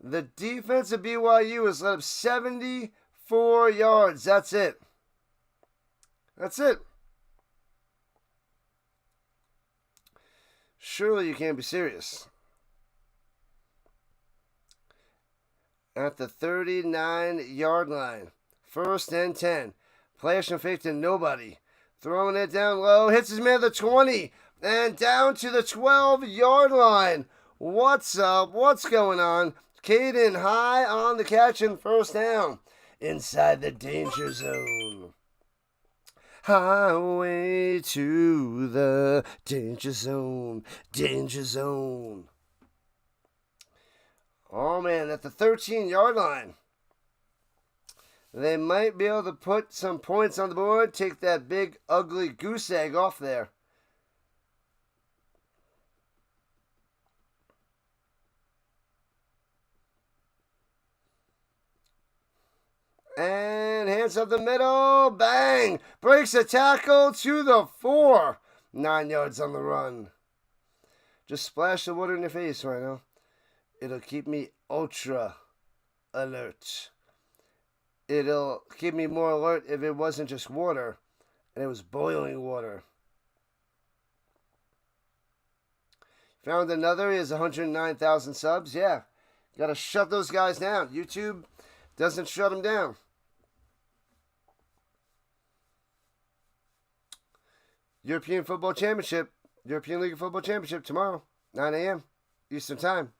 Speaker 1: The defense of BYU has let up 74 yards. That's it. That's it. Surely you can't be serious. At the 39-yard line. 1st and 10. Flash and fake to nobody. Throwing it down low. Hits his man at the 20. And down to the 12-yard line. What's up? What's going on? Caden high on the catch and 1st down. Inside the danger zone. Highway to the danger zone. Danger zone. Oh, man, at the 13-yard line. They might be able to put some points on the board. Take that big, ugly goose egg off there. And hands up the middle. Bang. Breaks a tackle to the 4. 9 yards on the run. Just splash the water in your face right now. It'll keep me ultra alert. It'll keep me more alert if it wasn't just water and it was boiling water. Found another. He has 109,000 subs. Yeah. Got to shut those guys down. YouTube doesn't shut them down. European Football Championship. European League of Football Championship tomorrow. 9 a.m. Eastern Time.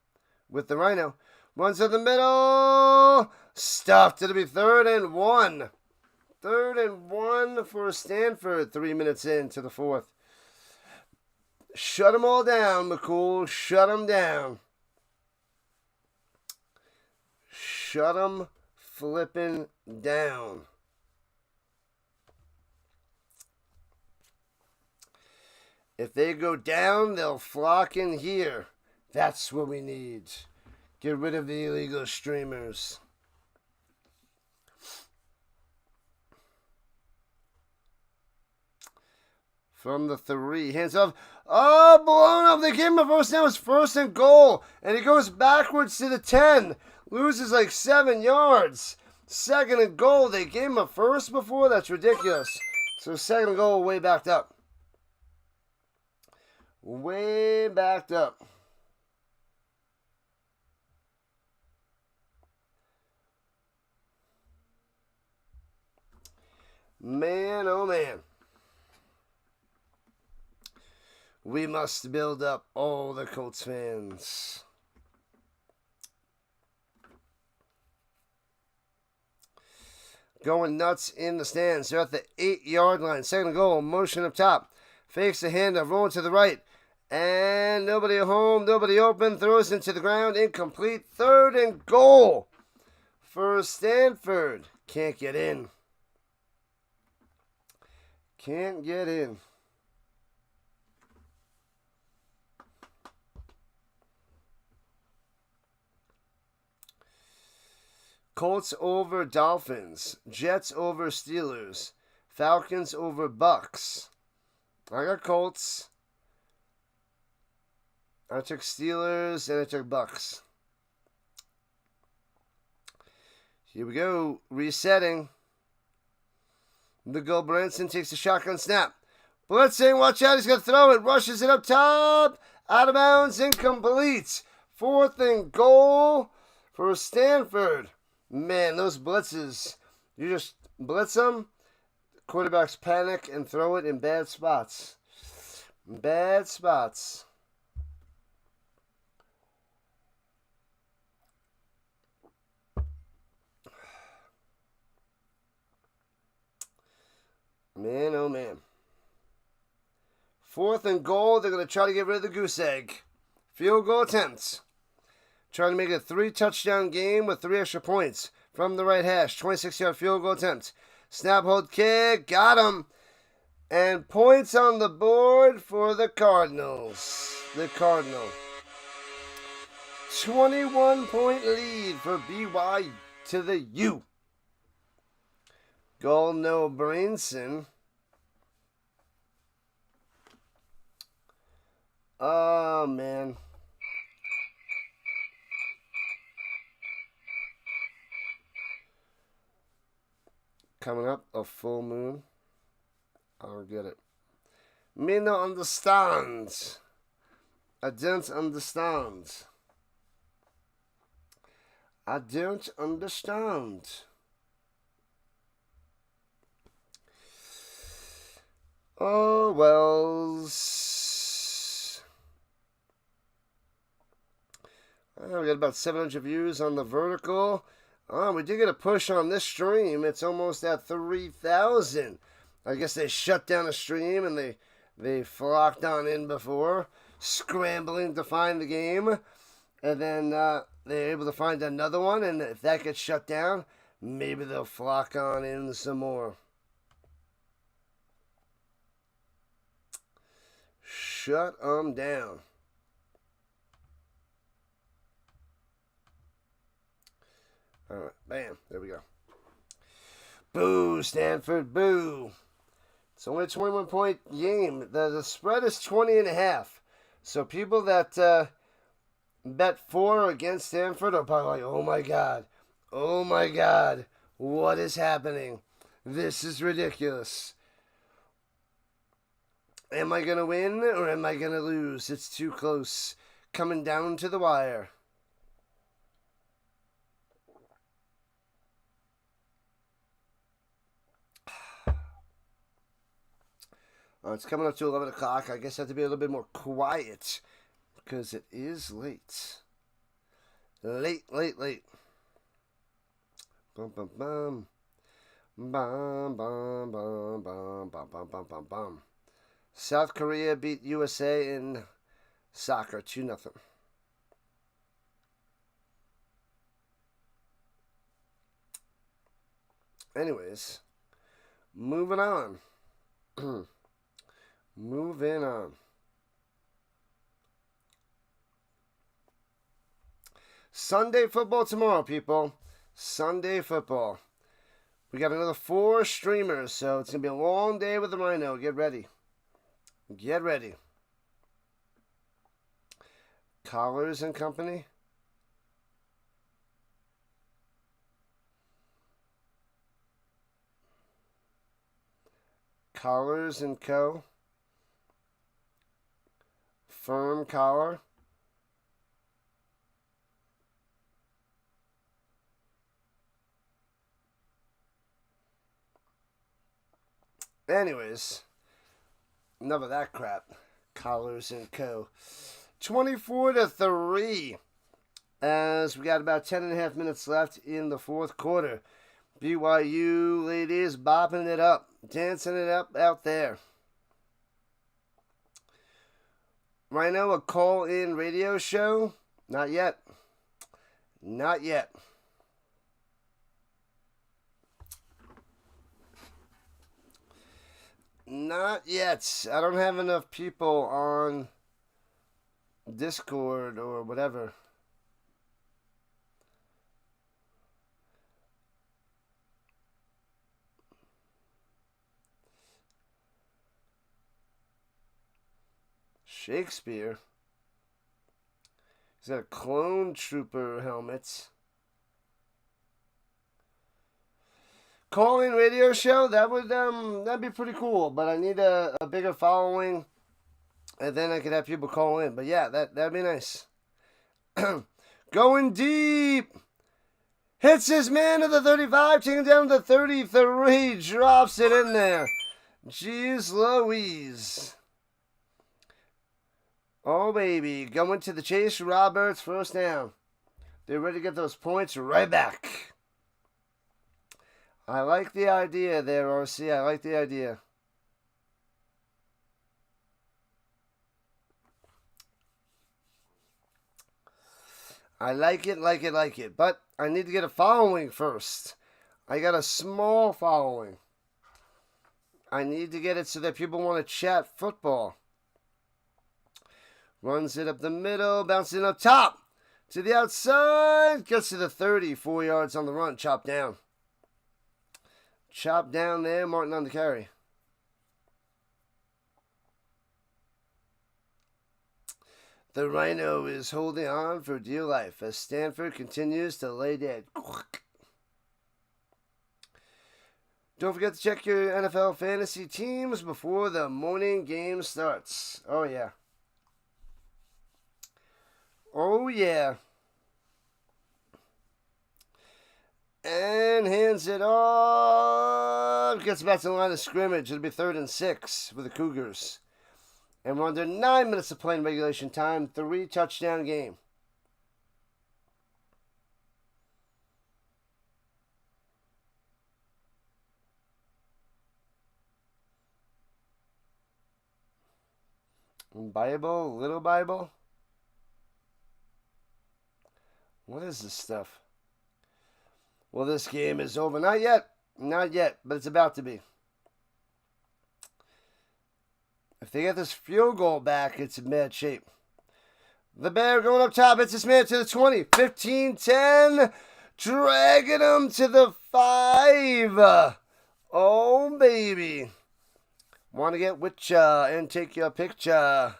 Speaker 1: With the Rhino. Runs to the middle. Stuffed. It'll be 3rd and 1. 3rd and 1 for Stanford. 3 minutes into the 4th. Shut them all down, McCool. Shut them down. Shut them flipping down. If they go down, they'll flock in here. That's what we need. Get rid of the illegal streamers. from the 3. Hands off. Oh, blown up. They gave him a first down. It's 1st and goal. And he goes backwards to the 10. Loses like 7 yards. 2nd and goal. They gave him a first before? That's ridiculous. So 2nd and goal, way backed up. Way backed up. Man, oh man. We must build up all the Colts fans. Going nuts in the stands. They're at the 8-yard line. 2nd and goal. Motion up top. Fakes the handoff. Rolling to the right. And nobody at home. Nobody open. Throws into the ground. Incomplete. 3rd and goal for Stanford. Can't get in. Can't get in. Colts over Dolphins. Jets over Steelers. Falcons over Bucks. I got Colts. I took Steelers and I took Bucks. Here we go. Resetting. The goal. Branson takes the shotgun snap. Blitzing. Watch out. He's going to throw it. Rushes it up top. Out of bounds. Incomplete. 4th and goal for Stanford. Man, those blitzes. You just blitz them. Quarterbacks panic and throw it in bad spots. Bad spots. Man, oh man. 4th and goal. They're going to try to get rid of the goose egg. Field goal attempts. Trying to make it a 3-touchdown game with 3 extra points from the right hash. 26-yard field goal attempt. Snap, hold, kick. Got him. And points on the board for the Cardinals. The Cardinal. 21-point lead for BYU to the U. Goal, no Branson. Oh, man. Coming up, a full moon. I don't get it. Me no understand. I don't understand. I don't understand. Oh, wells. We got about 700 views on the vertical. We did get a push on this stream. It's almost at 3,000. I guess they shut down the stream and they flocked on in before, scrambling to find the game. And then they're able to find another one. And if that gets shut down, maybe they'll flock on in some more. Shut them down. All right, bam, there we go. Boo, Stanford, boo. It's only a 21-point game. The spread is 20.5. So people that bet 4 against Stanford are probably like, oh my God, what is happening? This is ridiculous. Am I going to win or am I going to lose? It's too close. Coming down to the wire. It's coming up to 11 o'clock. I guess I have to be a little bit more quiet because it is late. Late. Bum, bum, bum. Bum, bum, bum, bum, bum, bum, bum, bum, bum. South Korea beat USA in soccer 2-0. Anyways, moving on. Moving on. Sunday football tomorrow, people. Sunday football. We got another 4 streamers, so it's going to be a long day with the Rhino. Get ready. Get ready. Collars and Company. Collars and Co. Firm collar. Anyways, enough of that crap. Collars and Co. 24-3. As we got about 10.5 minutes left in the fourth quarter. BYU ladies bopping it up, dancing it up out there. Rhino, a call-in radio show? Not yet. Not yet. Not yet. I don't have enough people on Discord or whatever. Shakespeare. He's got a clone trooper helmet. Call-in radio show, that'd be pretty cool, but I need a bigger following, and then I could have people call in. But yeah, that'd be nice. Going deep. Hits his man to the 35, taking down to 33, drops it in there. Jeez Louise. Oh, baby. Going to the chase. Roberts, first down. They're ready to get those points right back. I like the idea there, RC. I like the idea. I like it. But I need to get a following first. I got a small following. I need to get it so that people want to chat football. Runs it up the middle, bouncing up top to the outside. Gets to the 30, 4 yards on the run. Chop down. Chop down there, Martin on the carry. The Rhino is holding on for dear life as Stanford continues to lay dead. Don't forget to check your NFL fantasy teams before the morning game starts. Oh, yeah. Oh, yeah. And hands it off. Gets back to the line of scrimmage. It'll be 3rd and 6 for the Cougars. And we're under 9 minutes of playing regulation time. 3-touchdown game. Bible, little Bible. What is this stuff? Well, this game is over. Not yet, but it's about to be. If they get this field goal back, it's in bad shape. The Bear going up top. It's this man to the 20. 15-10. Dragging him to the 5. Oh, baby. Want to get with ya and take your picture.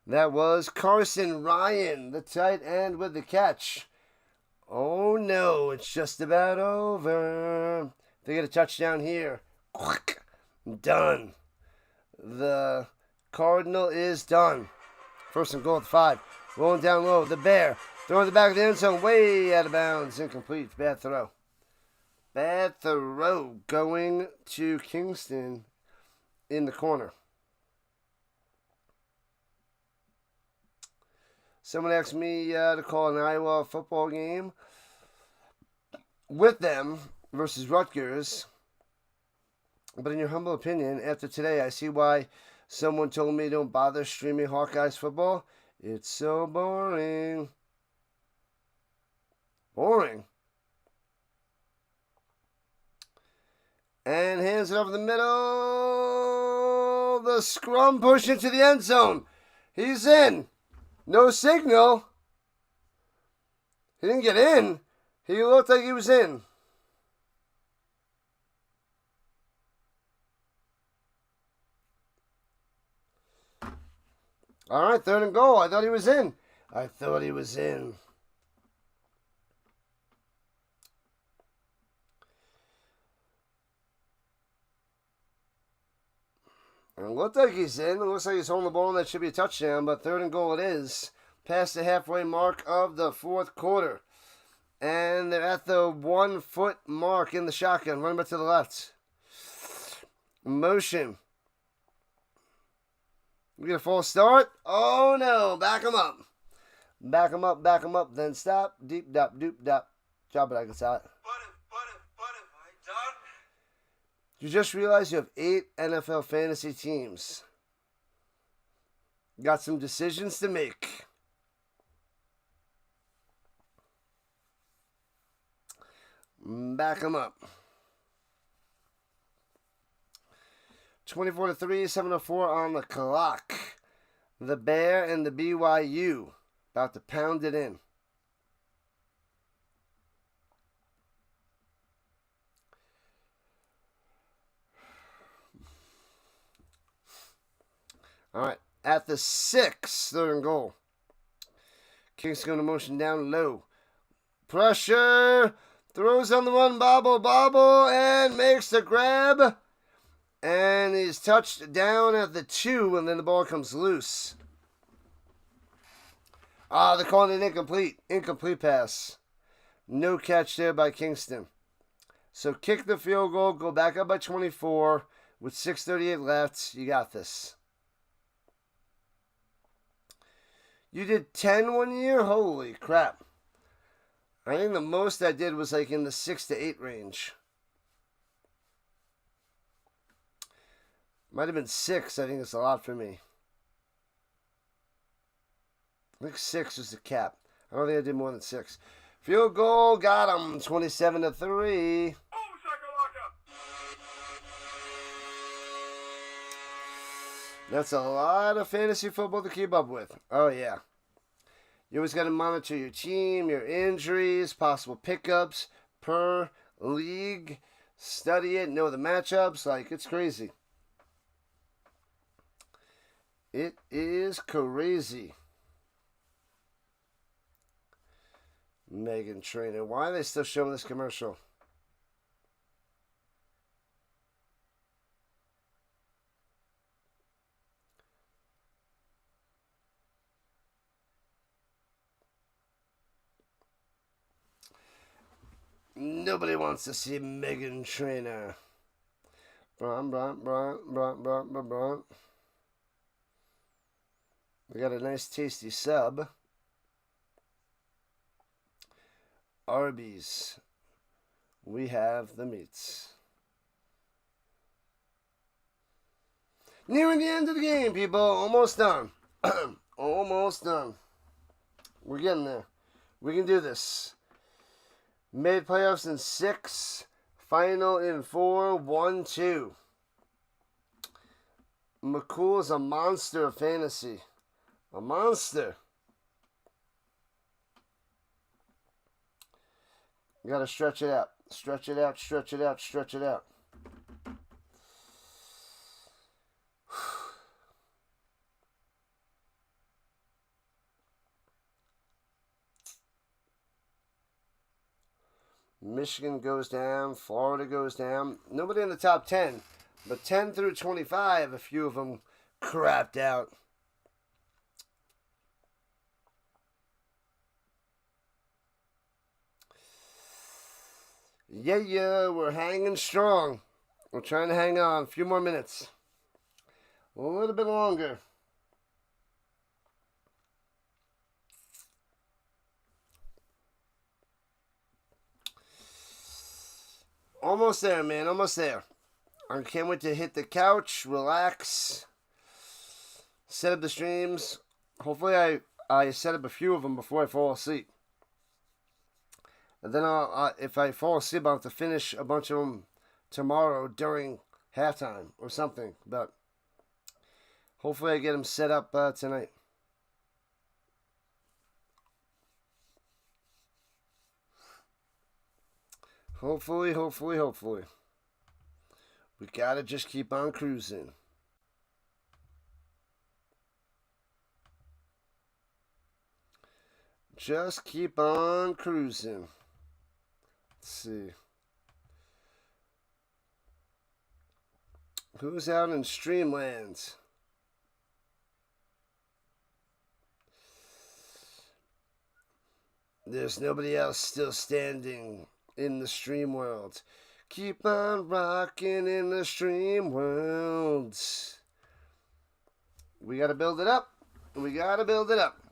Speaker 1: That was Carson Ryan, the tight end with the catch. Oh no, it's just about over. They get a touchdown here. Done. The Cardinal is done. First and goal at the 5. Rolling down low. The Bear throwing the back of the end zone. Way out of bounds. Incomplete. Bad throw. Bad throw going to Kingston in the corner. Someone asked me to call an Iowa football game with them versus Rutgers. But in your humble opinion, after today, I see why someone told me don't bother streaming Hawkeyes football. It's so boring. Boring. And hands it over the middle. The scrum push into the end zone. He's in. No signal. He didn't get in. He looked like he was in. All right, 3rd and goal. I thought he was in. I thought he was in. It looked like he's in. It looks like he's holding the ball, and that should be a touchdown, but 3rd and goal it is. Past the halfway mark of the 4th quarter. And they're at the 1 foot mark in the shotgun. Running back to the left. Motion. We get a false start. Oh no. Back him up. Back him up. Back him up. Then stop. Deep dop. Doop dop. Job it. I guess out. You just realized you have 8 NFL fantasy teams. Got some decisions to make. Back them up. 24-3, 7:04 on the clock. The Bear and the BYU about to pound it in. All right, at the 6, 3rd and goal. Kings going to motion down low. Pressure. Throws on the run, bobble, and makes the grab. And he's touched down at the 2, and then the ball comes loose. They're calling it incomplete. Incomplete pass. No catch there by Kingston. So kick the field goal, go back up by 24 with 6:38 left. You got this. You did 10 one year? Holy crap. I think the most I did was like in the 6 to 8 range. Might have been 6. I think it's a lot for me. I think 6 was the cap. I don't think I did more than 6. Field goal, got him. 27-3. That's a lot of fantasy football to keep up with. Oh, yeah. You always got to monitor your team, your injuries, possible pickups per league. Study it, know the matchups. Like, it's crazy. It is crazy. Megan Trainor. Why are they still showing this commercial? Nobody wants to see Megan Trainor. Brawn. We got a nice tasty sub. Arby's. We have the meats. Nearing the end of the game, people. Almost done. Almost done. We're getting there. We can do this. Made playoffs in 6. Final in 4. 1-2. McCool is a monster of fantasy. A monster. You gotta stretch it out. Stretch it out, stretch it out, stretch it out. Michigan goes down. Florida goes down. Nobody in the top 10. But 10 through 25, a few of them crapped out. Yeah, we're hanging strong. We're trying to hang on. A few more minutes. A little bit longer. Almost there, man. Almost there. I can't wait to hit the couch, relax, set up the streams. Hopefully I set up a few of them before I fall asleep. And then if I fall asleep, I'll have to finish a bunch of them tomorrow during halftime or something. But hopefully I get them set up tonight. Hopefully. We gotta just keep on cruising. Just keep on cruising. Let's see. Who's out in Streamland? There's nobody else still standing in the stream world. Keep on rocking in the stream world. We got to build it up. We got to build it up.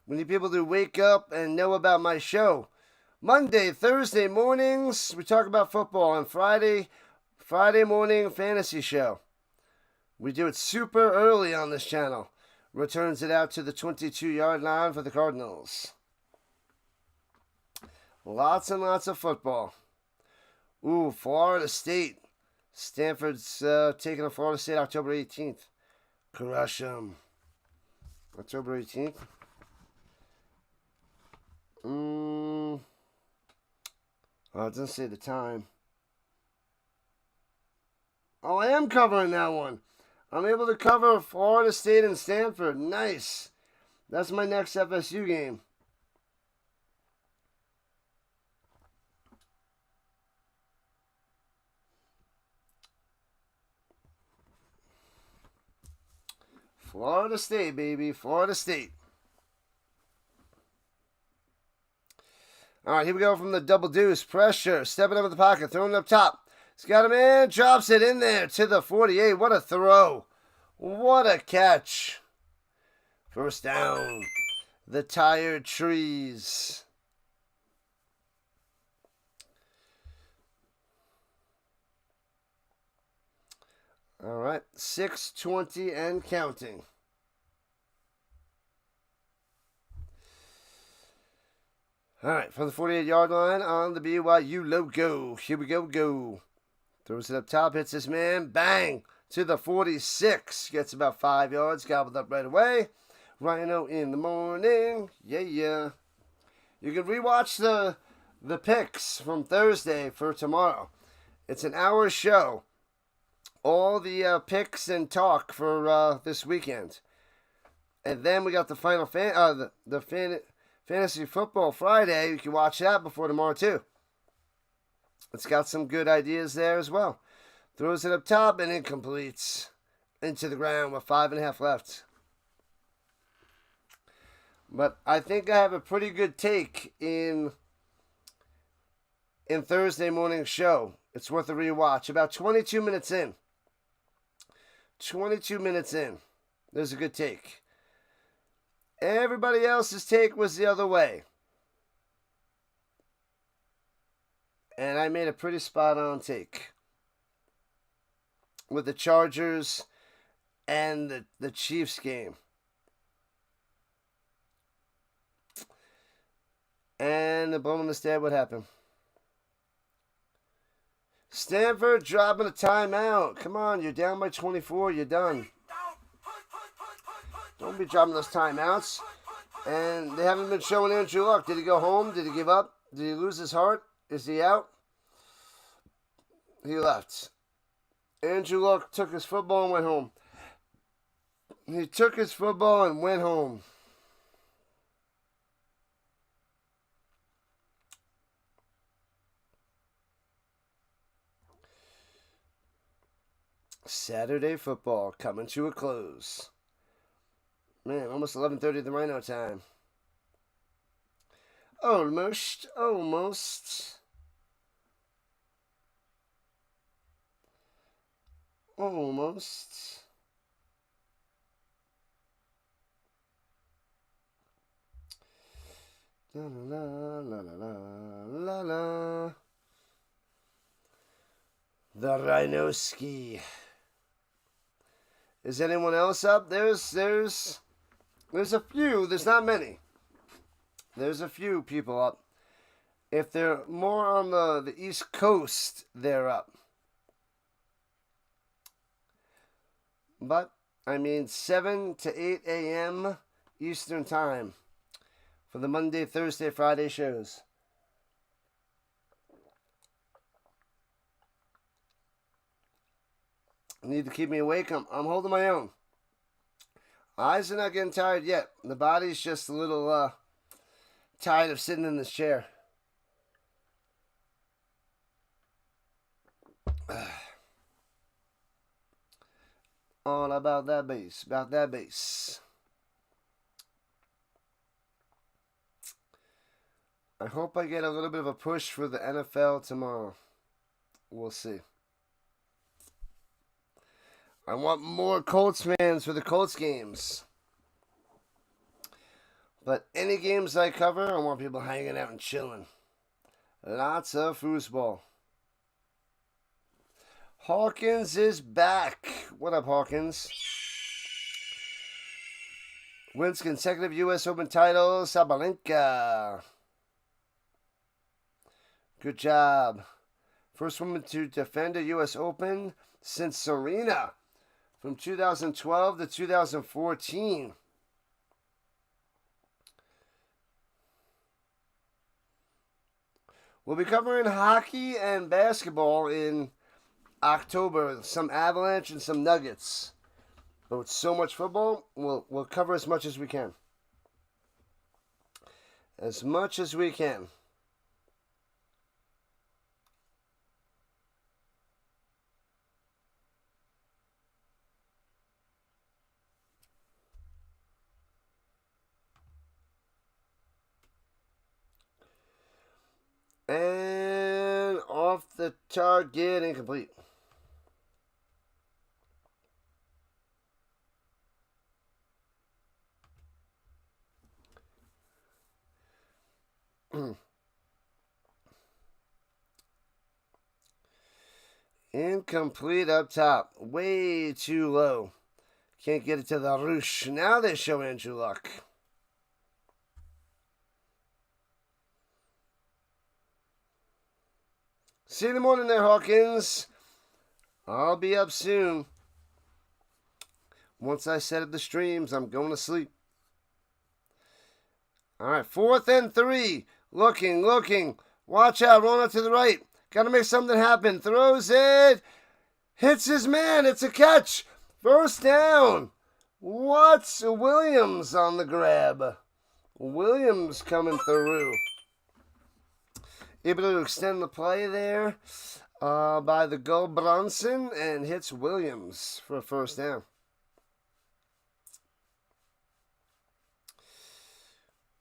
Speaker 1: We need people to wake up and know about my show. Monday, Thursday mornings, we talk about football. On Friday morning fantasy show. We do it super early on this channel. Returns it out to the 22-yard line for the Cardinals. Lots and lots of football. Ooh, Florida State. Stanford's taking on Florida State October 18th. Crush them. October 18th. Oh, it doesn't say the time. Oh, I am covering that one. I'm able to cover Florida State and Stanford. Nice. That's my next FSU game. Florida State, baby. Florida State. All right, here we go from the double deuce. Pressure. Stepping up in the pocket. Throwing it up top. He's got him in. Drops it in there to the 48. What a throw. What a catch. First down. The tired trees. All right. 6:20 and counting. All right. From the 48-yard line on the BYU logo. Here we go. Throws it up top. Hits this man. Bang. To the 46. Gets about 5 yards. Gobbled up right away. Rhino in the morning. Yeah. You can rewatch the picks from Thursday for tomorrow. It's an hour show. All the picks and talk for this weekend. And then we got the final Fantasy Football Friday. You can watch that before tomorrow too. It's got some good ideas there as well. Throws it up top and incompletes into the ground with 5.5 left. But I think I have a pretty good take in Thursday morning show. It's worth a rewatch. About 22 minutes in. 22 minutes in. There's a good take. Everybody else's take was the other way. And I made a pretty spot-on take. With the Chargers and the Chiefs game. And the blow in the stab, what happened? Stanford dropping a timeout. Come on, you're down by 24. You're done. Don't be dropping those timeouts. And they haven't been showing Andrew Luck. Did he go home? Did he give up? Did he lose his heart? Is he out? He left. Andrew Luck took his football and went home. He took his football and went home. Saturday football coming to a close. Man, almost 11:30 the Rhino time. Almost. La la la la la la la. The Rhino ski. Is anyone else up? There's a few. There's not many. There's a few people up. If they're more on the East Coast, they're up. But, 7 to 8 a.m. Eastern Time for the Monday, Thursday, Friday shows. Need to keep me awake. I'm holding my own. Eyes are not getting tired yet. The body's just a little tired of sitting in this chair. All about that bass. About that bass. I hope I get a little bit of a push for the NFL tomorrow. We'll see. I want more Colts fans for the Colts games. But any games I cover, I want people hanging out and chilling. Lots of foosball. Hawkins is back. What up, Hawkins? Wins consecutive U.S. Open title, Sabalenka. Good job. First woman to defend a U.S. Open since Serena from 2012 to 2014. We'll be covering hockey and basketball in October. Some Avalanche and some Nuggets. But with so much football, we'll cover as much as we can. As much as we can. And off the target, incomplete. Incomplete up top. Way too low. Can't get it to the roosh. Now they show Andrew Luck. See you in the morning there, Hawkins. I'll be up soon. Once I set up the streams, I'm going to sleep. All right, 4th and 3. Looking. Watch out, rolling out to the right. Got to make something happen. Throws it. Hits his man. It's a catch. First down. What's Williams on the grab? Williams coming through. Able to extend the play there by the goal Bronson and hits Williams for a first down.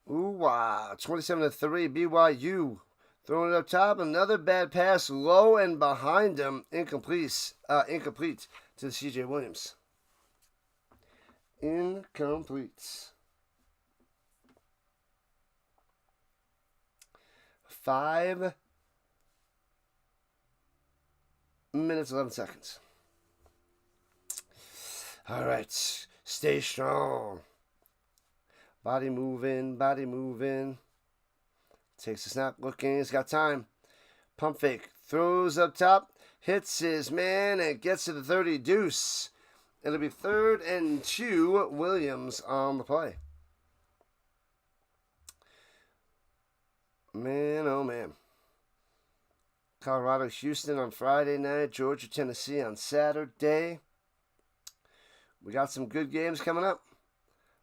Speaker 1: Ooh, wow. 27-3, BYU. Throwing it up top. Another bad pass low and behind him. Incomplete to CJ Williams. Incomplete. 5 minutes, 11 seconds. All right. Stay strong. Body moving. Takes a snap, looking, he's got time. Pump fake, throws up top, hits his man, and gets to the 30 deuce. It'll be 3rd and 2, Williams on the play. Man, oh man. Colorado, Houston on Friday night, Georgia, Tennessee on Saturday. We got some good games coming up,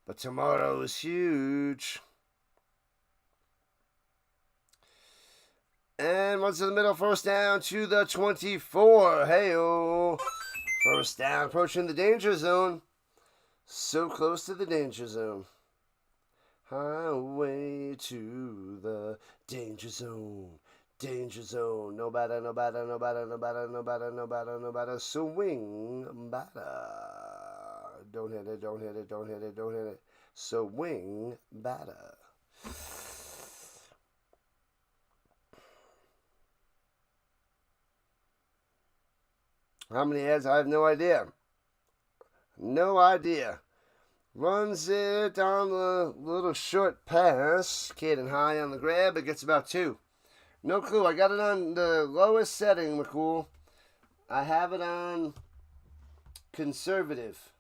Speaker 1: but tomorrow is huge. And runs to the middle, first down to the 24. Hey-oh. First down, approaching the danger zone. So close to the danger zone. Highway to the danger zone. Danger zone. No batter. Swing batter. Don't hit it. Swing batter. How many heads? I have no idea. Runs it on the little short pass. Caden high on the grab. It gets about 2. No clue. I got it on the lowest setting, McCool. I have it on conservative.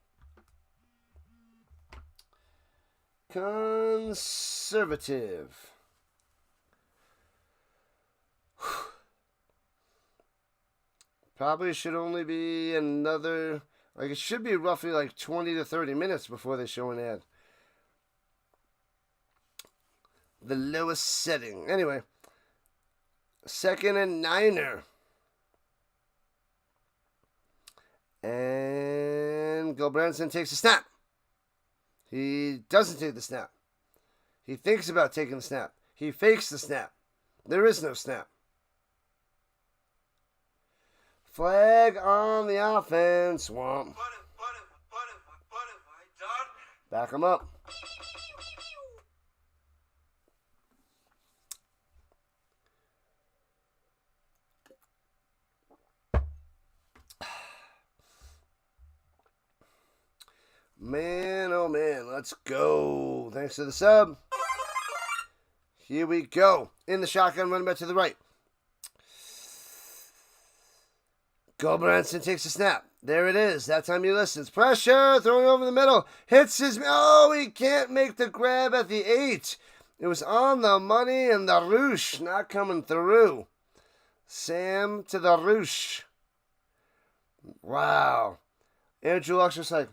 Speaker 1: Probably should only be another Like, it should be roughly like 20 to 30 minutes before they show an ad. The lowest setting. Anyway, 2nd and 9er. And Gulbranson takes a snap. He doesn't take the snap. He thinks about taking the snap. He fakes the snap. There is no snap. Flag on the offense. Swamp. Back him up. Man, oh man, let's go. Thanks to the sub. Here we go. In the shotgun, running back to the right. Gulbranson takes a snap. There it is. That time he listens. Pressure, throwing over the middle. Hits his... Oh, he can't make the grab at the 8. It was on the money, and the roosh not coming through. Sam to the roosh. Wow. Andrew Luck's just like...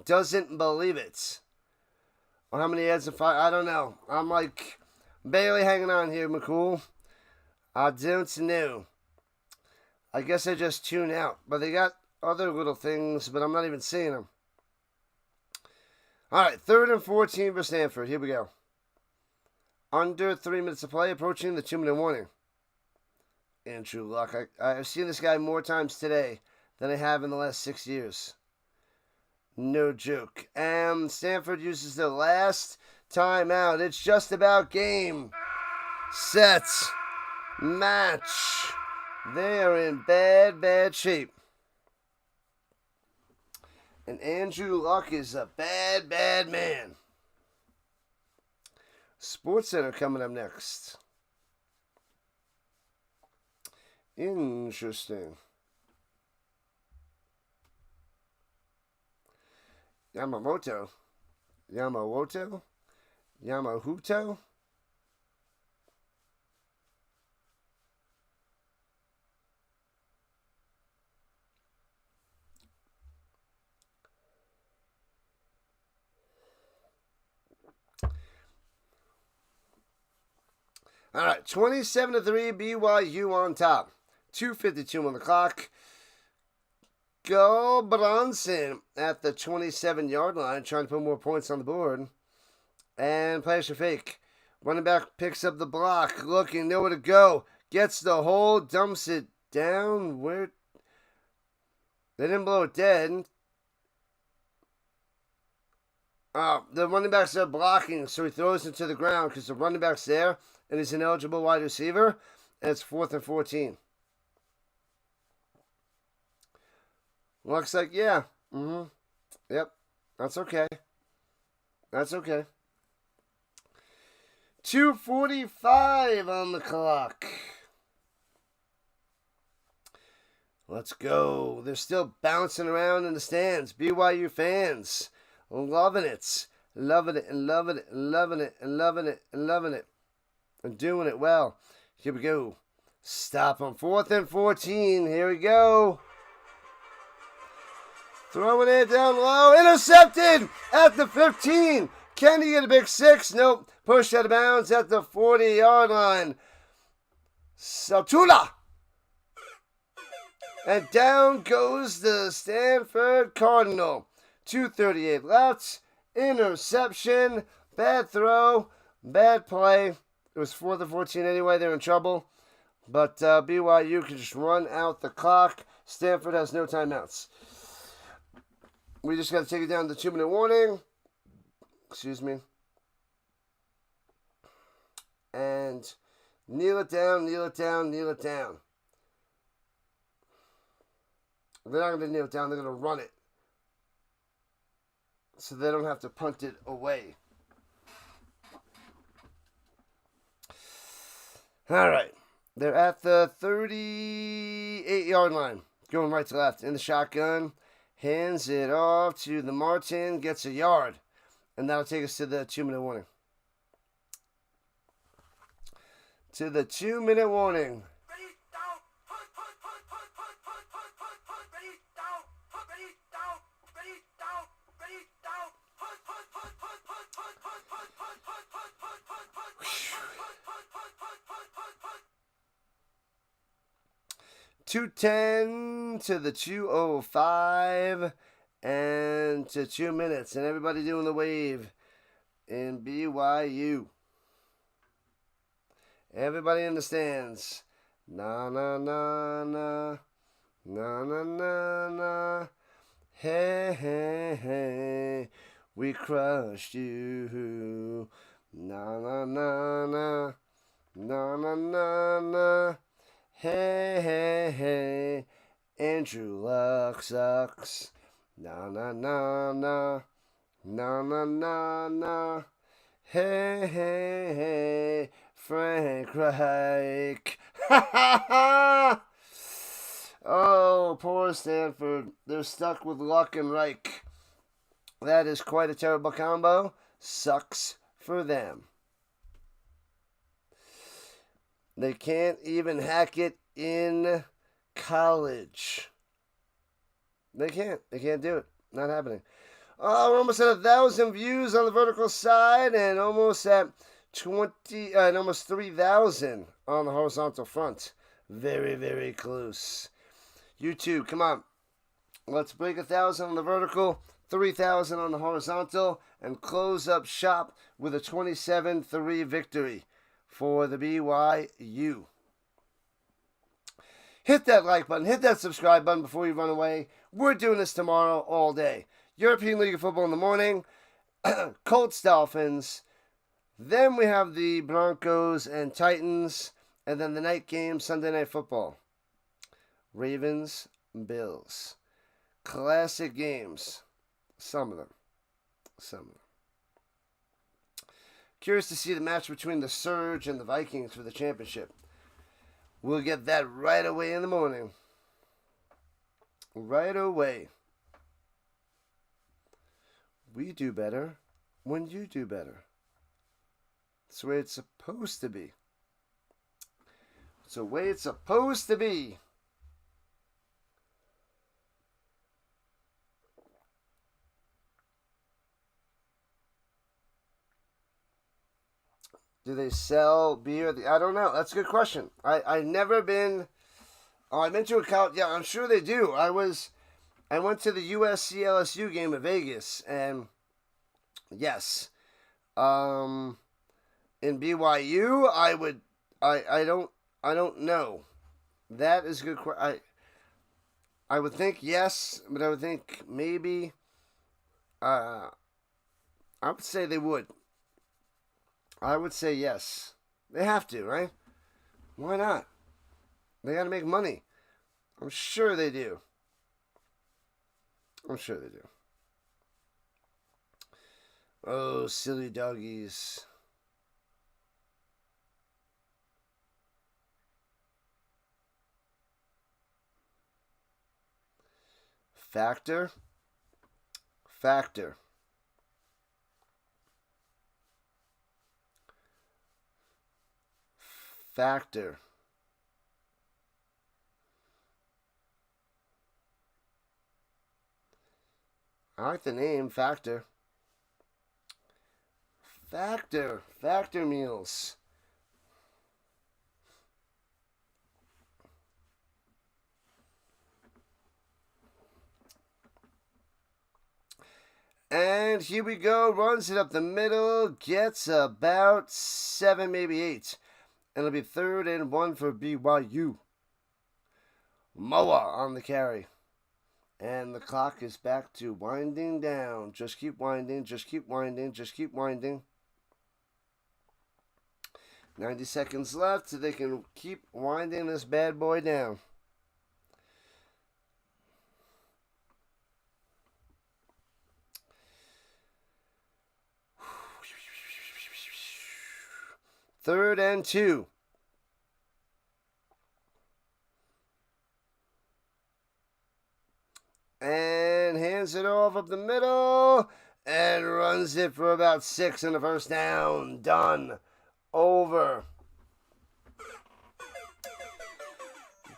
Speaker 1: doesn't believe it. Or how many ads in 5? I don't know. I'm like barely hanging on here, McCool. I don't know. I guess I just tune out. But they got other little things, but I'm not even seeing them. All right, 3rd and 14 for Stanford. Here we go. Under 3 minutes of play, approaching the 2-minute warning. Andrew Luck. I've seen this guy more times today than I have in the last 6 years. No joke. And Stanford uses the last timeout. It's just about game, set, match. They are in bad, bad shape. And Andrew Luck is a bad, bad man. SportsCenter coming up next. Interesting. Yamahuto. All right, 27-3, BYU on top. 2:52 on the clock. Go Bronson at the 27-yard line, trying to put more points on the board. And plays a fake. Running back picks up the block, looking nowhere to go. Gets the hole, dumps it down. Where? They didn't blow it dead. The running backs are blocking, so he throws it to the ground because the running back's there, and he's an eligible wide receiver, and it's 4th and 14. Luck's like, yeah, yep, that's okay. That's okay. 2:45 on the clock. Let's go. They're still bouncing around in the stands. BYU fans, loving it. Loving it and loving it and loving it and loving it and loving it. And doing it well. Here we go. Stop on 4th and 14. Here we go. Throwing it down low. Intercepted at the 15. Can he get a big 6? Nope. Pushed out of bounds at the 40-yard line. Saltula. And down goes the Stanford Cardinal. 2:38 left. Interception. Bad throw. Bad play. It was 4th and 14 anyway. They're in trouble. But BYU can just run out the clock. Stanford has no timeouts. We just got to take it down to the 2-minute warning. Excuse me. And kneel it down, kneel it down, kneel it down. They're not going to kneel it down. They're going to run it. So they don't have to punt it away. All right. They're at the 38-yard line. Going right to left in the shotgun. Hands it off to the Martin. Gets a yard. And that'll take us to the 2-minute warning. To the 2-minute warning. 2:10 to the 2:05 and to 2 minutes. And everybody doing the wave in BYU. Everybody in the stands. Na na na na. Na na na na. Hey, hey, hey. We crushed you. Na na na na. Na na na na. Hey, hey, hey. Andrew Luck sucks. Na na na na. Na na na na. Hey, hey, hey. Frank Reich. Ha ha ha! Oh, poor Stanford. They're stuck with Luck and Reich. That is quite a terrible combo. Sucks for them. They can't even hack it in college. They can't. They can't do it. Not happening. Oh, we're almost at 1,000 views on the vertical side and almost at almost 3,000 on the horizontal front. Very, very close. YouTube, come on. Let's break 1,000 on the vertical, 3,000 on the horizontal, and close up shop with a 27-3 victory for the BYU. Hit that like button, hit that subscribe button before you run away. We're doing this tomorrow all day. European League of Football in the morning, Colts, Dolphins. Then we have the Broncos and Titans, and then the night game, Sunday Night Football. Ravens, Bills. Classic games. Some of them. Curious to see the match between the Surge and the Vikings for the championship. We'll get that right away in the morning. Right away. We do better when you do better. That's the way it's supposed to be. It's the way it's supposed to be. Do they sell beer? I don't know. That's a good question. I've never been. Oh, I've been to a college. Yeah, I'm sure they do. I went to the USC LSU game in Vegas, and yes, in BYU, I don't know. That is a good question. I would think yes, but I would think maybe. I would say they would. I would say yes. They have to, right? Why not? They got to make money. I'm sure they do. Oh, silly doggies. Factor. I like the name, Factor. Factor meals. And here we go. Runs it up the middle. Gets about 7, maybe 8. And it'll be 3rd and 1 for BYU. Moa on the carry. And the clock is back to winding down. Just keep winding. 90 seconds left so they can keep winding this bad boy down. Third and 2. And hands it off up the middle. And runs it for about 6 in the first down. Done. Over.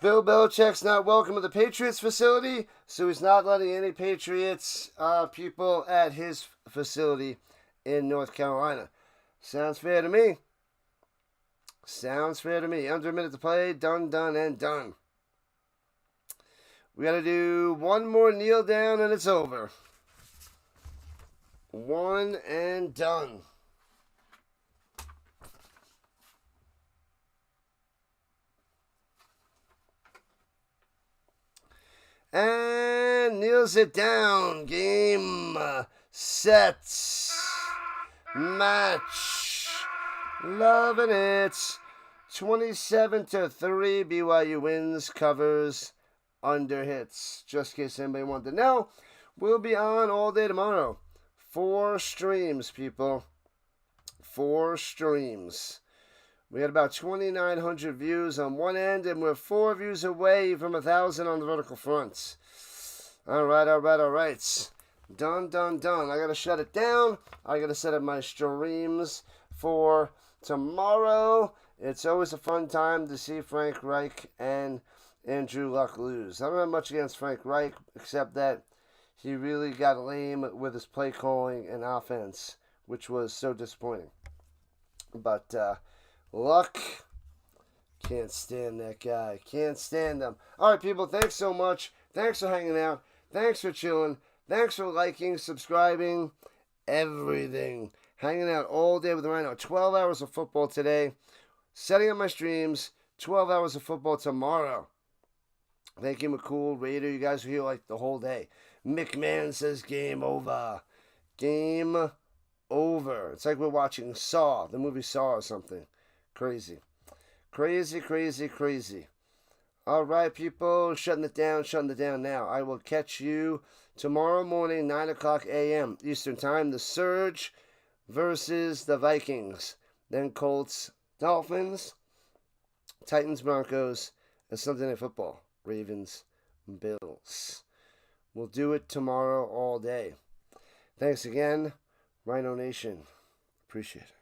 Speaker 1: Bill Belichick's not welcome to the Patriots facility, so he's not letting any Patriots people at his facility in North Carolina. Sounds fair to me. Under a minute to play. Done, and done. We got to do one more kneel down and it's over. One and done. And kneels it down. Game, sets, match. Loving it. 27-3. BYU wins, covers, under hits. Just in case anybody wanted to know, we'll be on all day tomorrow. 4 streams, people. 4 streams. We had about 2,900 views on one end, and we're 4 views away from 1,000 on the vertical fronts. All right. Done. I got to shut it down. I got to set up my streams for tomorrow. It's always a fun time to see Frank Reich and Andrew Luck lose. I don't have much against Frank Reich, except that he really got lame with his play calling and offense, which was so disappointing. But, Luck, can't stand that guy. Can't stand him. All right, people, thanks so much. Thanks for hanging out. Thanks for chilling. Thanks for liking, subscribing, everything. Hanging out all day with Rhino. 12 hours of football today. Setting up my streams. 12 hours of football tomorrow. Thank you, McCool, Raider. You guys were here like the whole day. McMahon says game over. Game over. It's like we're watching Saw, the movie Saw or something. Crazy. All right, people. Shutting it down now. I will catch you tomorrow morning, 9 o'clock a.m. Eastern Time. The Surge versus the Vikings. Then Colts, Dolphins, Titans, Broncos, and Sunday Night Football. Ravens, Bills. We'll do it tomorrow all day. Thanks again, Rhino Nation. Appreciate it.